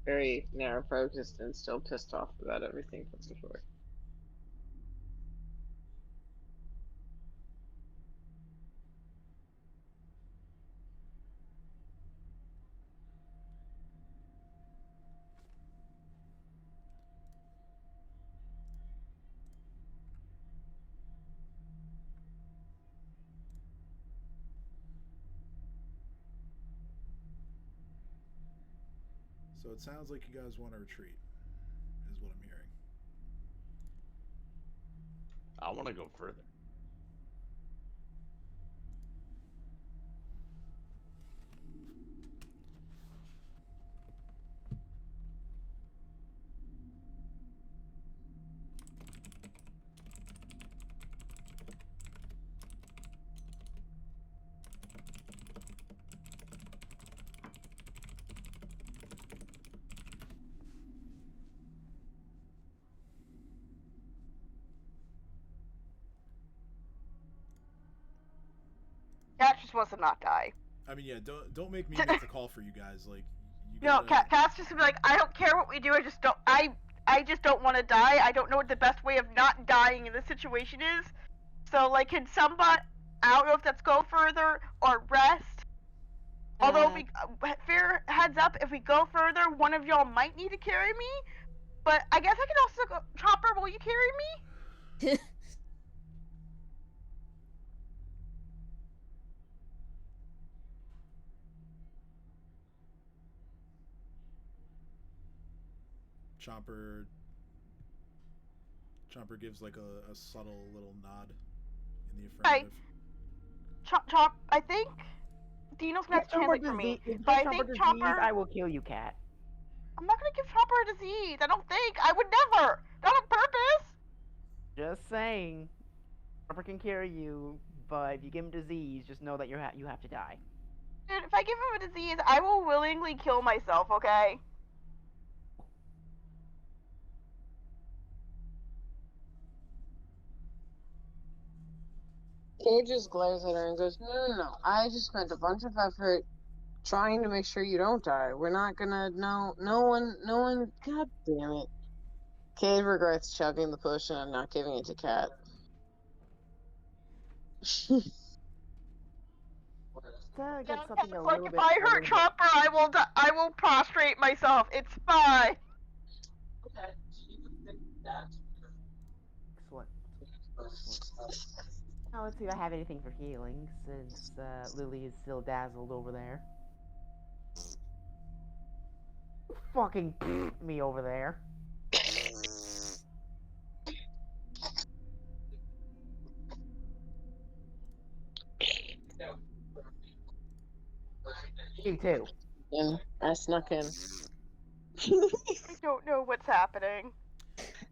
very narrow focused and still pissed off about everything from before. So it sounds like you guys want to retreat, is what I'm hearing. I want to go further. wants to not die. I mean, yeah, don't make me make the call for you guys. Like, you No, gotta... Cat's just gonna be like, I don't care what we do. I just don't. I just don't want to die. I don't know what the best way of not dying in this situation is. So, like, can somebody? I don't know if that's go further or rest. Although, if we fair heads up, if we go further, one of y'all might need to carry me. But I guess I can also go. Chopper, will you carry me? Chomper gives like a subtle little nod in the Hi. affirmative. Chop. I think Dino's gonna have to translate for me. But I think Chopper. I will kill you, Cat. I'm not gonna give Chopper a disease. I don't think. I would never. Not on purpose. Just saying. Chopper can carry you, but if you give him disease, just know that you have to die. Dude, if I give him a disease, I will willingly kill myself. Okay. Kay just glares at her and goes, no. I just spent a bunch of effort trying to make sure you don't die. We're not gonna, no one, god damn it. Kay regrets chugging the potion and not giving it to Cat. Get something a Like little if bit. I hurt Chopper, I will prostrate myself. It's fine. Excellent. Now let's see if I have anything for healing, since Lily is still dazzled over there. Fucking me over there. You too. And I snuck in. I don't know what's happening.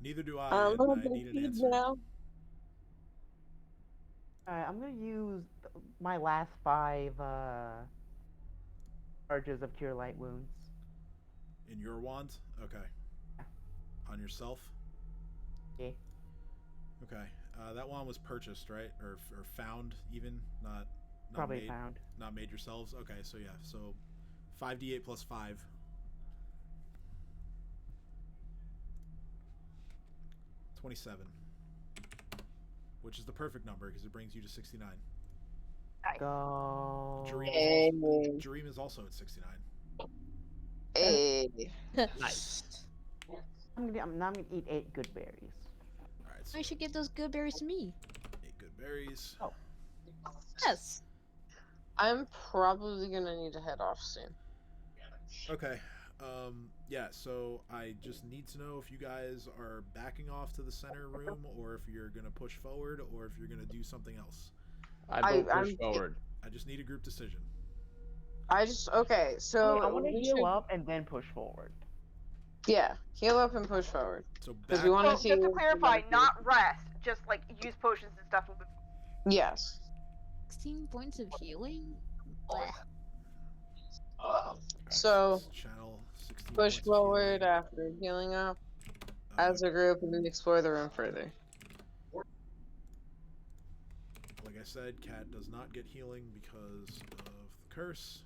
Neither do I. I'm And gonna I be need an feed answer. now. Alright, I'm gonna use my last 5 charges of Cure Light Wounds. In your wand? Okay. On yourself? Yeah. Okay. That wand was purchased, right? Or found, even? Not Probably made, found. Not made yourselves? Okay, so yeah. So 5d8 plus 5. 27. Which is the perfect number, because it brings you to 69. Nice. Go. Jareem is also at 69. Hey. Nice. I'm gonna eat 8 good berries. Alright, so I should give those good berries to me. 8 good berries. Oh. Yes. I'm probably gonna need to head off soon. Okay. Yeah, so I just need to know if you guys are backing off to the center room, or if you're gonna push forward, or if you're gonna do something else. I push forward. I just need a group decision. Okay, so I want to we heal should- up and then push forward. Yeah, heal up and push forward. So Because back, we want So to see. just to clarify, not rest, just like use potions and stuff. Yes. 16 points of healing? Blech. So channel 16 push points of forward healing. after healing up as a group and then explore the room further. Like I said, Cat does not get healing because of the curse.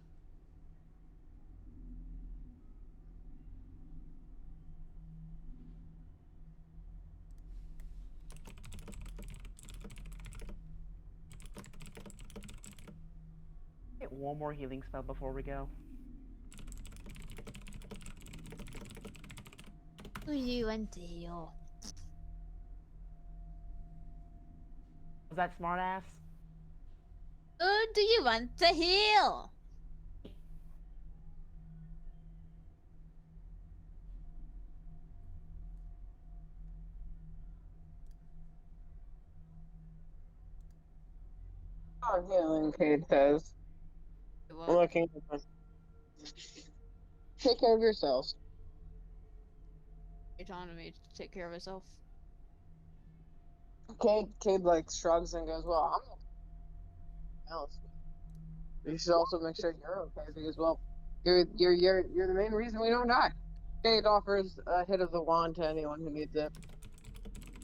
Get one more healing spell before we go. Who do you want to heal? Was that smart ass? Who do you want to heal? Oh, healing, Kate says. Well, Looking. Take care of yourselves. you're telling me to take care of myself. Cade like shrugs and goes, "Well, I'm else. You should also make sure you're okay because, well, you're the main reason we don't die." Cade offers a hit of the wand to anyone who needs it.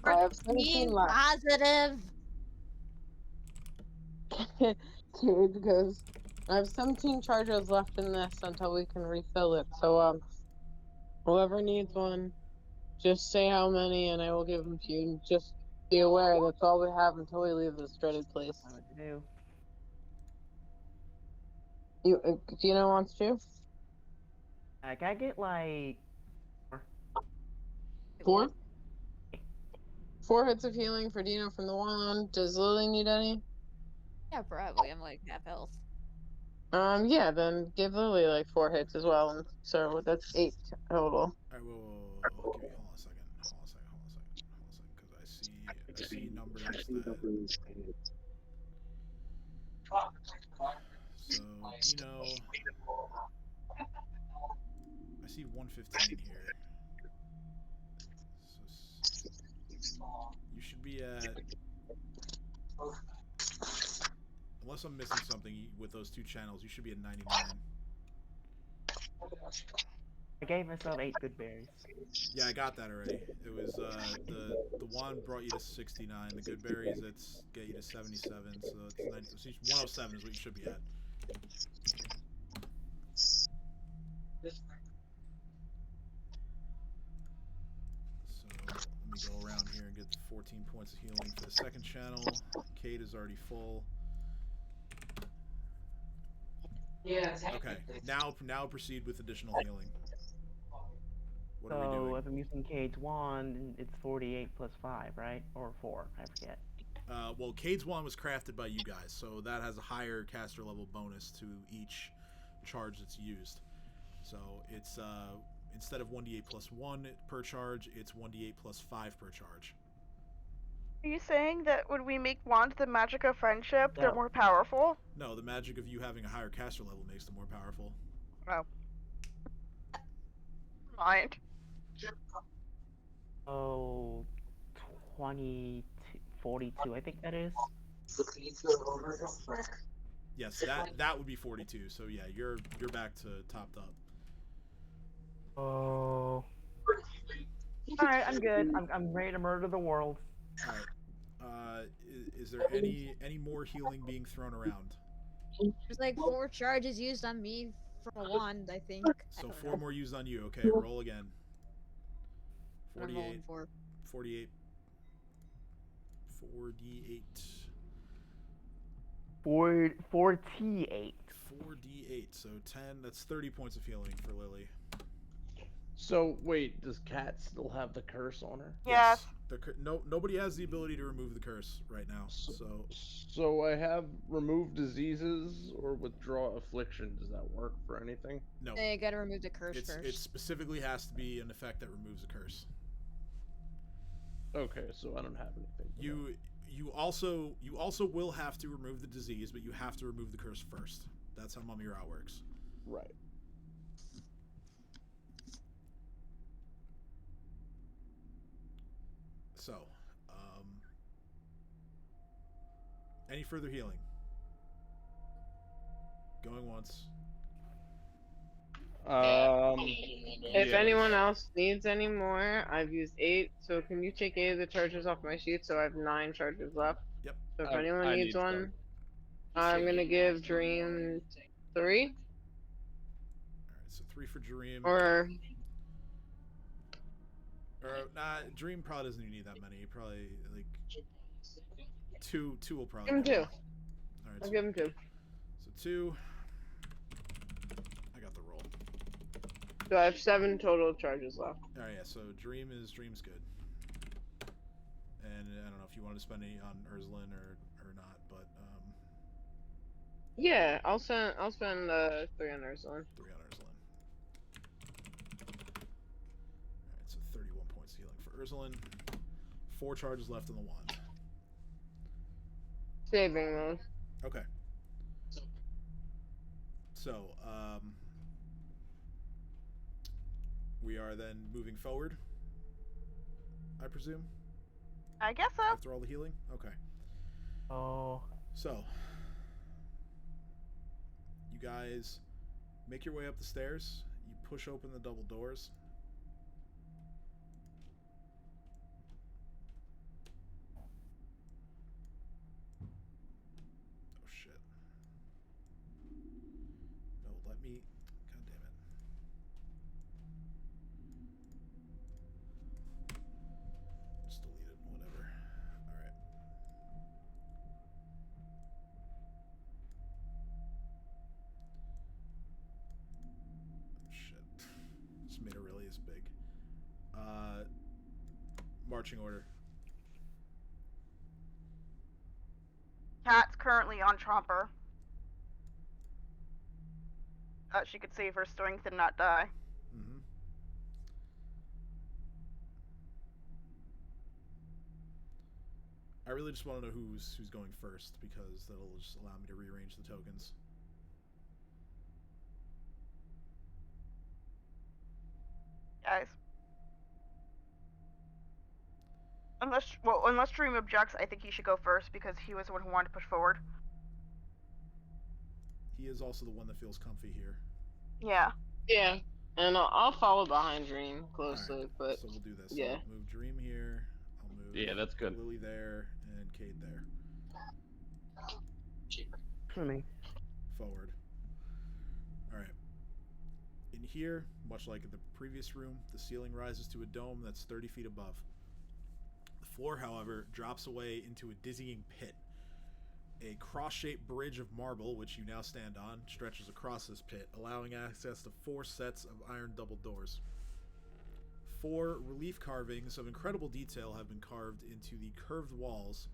I have 17 Being left. positive. Cade goes, I have 17 charges left in this until we can refill it. So, whoever needs one, just say how many and I will give them to you. And just be aware that's all we have until we leave this dreaded place. I know what to do. Dina wants to? Can I get like Wait, Four? what? 4 hits of healing for Dino from the wand. Does Lily need any? Yeah, probably. I'm like half health. Yeah, then give Lily like 4 hits as well. And so that's 8 total. All right, whoa. Give me, hold on a second. Because I see numbers that. So Dino, I see 115 here. So you should be at. Unless I'm missing something with those 2 channels, you should be at 99. I gave myself 8 good berries. Yeah, I got that already. It was the wand brought you to 69. The good berries get you to 77. So it's 90. So 107 is what you should be at. So let me go around here and get 14 points of healing for the second channel. Cade is already full. Yeah. Okay, now proceed with additional healing. What are we So doing? if I'm using Cade's wand, it's 48 plus 5, right? Or 4, I forget. Well, Cade's wand was crafted by you guys, so that has a higher caster level bonus to each charge that's used. So it's instead of 1d8 plus 1 per charge, it's 1d8 plus 5 per charge. Are you saying that when we make wands the magic of friendship, they're No. more powerful? No, the magic of you having a higher caster level makes them more powerful. Oh. Mind. Oh, 42, I think that is. Yes, that would be 42. So yeah, you're back to topped up. Oh. Alright, I'm good. I'm ready to murder the world. All right. Is there any more healing being thrown around? There's like 4 charges used on me from a wand, I think. So 4 more used on you. Okay, roll again. I'm 48. rolling 4. 48. 4d8. 48. 4d8. So 10. That's 30 points of healing for Lily. So wait, does Kat still have the curse on her? Yes. Nobody has the ability to remove the curse right now. So I have remove diseases or withdraw affliction. Does that work for anything? No. They gotta remove the curse first. It specifically has to be an effect that removes a curse. Okay, so I don't have anything. You also will have to remove the disease, but you have to remove the curse first. That's how Mummy Rot works. Right. So, any further healing? Going once. If yeah. anyone else needs any more, I've used 8. So can you take 8 of the charges off my sheet? So I have 9 charges left. Yep. So if anyone I needs need one, some. I'm gonna give Dream 3. All right. So 3 for Dream. Or Nah, Dream probably doesn't even need that many. Probably like two will probably. give him 2. All right. I'll give him 2. So 2. I got the roll. So I have 7 total charges left. All right. Yeah. So Dream's good. And I don't know if you wanted to spend any on Urslan or not, but Yeah, I'll spend 3 on Ursula. 3 on Urslan. Alright, so 31 points of healing for Urslan. 4 charges left on the wand. Saving those. Okay. So, we are then moving forward, I presume? I guess so. After all the healing? Okay. Oh. So, you guys make your way up the stairs. You push open the double doors. Oh shit. Marching order. Cat's currently on Tromper. She could save her strength and not die. Mm-hmm. I really just want to know who's going first, because that'll just allow me to rearrange the tokens. Guys. Unless Dream objects, I think he should go first because he was the one who wanted to push forward. He is also the one that feels comfy here. Yeah. Yeah, and I'll follow behind Dream closely, Alright, but so we'll do this. yeah. I'll move Dream here. I'll move Yeah, that's good. Lily there and Cade there. For me. Forward. Alright. In here, much like in the previous room, the ceiling rises to a dome that's 30 feet above. The floor, however, drops away into a dizzying pit. A cross-shaped bridge of marble, which you now stand on, stretches across this pit, allowing access to 4 sets of iron double doors. 4 relief carvings of incredible detail have been carved into the curved walls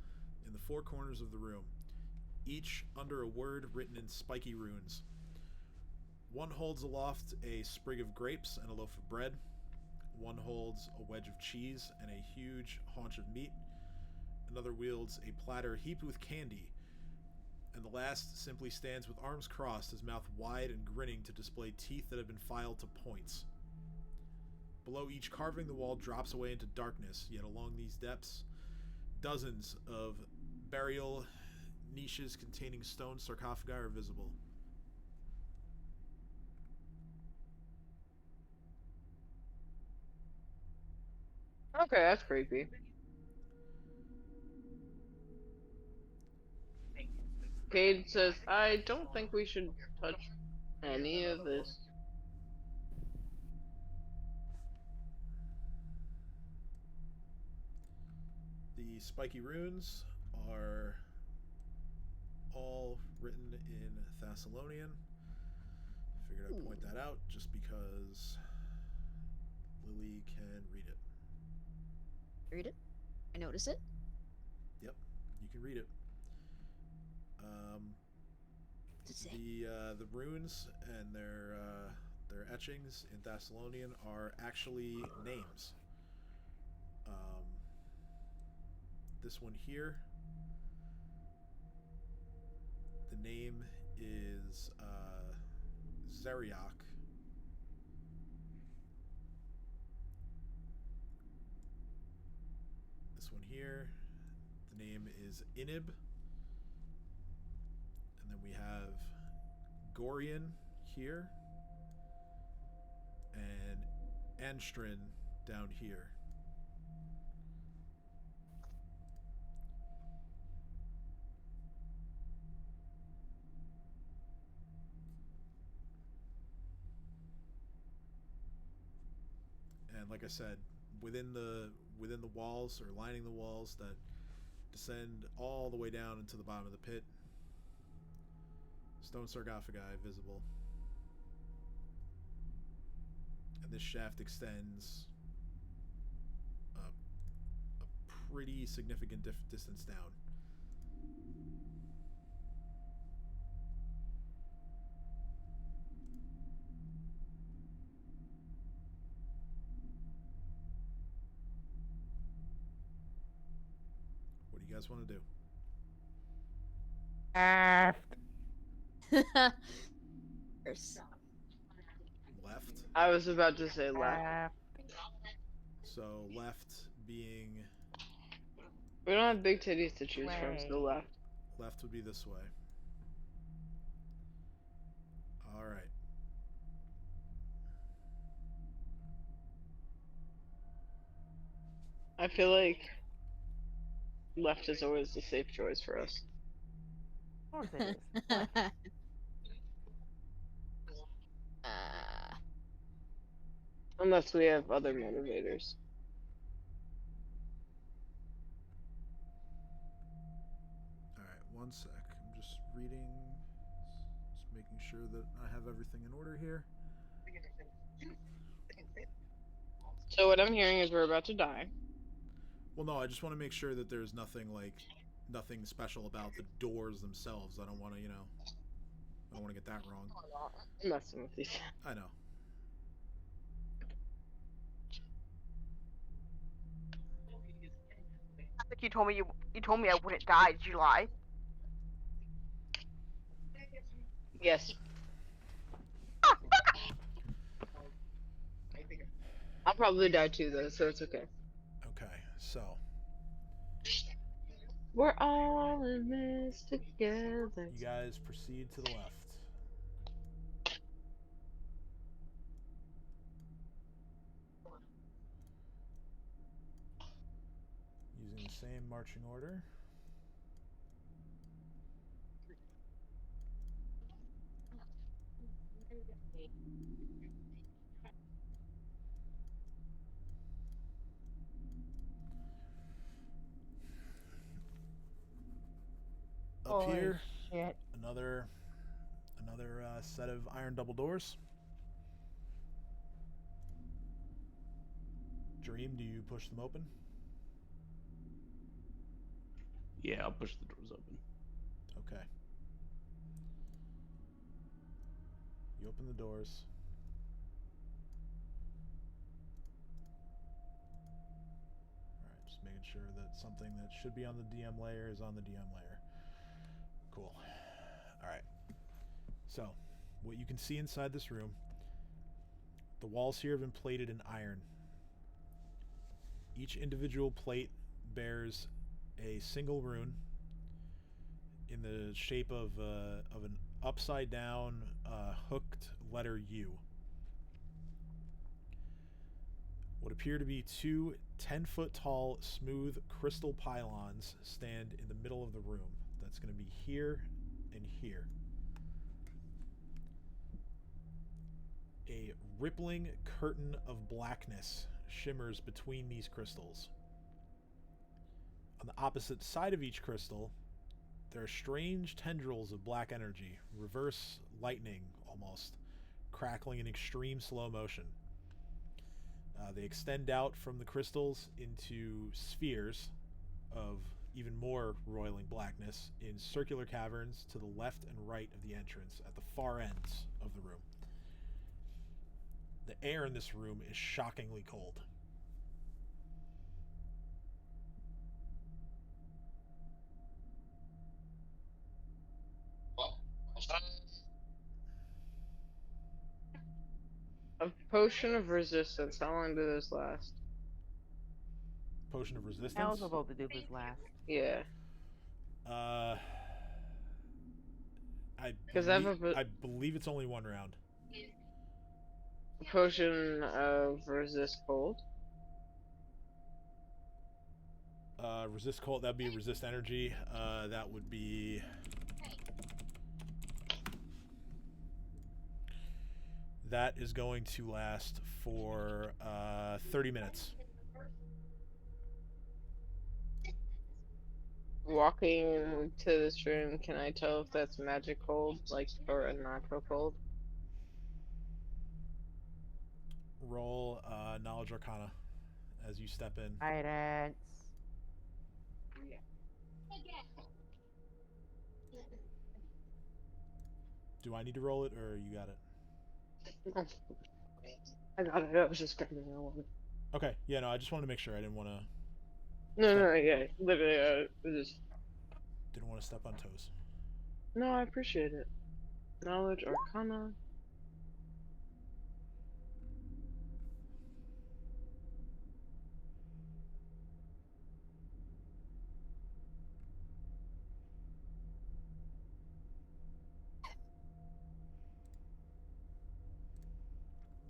in the 4 corners of the room, each under a word written in spiky runes. One holds aloft a sprig of grapes and a loaf of bread. One holds a wedge of cheese and a huge haunch of meat. Another wields a platter heaped with candy. And the last simply stands with arms crossed, his mouth wide and grinning to display teeth that have been filed to points. Below each carving, the wall drops away into darkness, yet along these depths, dozens of burial niches containing stone sarcophagi are visible. Okay, that's creepy. Cade says, I don't think we should touch any of this. The spiky runes are all written in Thessalonian. Figured I'd point that out just because Lily can read it. Read it. I notice it. Yep, you can read it. What's it say? The runes and their etchings in Thessalonian are actually names. This one here, the name is Zeriak. This one here, the name is Inib. And then we have Gorian here. And Anstrin down here. And like I said, within the walls, or lining the walls that descend all the way down into the bottom of the pit, stone sarcophagi visible. And this shaft extends a pretty significant distance down. What do you guys want to do? First. Left? I was about to say left. So left being... We don't have big titties to choose from, so left. Left would be this way. Alright. I feel like left is always the safe choice for us. Of course it is. What? Unless we have other motivators. Alright, one sec. I'm just reading, just making sure that I have everything in order here. So what I'm hearing is we're about to die. Well, no, I just want to make sure that there's nothing special about the doors themselves. I don't want to, I don't want to get that wrong. I'm messing with these. I know. I think you told me I wouldn't die. Did you lie? Yes. I'll probably die too, though, so it's okay. Okay, so We're all in this together. you guys proceed to the left. Using the same marching order. Up Holy here, shit. another set of iron double doors. Dream, do you push them open? Yeah, I'll push the doors open. Okay. You open the doors. Alright, just making sure that something that should be on the DM layer is on the DM layer. Cool. Alright. So, what you can see inside this room, the walls here have been plated in iron. Each individual plate bears a single rune in the shape of an upside down hooked letter U. What appear to be two 10-foot tall smooth crystal pylons stand in the middle of the room. That's going to be here and here. A rippling curtain of blackness shimmers between these crystals. On the opposite side of each crystal, there are strange tendrils of black energy, reverse lightning almost, crackling in extreme slow motion. They extend out from the crystals into spheres of even more roiling blackness in circular caverns to the left and right of the entrance at the far ends of the room. The air in this room is shockingly cold. A potion of resistance. How long did this last? Potion of I was resistance. about to do this last. Yeah. Uh, Because I have a I believe it's only one round. potion of resist cold. Resist cold. That'd be resist energy. That would be. That is going to last for 30 minutes. Walking to this room, can I tell if that's magic cold, like, or a natural cold? Roll Knowledge Arcana as you step in. Guidance. Do I need to roll it, or you got it? I got it. I was just grabbing it. Okay. Yeah. No. I just wanted to make sure. I didn't want to. No, yeah, literally, just. Didn't want to step on toes. No, I appreciate it. Knowledge Arcana.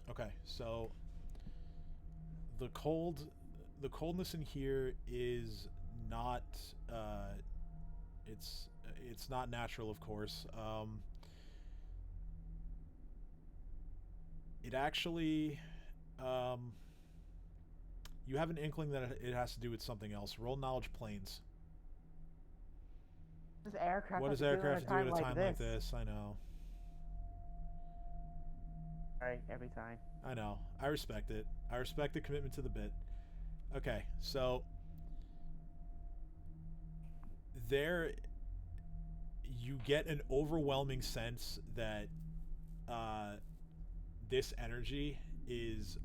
Okay. So the coldness in here is not. It's not natural, of course. It actually. You have an inkling that it has to do with something else. Roll knowledge planes. What does aircraft What does aircraft do at a time like this? I know. Alright, every time. I know. I respect it. I respect the commitment to the bit. Okay, so there you get an overwhelming sense that this energy is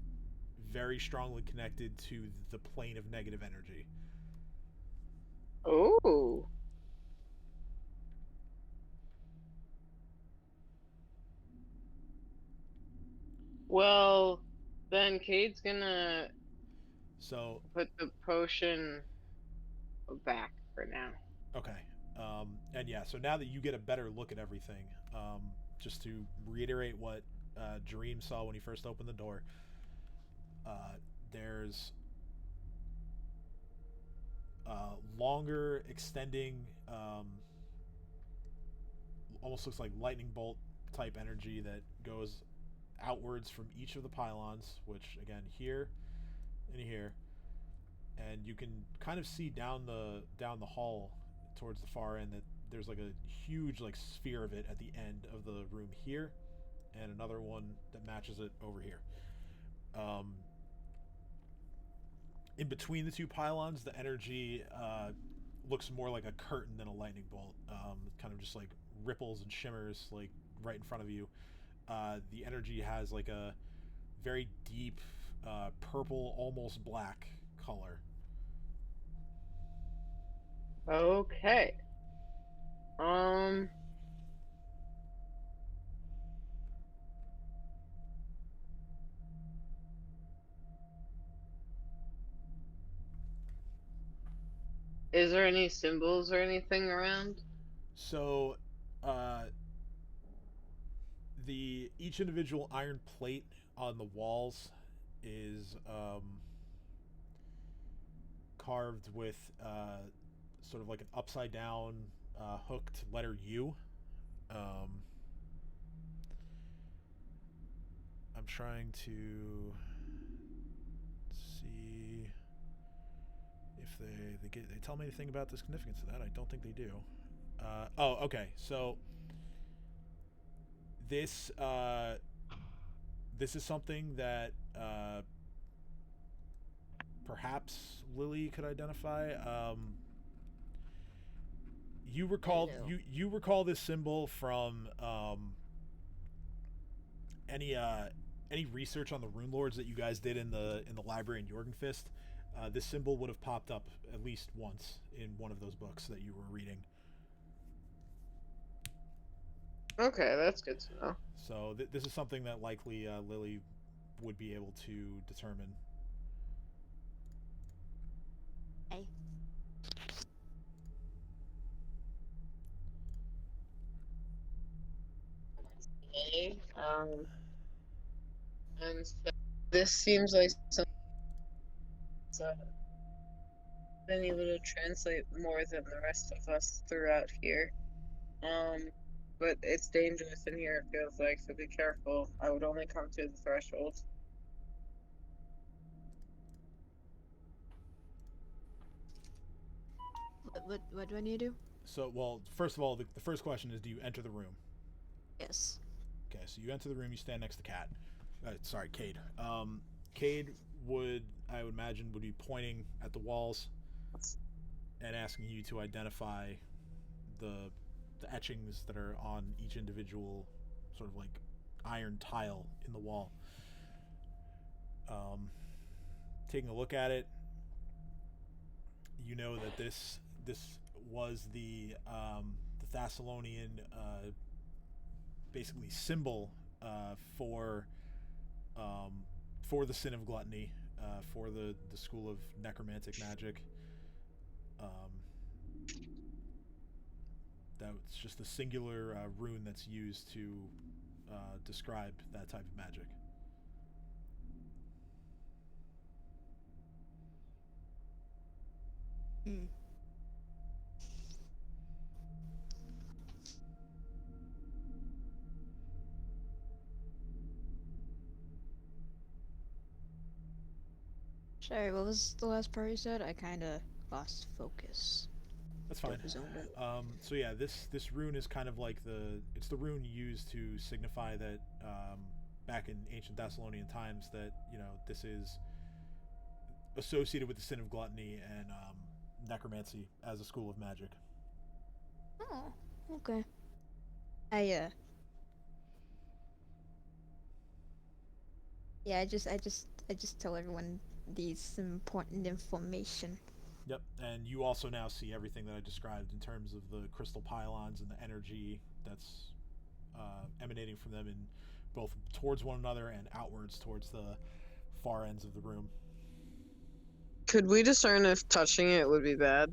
very strongly connected to the plane of negative energy. Oh. Well, then Kate's gonna So, put the potion back for now. okay. And yeah, so now that you get a better look at everything, just to reiterate what Dream saw when he first opened the door, there's longer, extending, almost looks like lightning bolt type energy that goes outwards from each of the pylons, which again here and here, and you can kind of see down the hall towards the far end that there's like a huge like sphere of it at the end of the room here, and another one that matches it over here. In between the two pylons, the energy looks more like a curtain than a lightning bolt. Kind of just like ripples and shimmers like right in front of you. The energy has like a very deep purple, almost black color. Okay. Is there any symbols or anything around? So, the each individual iron plate on the walls is carved with sort of like an upside down hooked letter U. I'm trying to see if they tell me anything about the significance of that. I don't think they do. Oh, okay. So this this is something that perhaps Lily could identify. You recall Hello. you recall this symbol from any research on the Runelords that you guys did in the library in Jorgenfist. This symbol would have popped up at least once in one of those books that you were reading. Okay, that's good to know. So this is something that likely Lily would be able to determine. Hey. Okay. And so this seems like something that's been able to translate more than the rest of us throughout here. But it's dangerous in here, it feels like, so be careful. I would only come to the threshold. What do I need to do? So, well, first of all, the first question is, do you enter the room? Yes. Okay, so you enter the room. You stand next to Kat. Sorry, Cade. Cade would, I would imagine, would be pointing at the walls and asking you to identify the etchings that are on each individual sort of like iron tile in the wall. Taking a look at it, you know that this was the Thessalonian basically symbol for the sin of gluttony, for the school of necromantic magic. That's just a singular rune that's used to describe that type of magic. Hmm. Sorry, what was the last part you said? I kind of lost focus. That's fine. Zoned out. So yeah, this rune is kind of like it's the rune used to signify that back in ancient Thessalonian times that, you know, this is associated with the sin of gluttony and necromancy as a school of magic. Oh, okay. I Yeah, I just tell everyone these important information. Yep, and you also now see everything that I described in terms of the crystal pylons and the energy that's emanating from them, in both towards one another and outwards towards the far ends of the room. Could we discern if touching it would be bad?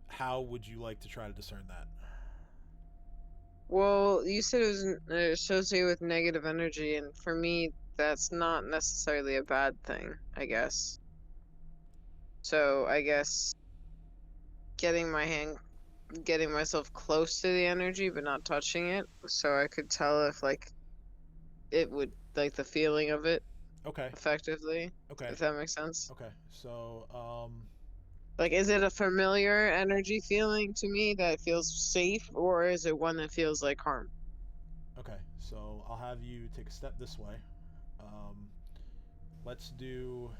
How would you like to try to discern that? Well, you said it was associated with negative energy, and for me, that's not necessarily a bad thing, I guess. So I guess getting myself close to the energy, but not touching it, so I could tell if like it would like the feeling of it Okay. effectively. Okay. If that makes sense. Okay. So, Like, is it a familiar energy feeling to me that feels safe, or is it one that feels like harm? okay. So I'll have you take a step this way. Let's do.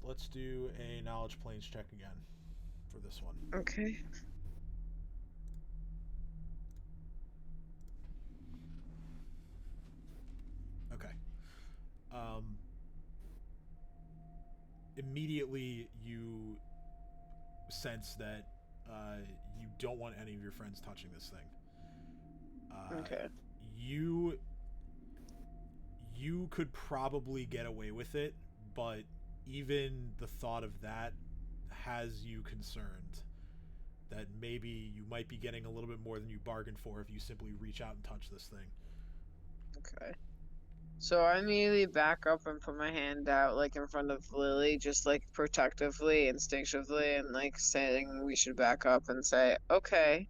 Let's do a knowledge planes check again for this one. Okay. Okay. Immediately you sense that you don't want any of your friends touching this thing. Okay. You could probably get away with it, but even the thought of that has you concerned that maybe you might be getting a little bit more than you bargained for if you simply reach out and touch this thing. Okay. So I immediately back up and put my hand out, like in front of Lily, just like protectively, instinctively, and like saying we should back up and say, okay,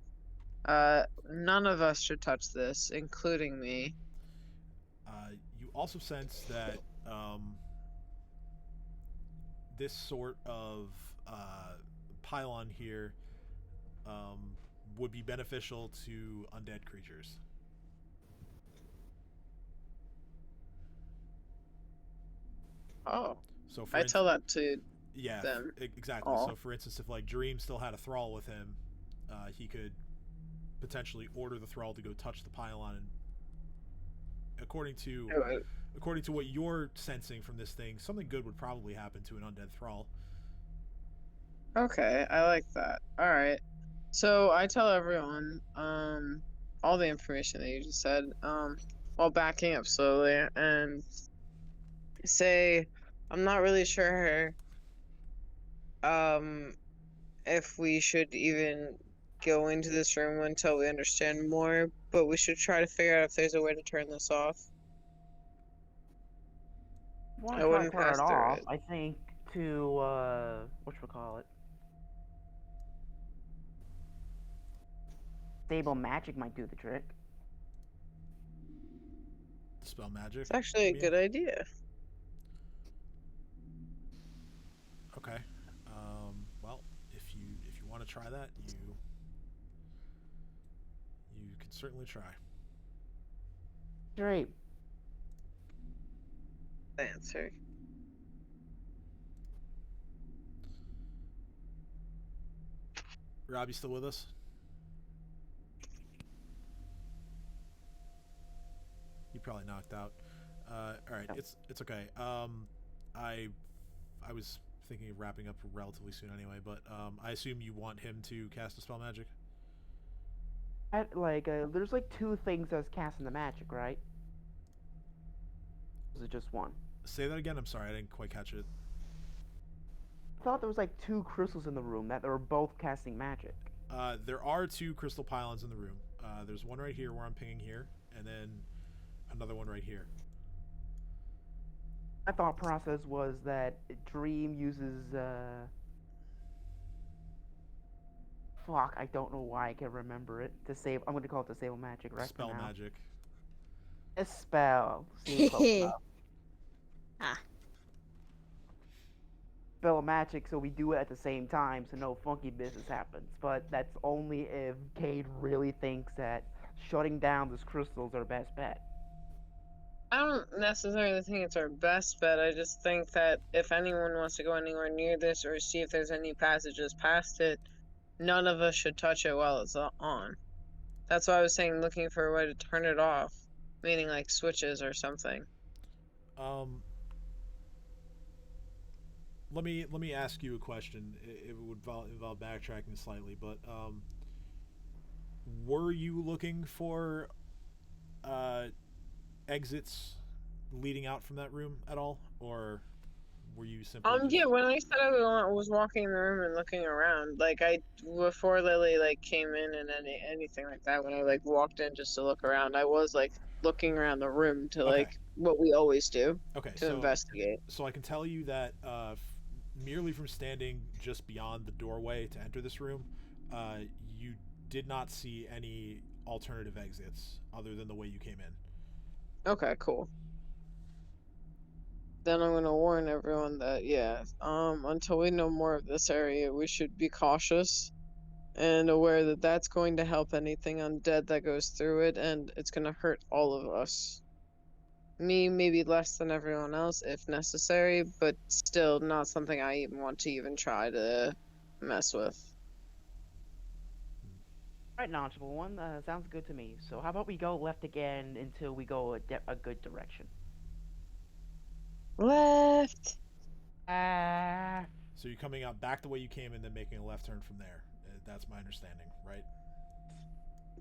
none of us should touch this, including me. You also sense that this sort of pylon here would be beneficial to undead creatures. Oh, So for I tell that to yeah, them. exactly. Aw. So for instance, if like Dream still had a thrall with him, he could potentially order the thrall to go touch the pylon, and according to what you're sensing from this thing, something good would probably happen to an undead thrall. Okay, I like that. All right. So I tell everyone all the information that you just said while backing up slowly and say I'm not really sure if we should even go into this room until we understand more, but we should try to figure out if there's a way to turn this off. Want I to try to wouldn't turn pass it through off? it. I think to whatchamacallit, stable magic might do the trick. Dispel magic. It's actually a good idea. Okay. Well, if you want to try that, you can certainly try. Great. Answer. Rob, you still with us? You probably knocked out. All right, it's okay. I was thinking of wrapping up relatively soon anyway, but I assume you want him to cast a spell magic. There's like two things that's casting the magic, right? Or is it just one? Say that again. I'm sorry, I didn't quite catch it. I thought there was like two crystals in the room that they were both casting magic. There are two crystal pylons in the room. There's one right here where I'm pinging here, and then another one right here. My thought process was that Dream uses fuck, I don't know why I can't remember it. I'm going to call it disable magic, right? Spell magic. A spell. See, close enough. Ah. spell magic, so we do it at the same time, so no funky business happens. But that's only if Cade really thinks that shutting down these crystals are best bet. I don't necessarily think it's our best bet. I just think that if anyone wants to go anywhere near this or see if there's any passages past it, none of us should touch it while it's on. That's why I was saying looking for a way to turn it off, meaning like switches or something. Let me ask you a question. It would involve backtracking slightly, but were you looking for exits leading out from that room at all, or were you simply? Yeah. When I said I was walking in the room and looking around, like before Lily like came in and anything like that, when I like walked in just to look around, I was like looking around the room to like what we always do to investigate. So I can tell you that merely from standing just beyond the doorway to enter this room, you did not see any alternative exits other than the way you came in. Okay, cool. Then I'm gonna warn everyone that until we know more of this area, we should be cautious and aware that that's going to help anything undead that goes through it, and it's gonna hurt all of us. Me, maybe less than everyone else if necessary, but still not something I even want to even try to mess with. Right, knowledgeable one. Sounds good to me. So how about we go left again until we go a good direction? Left. So you're coming out back the way you came and then making a left turn from there. That's my understanding, right?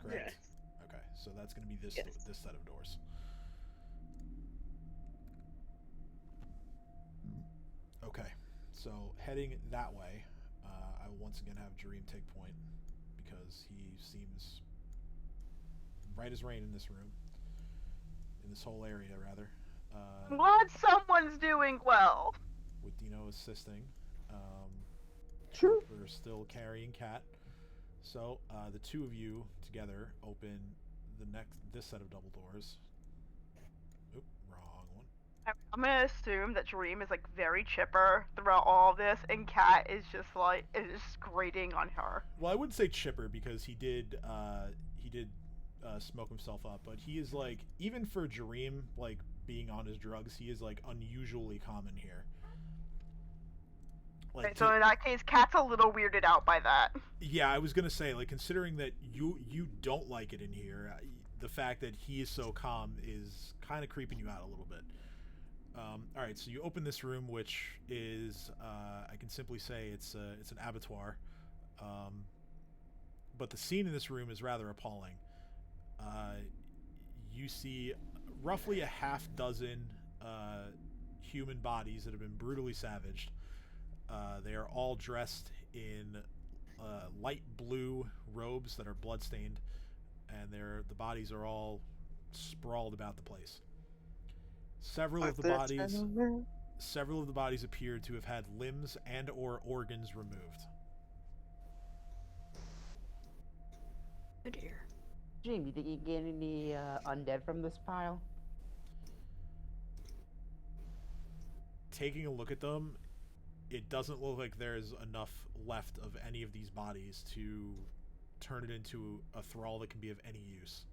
Correct. Yeah. Okay, so that's going to be this set of doors. Okay, so heading that way, I will once again have Dream take point because he seems right as rain in this room, in this whole area rather. I'm glad someone's doing well. With Dino assisting. True. We're still carrying Cat. So the two of you together open this set of double doors. Oop, wrong one. I'm gonna assume that Dream is like very chipper throughout all of this, and Cat is just grating on her. Well, I wouldn't say chipper because he did smoke himself up, but he is like, even for Dream, like being on his drugs, he is like unusually common here. Like, okay, so in that case, Cat's a little weirded out by that. Yeah, I was gonna say, like, considering that you don't like it in here, the fact that he is so calm is kind of creeping you out a little bit. All right, so you open this room, which is I can simply say it's an abattoir, but the scene in this room is rather appalling. You see roughly a half dozen human bodies that have been brutally savaged. They are all dressed in light blue robes that are bloodstained, and the bodies are all sprawled about the place. Several of the bodies appear to have had limbs and or organs removed. Oh dear. Jim, you think you can get any undead from this pile? Taking a look at them, it doesn't look like there's enough left of any of these bodies to turn it into a thrall that can be of any use.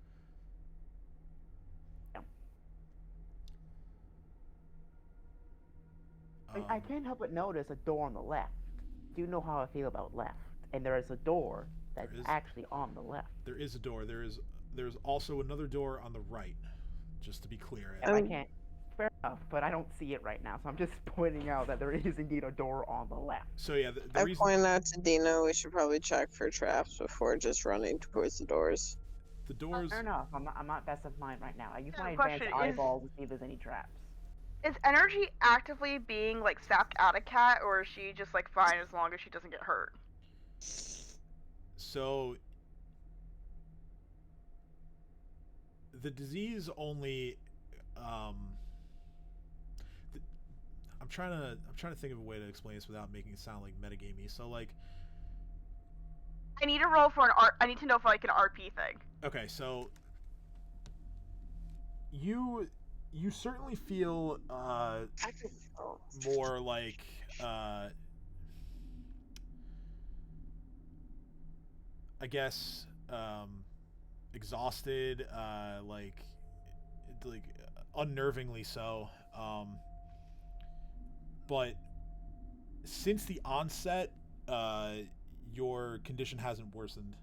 I can't help but notice a door on the left. Do you know how I feel about left? And there is a door that's actually on the left. There is a door. There's also another door on the right, just to be clear. I can't. Fair enough, but I don't see it right now, so I'm just pointing out that there is indeed a door on the left. So yeah, I point out to Dino we should probably check for traps before just running towards the doors. The doors. Fair enough. I'm not best of mind right now. I use my advanced eyeball to see if there's any traps. Is energy actively being like sapped out of Cat, or is she just like fine as long as she doesn't get hurt? So the disease only I'm trying to think of a way to explain this without making it sound like metagamey. So like I need to roll for I need to know for like an RP thing. Okay, so you certainly feel more like I guess, exhausted, like unnervingly so. But since the onset, your condition hasn't worsened.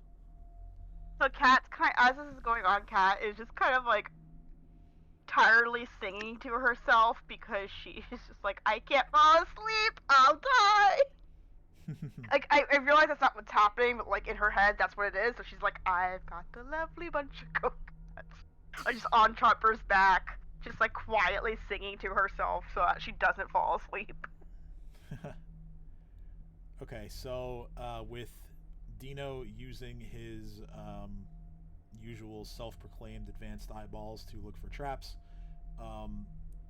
So Kat's as this is going on, Kat is just kind of like tiredly singing to herself because she's just like, I can't fall asleep, I'll die. Like I realize that's not what's happening, but like in her head, that's what it is. So she's like, I've got the lovely bunch of coconuts. I just on Chopper's back, just like quietly singing to herself so that she doesn't fall asleep. Okay, so with Dino using his usual self-proclaimed advanced eyeballs to look for traps,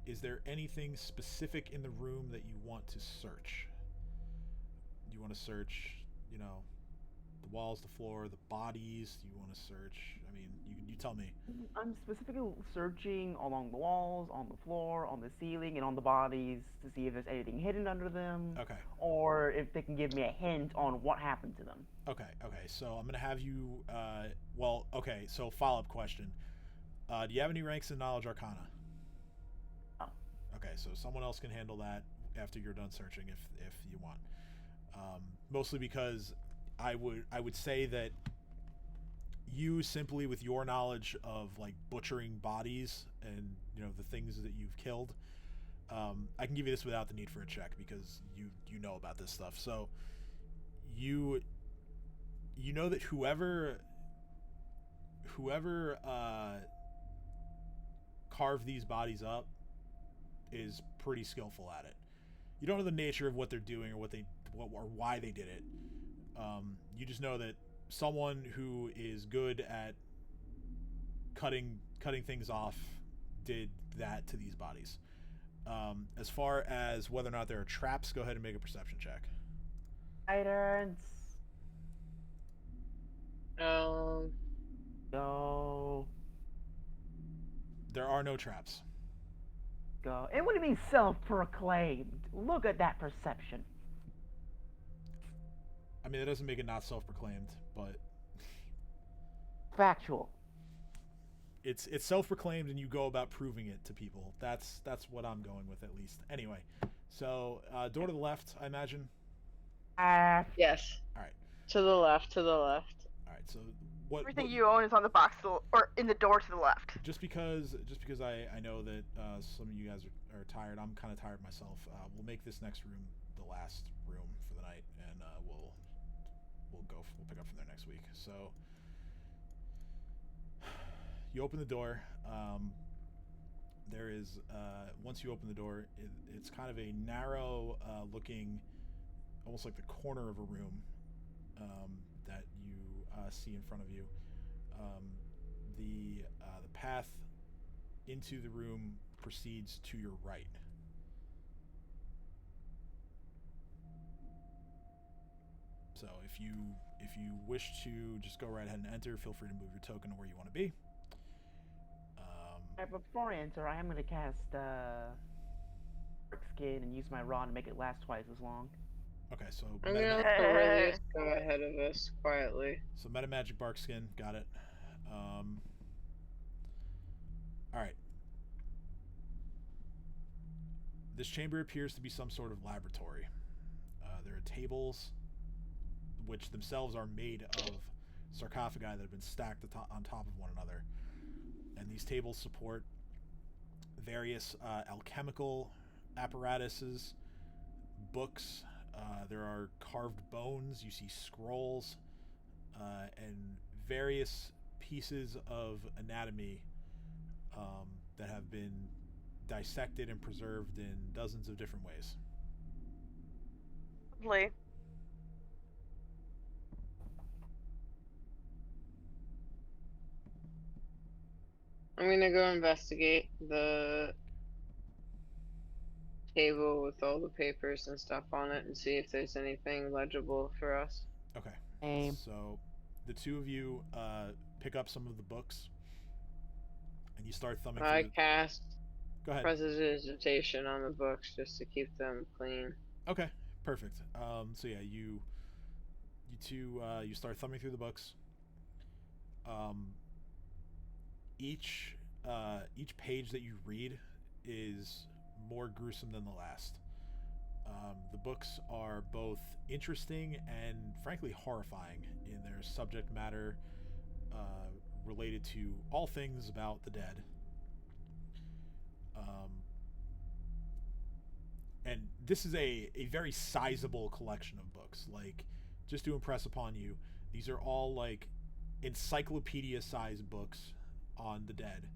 is there anything specific in the room that you want to search? Do you want to search, the walls, the floor, the bodies? Do you want to search? I mean, you tell me. I'm specifically searching along the walls, on the floor, on the ceiling, and on the bodies to see if there's anything hidden under them. Okay. Or if they can give me a hint on what happened to them. Okay. So I'm gonna have you. Okay. So follow-up question. Do you have any ranks in Knowledge Arcana? Oh. Okay. So someone else can handle that after you're done searching, if you want. Mostly because I would say that you, simply with your knowledge of like butchering bodies and the things that you've killed, I can give you this without the need for a check because you know about this stuff. So you know that whoever carved these bodies up is pretty skillful at it. You don't know the nature of what they're doing or or why they did it. You just know that someone who is good at cutting things off did that to these bodies. As far as whether or not there are traps, go ahead and make a perception check. Guidance. Um, Go. There are no traps. Go. And what do you mean self-proclaimed? Look at that perception. I mean, that doesn't make it not self-proclaimed, but Factual. it's self-proclaimed, and you go about proving it to people. That's what I'm going with, at least. Anyway, so door to the left, I imagine. yes. All right. To the left. All right. So Everything you own is on the box or in the door to the left. Just because I know that some of you guys are tired. I'm kind of tired myself. We'll make this next room the last room for the night, and we'll pick up from there next week. So you open the door. There is once you open the door, it's kind of a narrow looking, almost like the corner of a room that you see in front of you. The path into the room proceeds to your right. So if you wish to just go right ahead and enter, feel free to move your token to where you want to be. But before I enter, I am going to cast Dark Skin and use my rod to make it last twice as long. Okay, so I'm gonna let Aurelius go ahead of us quietly. So meta magic bark skin, got it. All right. This chamber appears to be some sort of laboratory. There are tables, which themselves are made of sarcophagi that have been stacked on top of one another. And these tables support various alchemical apparatuses, books. There are carved bones. You see scrolls and various pieces of anatomy that have been dissected and preserved in dozens of different ways. Lovely. I'm gonna go investigate the table with all the papers and stuff on it and see if there's anything legible for us. Okay. So the two of you pick up some of the books and you start thumbing I through. cast Go ahead. prestidigitation on the books just to keep them clean. Okay, perfect. So yeah, you two you start thumbing through the books. Each page that you read is more gruesome than the last. The books are both interesting and frankly horrifying in their subject matter, related to all things about the dead. And this is a very sizable collection of books. Like, just to impress upon you, these are all like encyclopedia-sized books on the dead.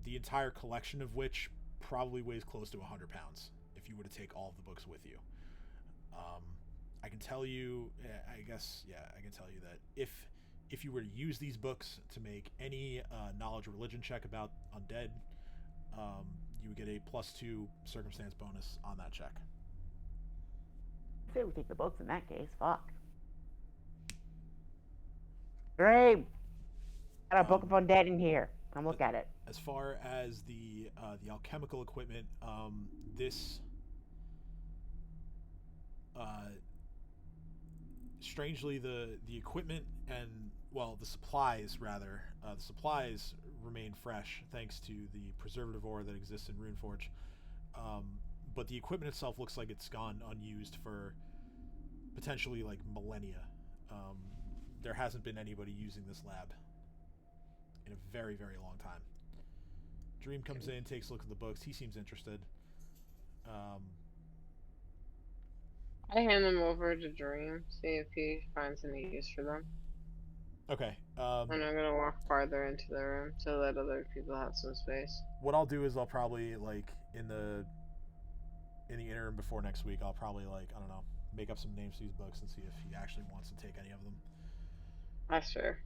The entire collection of which probably weighs close to 100 pounds if you were to take all of the books with you. I can tell you, I can tell you that if you were to use these books to make any knowledge or religion check about undead, you would get a +2 circumstance bonus on that check. I say we take the books in that case. Fuck. Great. Got a book of undead in here. Come look at it. As far as the alchemical equipment, this strangely the equipment and the supplies remain fresh thanks to the preservative ore that exists in Runeforge. But the equipment itself looks like it's gone unused for potentially like millennia. There hasn't been anybody using this lab in a very, very long time. Dream comes in, takes a look at the books. He seems interested. I hand them over to Dream, see if he finds any use for them. Okay. And I'm gonna walk farther into the room to let other people have some space. What I'll do is I'll probably like in the interim before next week, I'll probably like, I don't know, make up some names for these books and see if he actually wants to take any of them. That's fair.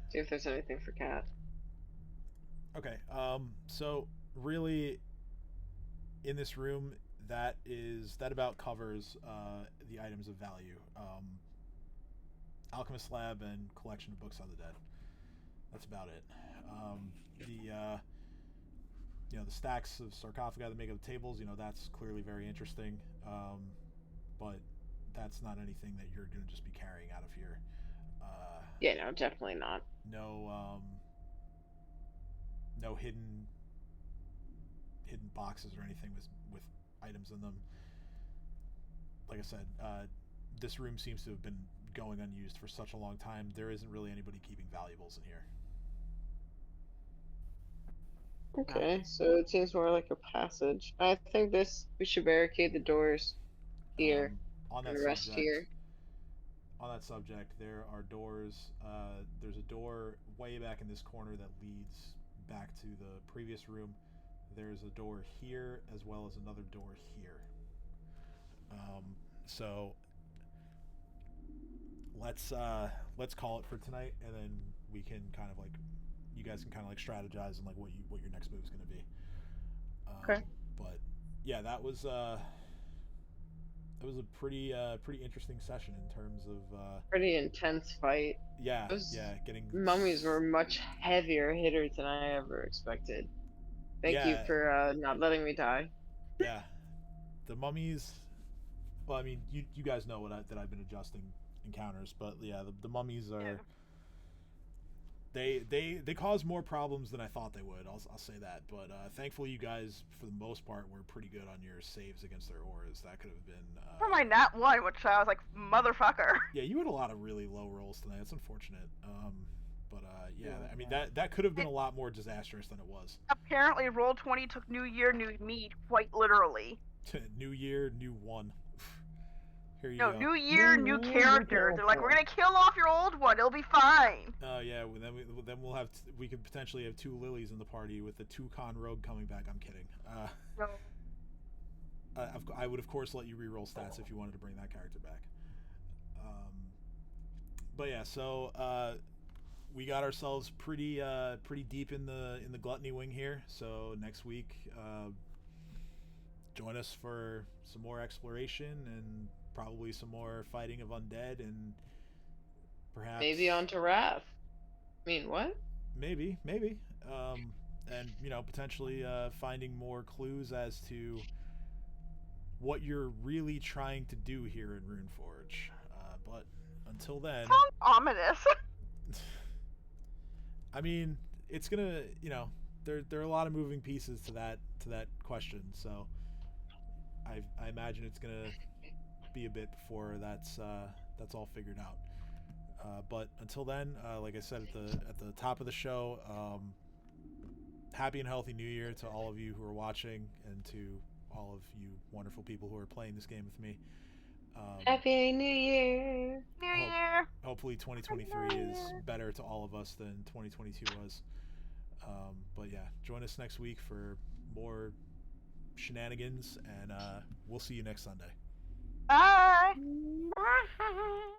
See if there's anything for Cat. Okay. So really, in this room, that about covers the items of value. Alchemist lab and collection of books on the dead. That's about it. The stacks of sarcophagi that make up the tables, that's clearly very interesting. But that's not anything that you're going to just be carrying out of here. Yeah, no, definitely not. No hidden boxes or anything with items in them. Like I said, this room seems to have been going unused for such a long time. There isn't really anybody keeping valuables in here. Okay, so it seems more like a passage. I think we should barricade the doors here On that and rest subject, here. On that subject, there are doors. There's a door way back in this corner that leads back to the previous room. There's a door here as well as another door here. So let's call it for tonight, and then we can kind of like, you guys can kind of like strategize on like what your next move is going to be. Okay. But yeah, that was a pretty interesting session in terms of Pretty intense fight. Getting Mummies were much heavier hitters than I ever expected. Thank you for not letting me die. Yeah, the mummies. Well, I mean, you guys know that I've been adjusting encounters, but yeah, the mummies are. They cause more problems than I thought they would. I'll say that. But thankfully, you guys, for the most part, were pretty good on your saves against their auras. That could have been. For my nat 1, which I was like, motherfucker. Yeah, you had a lot of really low rolls tonight. It's unfortunate. I mean that could have been a lot more disastrous than it was. Apparently, Roll20 took New Year, New Me quite literally. New Year, new one. Here you No, go. New Year, new character. They're like, we're gonna kill off your old one. It'll be fine. Oh yeah, then we'll have we could potentially have 2 lilies in the party with the 2 con rogue coming back. I'm kidding. No. I would of course let you reroll stats if you wanted to bring that character back. But yeah, so we got ourselves pretty deep in the gluttony wing here. So next week, join us for some more exploration and probably some more fighting of undead, and perhaps Maybe onto Wrath. I mean, what? Maybe. And potentially finding more clues as to what you're really trying to do here in Runeforge. But until then, Sounds ominous. I mean, it's gonna, there are a lot of moving pieces to that question. So I imagine it's gonna be a bit before that's all figured out. But until then, like I said at the top of the show, happy and healthy New Year to all of you who are watching and to all of you wonderful people who are playing this game with me. Happy New Year. New Year. Hopefully 2023 is better to all of us than 2022 was. But yeah, join us next week for more shenanigans, and we'll see you next Sunday. Bye. Bye.